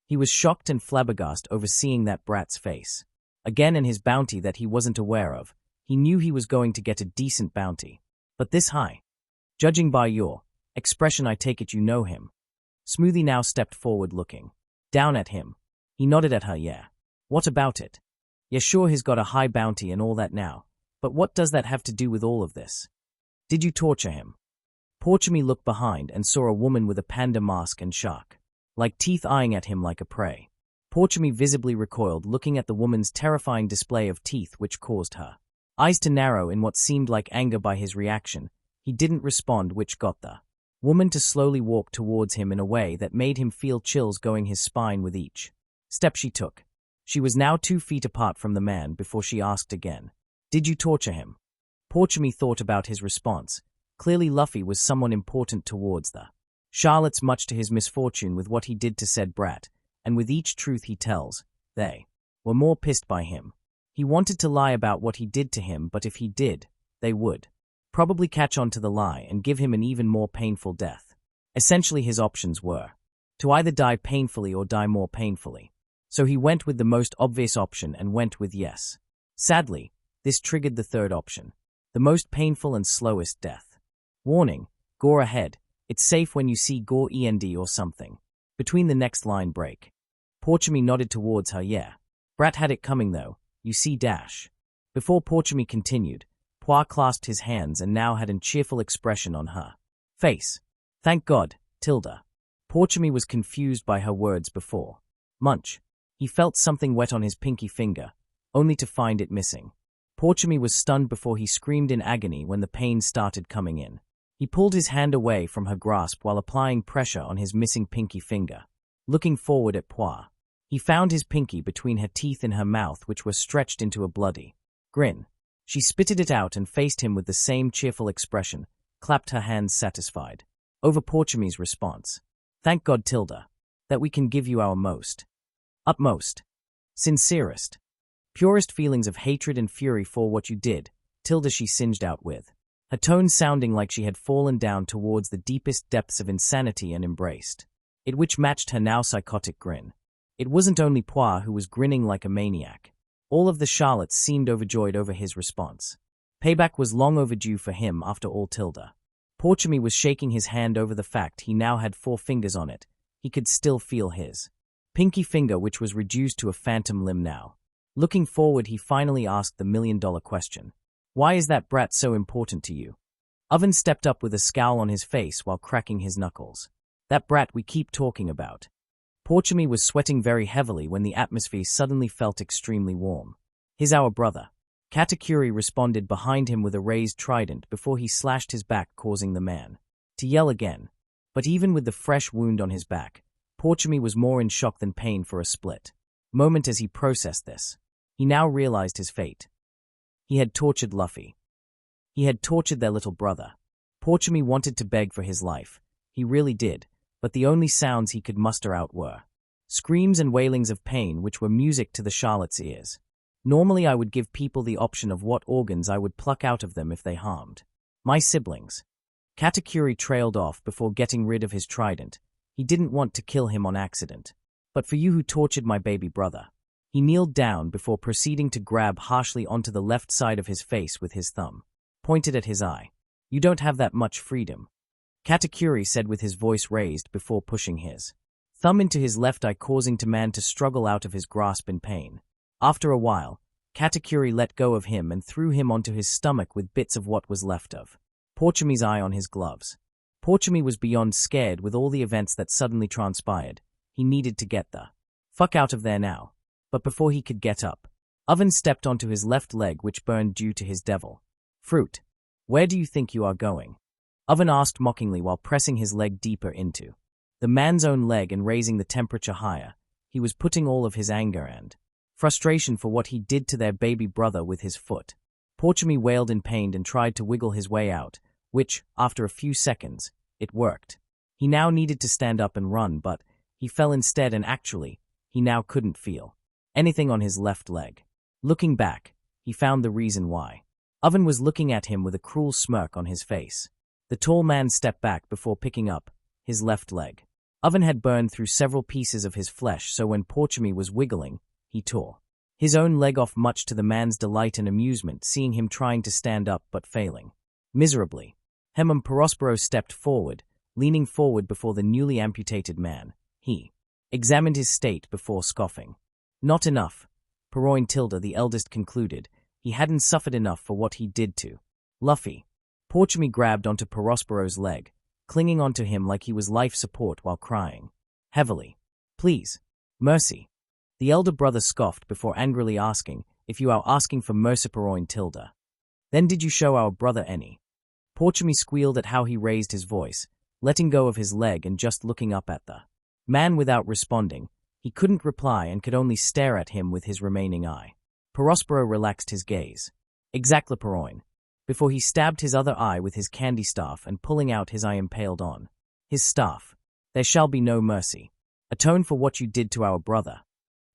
He was shocked and flabbergasted over seeing that brat's face. Again, and his bounty that he wasn't aware of. He knew he was going to get a decent bounty. But this high? Judging by your expression, I take it you know him. Smoothie now stepped forward, looking down at him. He nodded at her. "Yeah. What about it?" "Yeah, sure, he's got a high bounty and all that now. But what does that have to do with all of this? Did you torture him?" Porchemy looked behind and saw a woman with a panda mask and shark-like teeth eyeing at him like a prey. Porchemy visibly recoiled, looking at the woman's terrifying display of teeth, which caused her eyes to narrow in what seemed like anger by his reaction. He didn't respond, which got the woman to slowly walk towards him in a way that made him feel chills going his spine with each step she took. She was now 2 feet apart from the man before she asked again, "Did you torture him?" Porchemy thought about his response. Clearly Luffy was someone important towards the Charlottes, much to his misfortune with what he did to said brat, and with each truth he tells, they were more pissed by him. He wanted to lie about what he did to him, but if he did, they would probably catch on to the lie and give him an even more painful death. Essentially, his options were to either die painfully or die more painfully. So he went with the most obvious option and went with yes. Sadly, this triggered the third option, the most painful and slowest death. Warning, gore ahead. It's safe when you see gore END or something. Between the next line break. Porchemy nodded towards her. "Yeah. Brat had it coming though, you see dash." Before Porchemy continued, Poire clasped his hands and now had a cheerful expression on her face. "Thank God, Tilda." Porchemy was confused by her words before. Munch. He felt something wet on his pinky finger, only to find it missing. Porchemy was stunned before he screamed in agony when the pain started coming in. He pulled his hand away from her grasp while applying pressure on his missing pinky finger. Looking forward at Poire, he found his pinky between her teeth in her mouth, which were stretched into a bloody grin. She spitted it out and faced him with the same cheerful expression, clapped her hands satisfied over Porchemy's response. "Thank God, Tilda, that we can give you our utmost, sincerest, purest feelings of hatred and fury for what you did, Tilda," she singed out with her tone sounding like she had fallen down towards the deepest depths of insanity and embraced it, which matched her now psychotic grin. It wasn't only Poire who was grinning like a maniac. All of the Charlottes seemed overjoyed over his response. Payback was long overdue for him after all. Tilda. Porchemy was shaking his hand over the fact he now had 4 fingers on it. He could still feel his pinky finger, which was reduced to a phantom limb now. Looking forward, he finally asked the million-dollar question. "Why is that brat so important to you?" Oven stepped up with a scowl on his face while cracking his knuckles. "That brat we keep talking about." Porchemy was sweating very heavily when the atmosphere suddenly felt extremely warm. "He's our brother." Katakuri responded behind him with a raised trident before he slashed his back, causing the man to yell again. But even with the fresh wound on his back, Porchemy was more in shock than pain for a split moment as he processed this. He now realized his fate. He had tortured Luffy. He had tortured their little brother. Porchemy wanted to beg for his life. He really did, but the only sounds he could muster out were Screams and wailings of pain which were music to the Charlotte's ears. Normally I would give people the option of what organs I would pluck out of them if they harmed my siblings. Katakuri trailed off before getting rid of his trident. He didn't want to kill him on accident. But for you who tortured my baby brother. He kneeled down before proceeding to grab harshly onto the left side of his face with his thumb. Pointed at his eye. You don't have that much freedom. Katakuri said with his voice raised before pushing his thumb into his left eye, causing the man to struggle out of his grasp in pain. After a while, Katakuri let go of him and threw him onto his stomach with bits of what was left of Porchemi's eye on his gloves. Porchemi was beyond scared with all the events that suddenly transpired. He needed to get the fuck out of there now. But before he could get up, Oven stepped onto his left leg, which burned due to his devil fruit. Where do you think you are going? Oven asked mockingly while pressing his leg deeper into the man's own leg and raising the temperature higher. He was putting all of his anger and frustration for what he did to their baby brother with his foot. Porchemi wailed in pain and tried to wiggle his way out, which, after a few seconds, it worked. He now needed to stand up and run, but he fell instead, and actually, he now couldn't feel anything on his left leg. Looking back, he found the reason why. Oven was looking at him with a cruel smirk on his face. The tall man stepped back before picking up his left leg. Oven had burned through several pieces of his flesh, so when Porchemi was wiggling, he tore his own leg off, much to the man's delight and amusement, seeing him trying to stand up but failing miserably. Perospero stepped forward, leaning forward before the newly amputated man. He examined his state before scoffing. Not enough, Praline, the eldest, concluded. He hadn't suffered enough for what he did to Luffy. Porchemi grabbed onto Perospero's leg, clinging onto him like he was life support while crying heavily. Please, mercy. The elder brother scoffed before angrily asking, if you are asking for mercy, Praline, then did you show our brother any? Porchemi squealed at how he raised his voice, letting go of his leg and just looking up at the man without responding. He couldn't reply and could only stare at him with his remaining eye. Perospero relaxed his gaze. Exactly, Praline. Before he stabbed his other eye with his candy staff and pulling out his eye impaled on his staff. There shall be no mercy. Atone for what you did to our brother.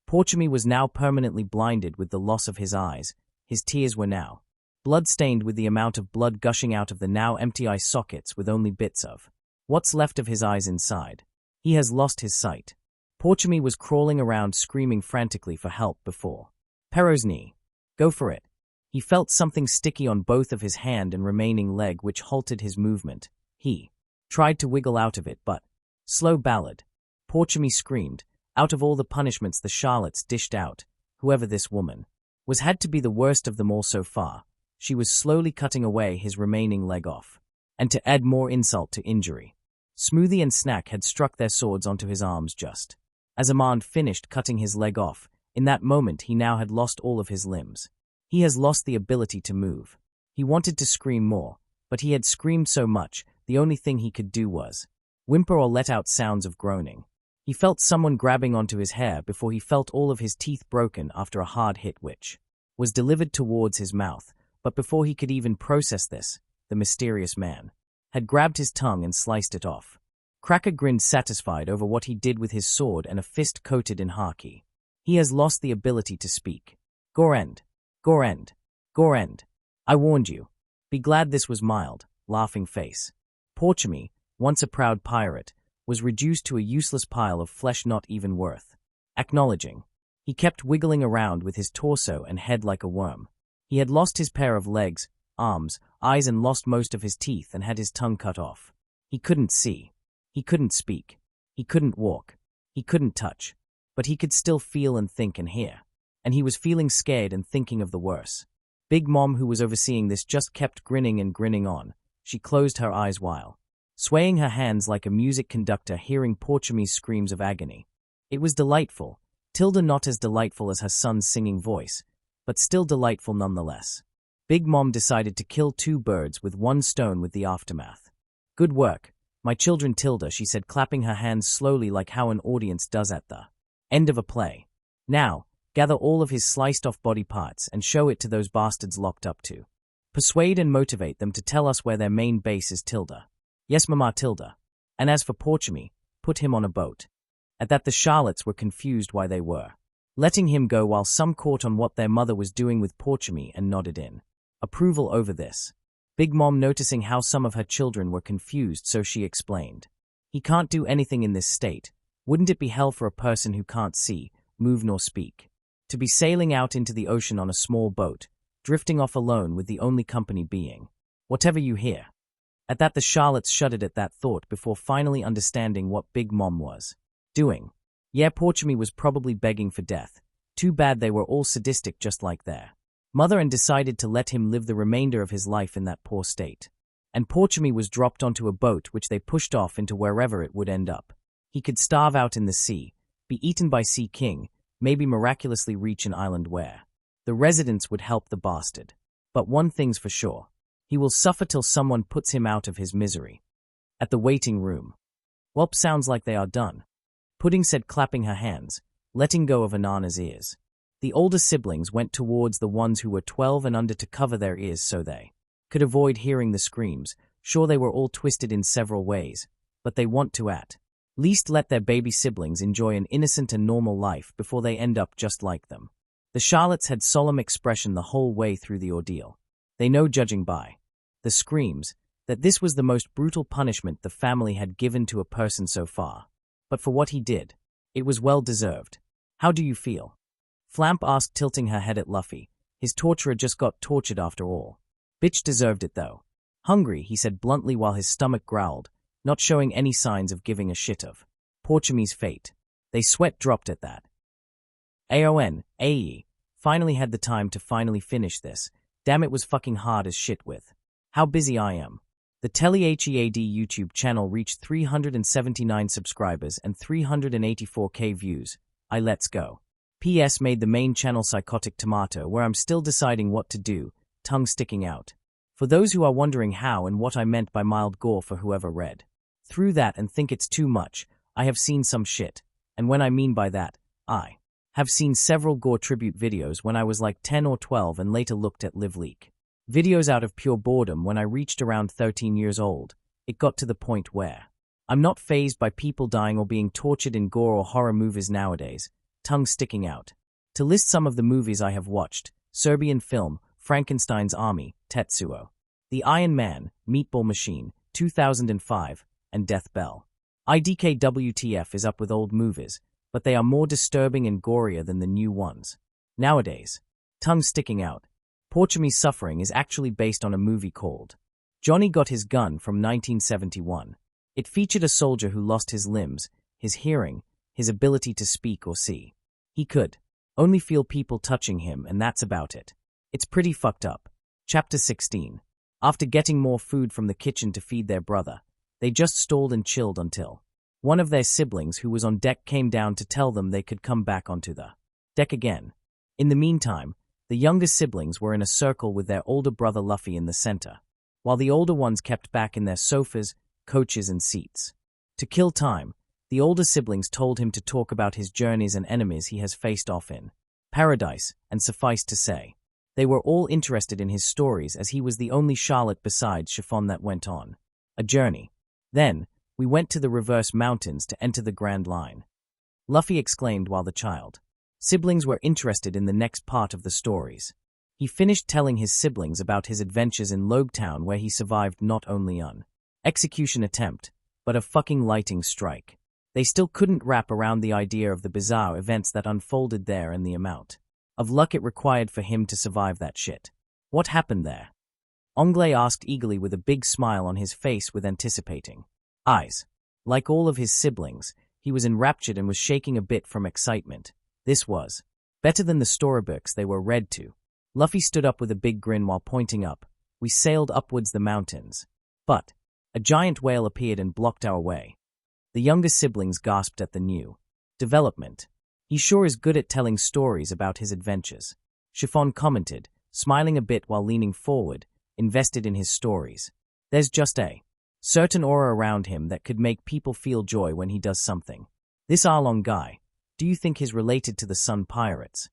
Porchemi was now permanently blinded with the loss of his eyes. His tears were now blood-stained with the amount of blood gushing out of the now empty eye sockets, with only bits of what's left of his eyes inside. He has lost his sight. Porchemi was crawling around screaming frantically for help before Pero's knee. Go for it. He felt something sticky on both of his hand and remaining leg, which halted his movement. He tried to wiggle out of it, but slow ballad. Porchemi screamed. Out of all the punishments the Charlottes dished out, whoever this woman was had to be the worst of them all so far. She was slowly cutting away his remaining leg off. And to add more insult to injury, Smoothie and Snack had struck their swords onto his arms just as Amande finished cutting his leg off. In that moment he now had lost all of his limbs. He has lost the ability to move. He wanted to scream more, but he had screamed so much, the only thing he could do was whimper or let out sounds of groaning. He felt someone grabbing onto his hair before he felt all of his teeth broken after a hard hit which was delivered towards his mouth, but before he could even process this, the mysterious man had grabbed his tongue and sliced it off. Cracker grinned satisfied over what he did with his sword and a fist coated in haki. He has lost the ability to speak. Gorend. Gorend. Gorend. I warned you. Be glad this was mild, laughing face. Porchemi, once a proud pirate, was reduced to a useless pile of flesh not even worth acknowledging. He kept wiggling around with his torso and head like a worm. He had lost his pair of legs, arms, eyes, and lost most of his teeth and had his tongue cut off. He couldn't see. He couldn't speak. He couldn't walk. He couldn't touch. But he could still feel and think and hear. And he was feeling scared and thinking of the worse. Big Mom, who was overseeing this, just kept grinning and grinning on. She closed her eyes while swaying her hands like a music conductor, hearing Porchemi's screams of agony. It was delightful. Not as delightful as her son's singing voice, but still delightful nonetheless. Big Mom decided to kill two birds with one stone with the aftermath. Good work, my children, she said, clapping her hands slowly like how an audience does at the end of a play. Now, gather all of his sliced-off body parts and show it to those bastards locked up to. Persuade and motivate them to tell us where their main base is, Yes, Mama, And as for Porchemi, put him on a boat. At that the Charlottes were confused why they were letting him go while some caught on what their mother was doing with Porchemy and nodded in approval over this. Big Mom noticing how some of her children were confused, so she explained. He can't do anything in this state. Wouldn't it be hell for a person who can't see, move nor speak? To be sailing out into the ocean on a small boat, drifting off alone with the only company being whatever you hear. At that the Charlottes shuddered at that thought before finally understanding what Big Mom was doing. Yeah, Porchemy was probably begging for death. Too bad they were all sadistic just like their mother and decided to let him live the remainder of his life in that poor state. And Porchemy was dropped onto a boat which they pushed off into wherever it would end up. He could starve out in the sea, be eaten by Sea King, maybe miraculously reach an island where the residents would help the bastard. But one thing's for sure. He will suffer till someone puts him out of his misery. At the waiting room. Welp, sounds like they are done. Pudding said, clapping her hands, letting go of Anana's ears. The older siblings went towards the ones who were 12 and under to cover their ears so they could avoid hearing the screams. Sure, they were all twisted in several ways, but they want to at least let their baby siblings enjoy an innocent and normal life before they end up just like them. The Charlottes had solemn expression the whole way through the ordeal. They know, judging by the screams, that this was the most brutal punishment the family had given to a person so far. But for what he did, it was well deserved. How do you feel? Flamp asked, tilting her head at Luffy. His torturer just got tortured after all. Bitch deserved it though. Hungry, he said bluntly while his stomach growled, not showing any signs of giving a shit of Porchemy's fate. They sweat dropped at that. AE, finally had the time to finally finish this. Damn, it was fucking hard as shit with how busy I am. The TeleHead YouTube channel reached 379 subscribers and 384k views. Let's go. PS made the main channel Psychotic-Tomato, where I'm still deciding what to do, tongue sticking out. For those who are wondering how and what I meant by mild gore, for whoever read through that and think it's too much, I have seen some shit. And when I mean by that, I have seen several gore tribute videos when I was like 10 or 12 and later looked at live leak videos out of pure boredom when I reached around 13 years old. It got to the point where I'm not fazed by people dying or being tortured in gore or horror movies nowadays, tongue sticking out. To list some of the movies I have watched: Serbian film, Frankenstein's Army, Tetsuo, The Iron Man, Meatball Machine, 2005, and Death Bell. IDKWTF is up with old movies, but they are more disturbing and gorier than the new ones. Nowadays, tongue sticking out. Porchemy's suffering is actually based on a movie called Johnny Got His Gun from 1971. It featured a soldier who lost his limbs, his hearing, his ability to speak or see. He could only feel people touching him, and that's about it. It's pretty fucked up. Chapter 16. After getting more food from the kitchen to feed their brother, they just stalled and chilled until one of their siblings who was on deck came down to tell them they could come back onto the deck again. In the meantime, the younger siblings were in a circle with their older brother Luffy in the center, while the older ones kept back in their sofas, coaches, and seats. To kill time, the older siblings told him to talk about his journeys and enemies he has faced off in paradise, and suffice to say, they were all interested in his stories, as he was the only Charlotte besides Chiffon that went on a journey. Then, we went to the reverse mountains to enter the Grand Line, Luffy exclaimed while the child siblings were interested in the next part of the stories. He finished telling his siblings about his adventures in Logetown, where he survived not only an execution attempt, but a fucking lightning strike. They still couldn't wrap around the idea of the bizarre events that unfolded there and the amount of luck it required for him to survive that shit. What happened there? Ongley asked eagerly with a big smile on his face with anticipating eyes. Like all of his siblings, he was enraptured and was shaking a bit from excitement. This was better than the storybooks they were read to. Luffy stood up with a big grin while pointing up. We sailed upwards the mountains. But a giant whale appeared and blocked our way. The younger siblings gasped at the new development. He sure is good at telling stories about his adventures, Chiffon commented, smiling a bit while leaning forward, invested in his stories. There's just a certain aura around him that could make people feel joy when he does something. This Arlong guy, do you think he's related to the Sun Pirates?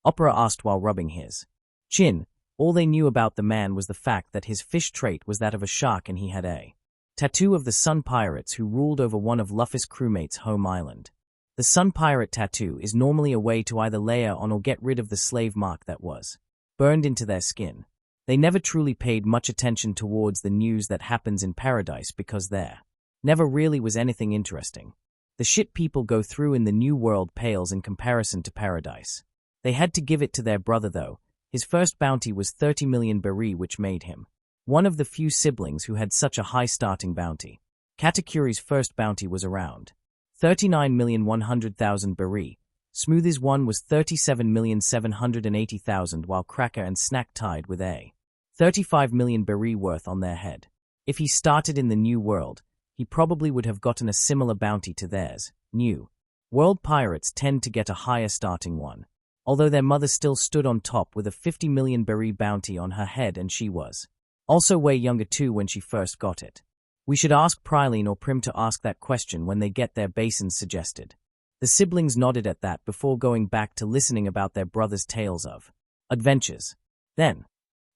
Opera asked while rubbing his chin. All they knew about the man was the fact that his fish trait was that of a shark and he had a tattoo of the Sun Pirates who ruled over one of Luffy's crewmates' home island. The sun pirate tattoo is normally a way to either layer on or get rid of the slave mark that was burned into their skin. They never truly paid much attention towards the news that happens in paradise because there never really was anything interesting. The shit people go through in the new world pales in comparison to paradise. They had to give it to their brother though. His first bounty was 30 million Brulee, which made him one of the few siblings who had such a high starting bounty. Katakuri's first bounty was around 39,100,000 Brulee. Smoothie's one was 37,780,000, while Cracker and Snack tied with a 35 million Brulee worth on their head. If he started in the new world, he probably would have gotten a similar bounty to theirs. New world pirates tend to get a higher starting one, although their mother still stood on top with a 50 million Brulee bounty on her head, and she was also way younger too when she first got it. We should ask Praline or Prim to ask that question when they get their basins suggested. The siblings nodded at that before going back to listening about their brothers' tales of adventures. Then,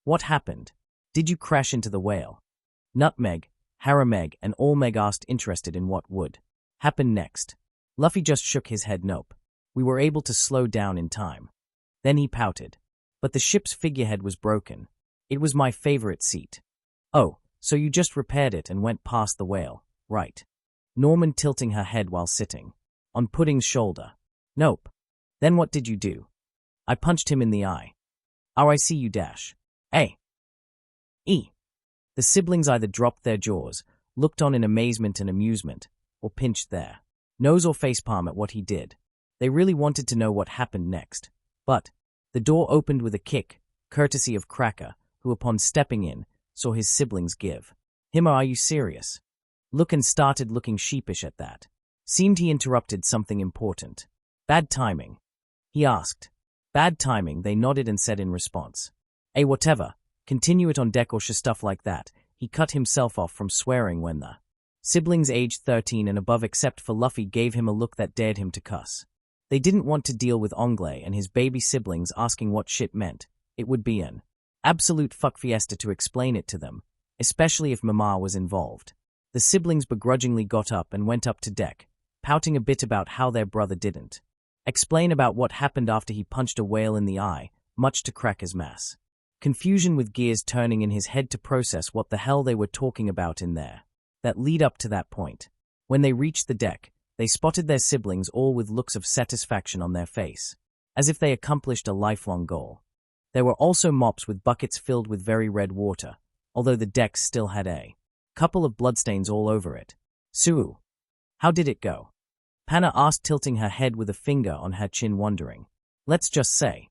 what happened? Did you crash into the whale? Nutmeg, Harameg, and Allmeg asked, interested in what would happen next. Luffy just shook his head. Nope. We were able to slow down in time. Then he pouted. But the ship's figurehead was broken. It was my favorite seat. Oh, so you just repaired it and went past the whale, right? Norman tilting her head while sitting on Pudding's shoulder. Nope. Then what did you do? I punched him in the eye. Oh, I see you dash. A. E. The siblings either dropped their jaws, looked on in amazement and amusement, or pinched their nose or facepalm at what he did. They really wanted to know what happened next. But the door opened with a kick, courtesy of Cracker, who upon stepping in, saw his siblings give him a "Are you serious?" look and started looking sheepish at that. Seemed he interrupted something important. Bad timing? He asked. Bad timing, they nodded and said in response. Whatever, continue it on deck or stuff like that. He cut himself off from swearing when the siblings aged 13 and above except for Luffy gave him a look that dared him to cuss. They didn't want to deal with Ongle and his baby siblings asking what shit meant. It would be an absolute fuck fiesta to explain it to them, especially if Mama was involved. The siblings begrudgingly got up and went up to deck, pouting a bit about how their brother didn't explain about what happened after he punched a whale in the eye, much to Cracker's mass confusion, with gears turning in his head to process what the hell they were talking about in there. That lead up to that point. When they reached the deck, they spotted their siblings all with looks of satisfaction on their face, as if they accomplished a lifelong goal. There were also mops with buckets filled with very red water, although the deck still had a couple of bloodstains all over it. Sue, how did it go? Panna asked, tilting her head with a finger on her chin, wondering. Let's just say.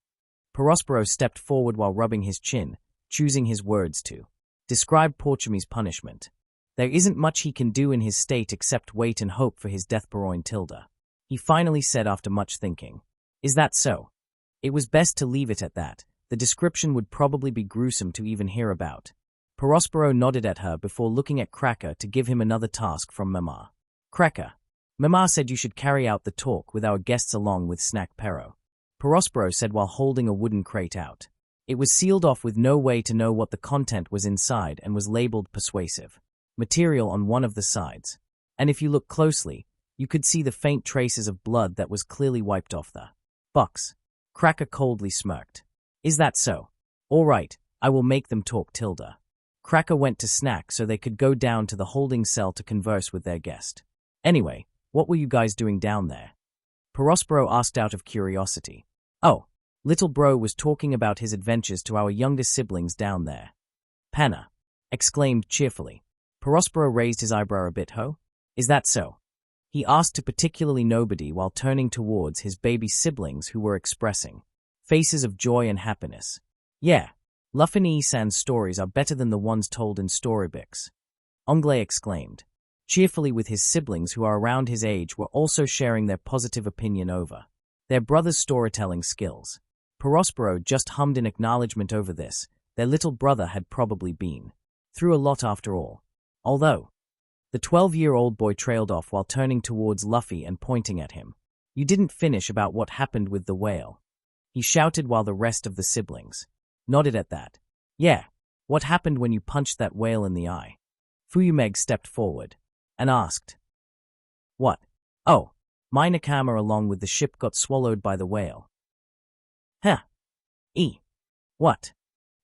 Perospero stepped forward while rubbing his chin, choosing his words to describe Portumi's punishment. There isn't much he can do in his state except wait and hope for his death. Peroin Tilda. He finally said after much thinking. Is that so? It was best to leave it at that. The description would probably be gruesome to even hear about. Perospero nodded at her before looking at Cracker to give him another task from Mama. Cracker. Mama said you should carry out the talk with our guests along with Snack Pero. Perospero said while holding a wooden crate out. It was sealed off with no way to know what the content was inside and was labeled persuasive material on one of the sides. And if you look closely, you could see the faint traces of blood that was clearly wiped off the box. Cracker coldly smirked. Is that so? All right, I will make them talk. Tilda. Cracker went to Snack so they could go down to the holding cell to converse with their guest. Anyway, what were you guys doing down there? Perospero asked out of curiosity. Oh, little bro was talking about his adventures to our younger siblings down there. Panna exclaimed cheerfully. Perospero raised his eyebrow a bit. Ho? Is that so? He asked to particularly nobody while turning towards his baby siblings who were expressing faces of joy and happiness. Yeah, Luffy-san's stories are better than the ones told in storybooks. Ongle exclaimed. Cheerfully, with his siblings who are around his age were also sharing their positive opinion over their brother's storytelling skills. Perospero just hummed in acknowledgement over this. Their little brother had probably been through a lot after all. Although the 12-year-old boy trailed off while turning towards Luffy and pointing at him. You didn't finish about what happened with the whale. He shouted while the rest of the siblings nodded at that. Yeah, what happened when you punched that whale in the eye? Fuyumeg stepped forward and asked. What? Oh, My Nakama along with the ship got swallowed by the whale. Huh. What?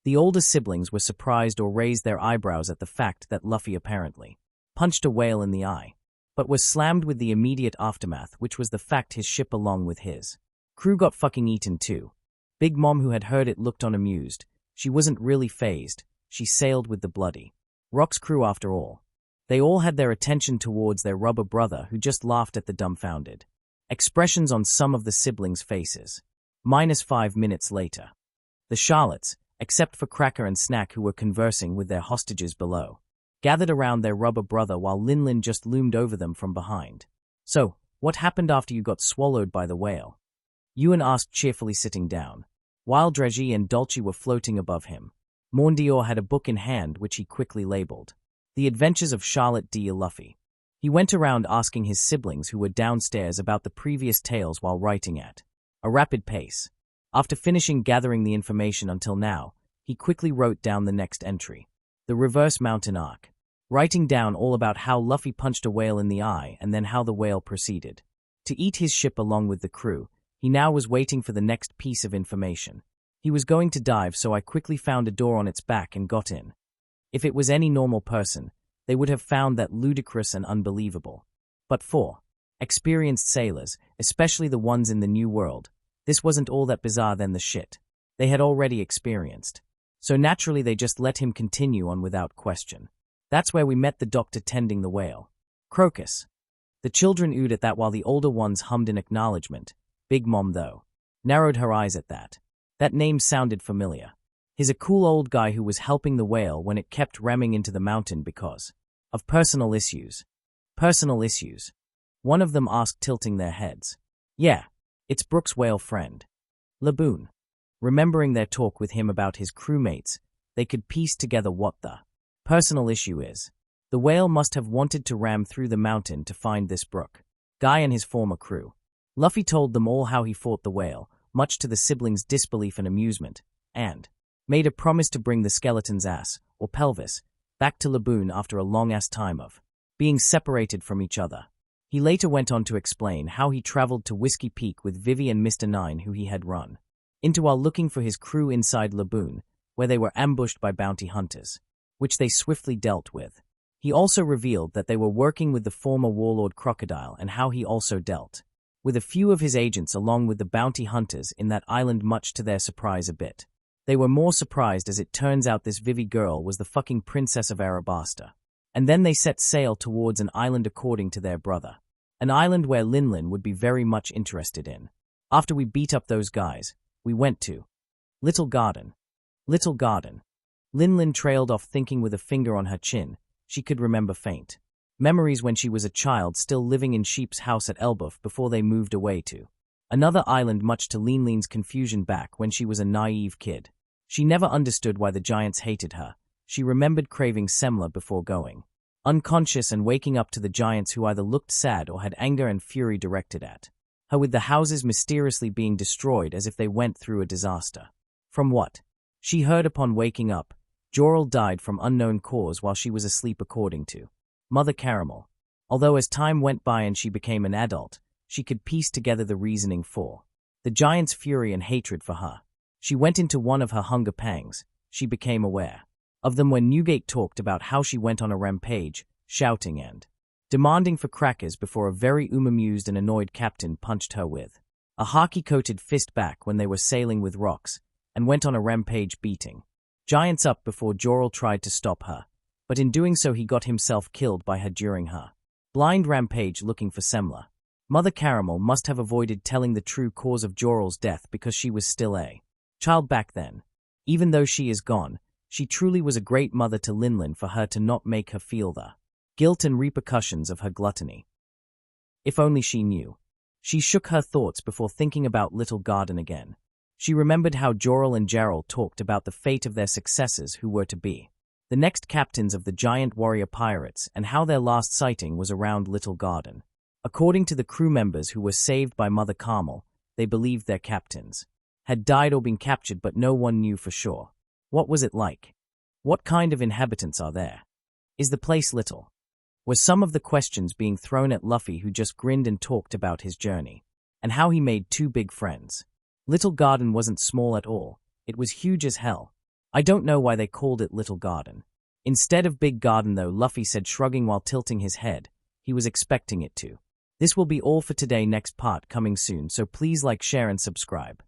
The older siblings were surprised or raised their eyebrows at the fact that Luffy apparently punched a whale in the eye, but was slammed with the immediate aftermath, which was the fact his ship along with his crew got fucking eaten too. Big Mom, who had heard it, looked on amused. She wasn't really fazed. She sailed with the bloody Rock's crew after all. They all had their attention towards their rubber brother, who just laughed at the dumbfounded expressions on some of the siblings' faces. -5 minutes later. The Charlottes, except for Cracker and Snack, who were conversing with their hostages below, gathered around their rubber brother while Linlin just loomed over them from behind. So, what happened after you got swallowed by the whale? Ewan asked cheerfully, sitting down, while Draghi and Dolce were floating above him. Morndior had a book in hand which he quickly labeled The Adventures of Charlotte D. Luffy. He went around asking his siblings who were downstairs about the previous tales while writing at a rapid pace. After finishing gathering the information until now, he quickly wrote down the next entry, the Reverse Mountain Arc, writing down all about how Luffy punched a whale in the eye and then how the whale proceeded to eat his ship along with the crew. He now was waiting for the next piece of information. He was going to dive, so I quickly found a door on its back and got in. If it was any normal person, they would have found that ludicrous and unbelievable. But for experienced sailors, especially the ones in the New World, this wasn't all that bizarre than the shit they had already experienced. So naturally they just let him continue on without question. That's where we met the doctor tending the whale. Crocus. The children oohed at that while the older ones hummed in acknowledgement. Big Mom, though, narrowed her eyes at that. That name sounded familiar. He's a cool old guy who was helping the whale when it kept ramming into the mountain because of personal issues. Personal issues? One of them asked, tilting their heads. Yeah, it's Brooks' whale friend, Laboon. Remembering their talk with him about his crewmates, they could piece together what the personal issue is. The whale must have wanted to ram through the mountain to find this Brook guy and his former crew. Luffy told them all how he fought the whale, much to the siblings' disbelief and amusement, and made a promise to bring the skeleton's ass, or pelvis, back to Laboon after a long-ass time of being separated from each other. He later went on to explain how he traveled to Whiskey Peak with Vivi and Mr. Nine, who he had run into while looking for his crew inside Laboon, where they were ambushed by bounty hunters, which they swiftly dealt with. He also revealed that they were working with the former warlord Crocodile and how he also dealt with a few of his agents along with the bounty hunters in that island, much to their surprise a bit. They were more surprised as it turns out this Vivi girl was the fucking princess of Arabasta. And then they set sail towards an island according to their brother. An island where Linlin would be very much interested in. After we beat up those guys, we went to Little Garden. Little Garden. Linlin trailed off, thinking with a finger on her chin. She could remember faint memories when she was a child, still living in Sheep's house at Elbaf before they moved away to another island, much to Linlin's confusion back when she was a naive kid. She never understood why the giants hated her. She remembered craving semla before going unconscious and waking up to the giants who either looked sad or had anger and fury directed at her, with the houses mysteriously being destroyed as if they went through a disaster. From what she heard upon waking up, Jorel died from unknown cause while she was asleep, according to Mother Caramel. Although as time went by and she became an adult, she could piece together the reasoning for the giants' fury and hatred for her. She went into one of her hunger pangs. She became aware of them when Newgate talked about how she went on a rampage, shouting and demanding for crackers before a very amused and annoyed captain punched her with a haki-coated fist back when they were sailing with rocks, and went on a rampage beating giants up before Jorel tried to stop her, but in doing so he got himself killed by her during her blind rampage looking for semla. Mother Caramel must have avoided telling the true cause of Jorel's death because she was still a child back then. Even though she is gone, she truly was a great mother to Linlin for her to not make her feel the guilt and repercussions of her gluttony. If only she knew. She shook her thoughts before thinking about Little Garden again. She remembered how Jorel and Jarrell talked about the fate of their successors who were to be the next captains of the giant warrior pirates, and how their last sighting was around Little Garden. According to the crew members who were saved by Mother Carmel, they believed their captains had died or been captured, but no one knew for sure. What was it like? What kind of inhabitants are there? Is the place little were some of the questions being thrown at Luffy, who just grinned and talked about his journey, and how he made two big friends. Little Garden wasn't small at all, it was huge as hell. I don't know why they called it Little Garden. Instead of Big Garden though, Luffy said, shrugging while tilting his head. He was expecting it to. This will be all for today, next part coming soon, so please like, share and subscribe.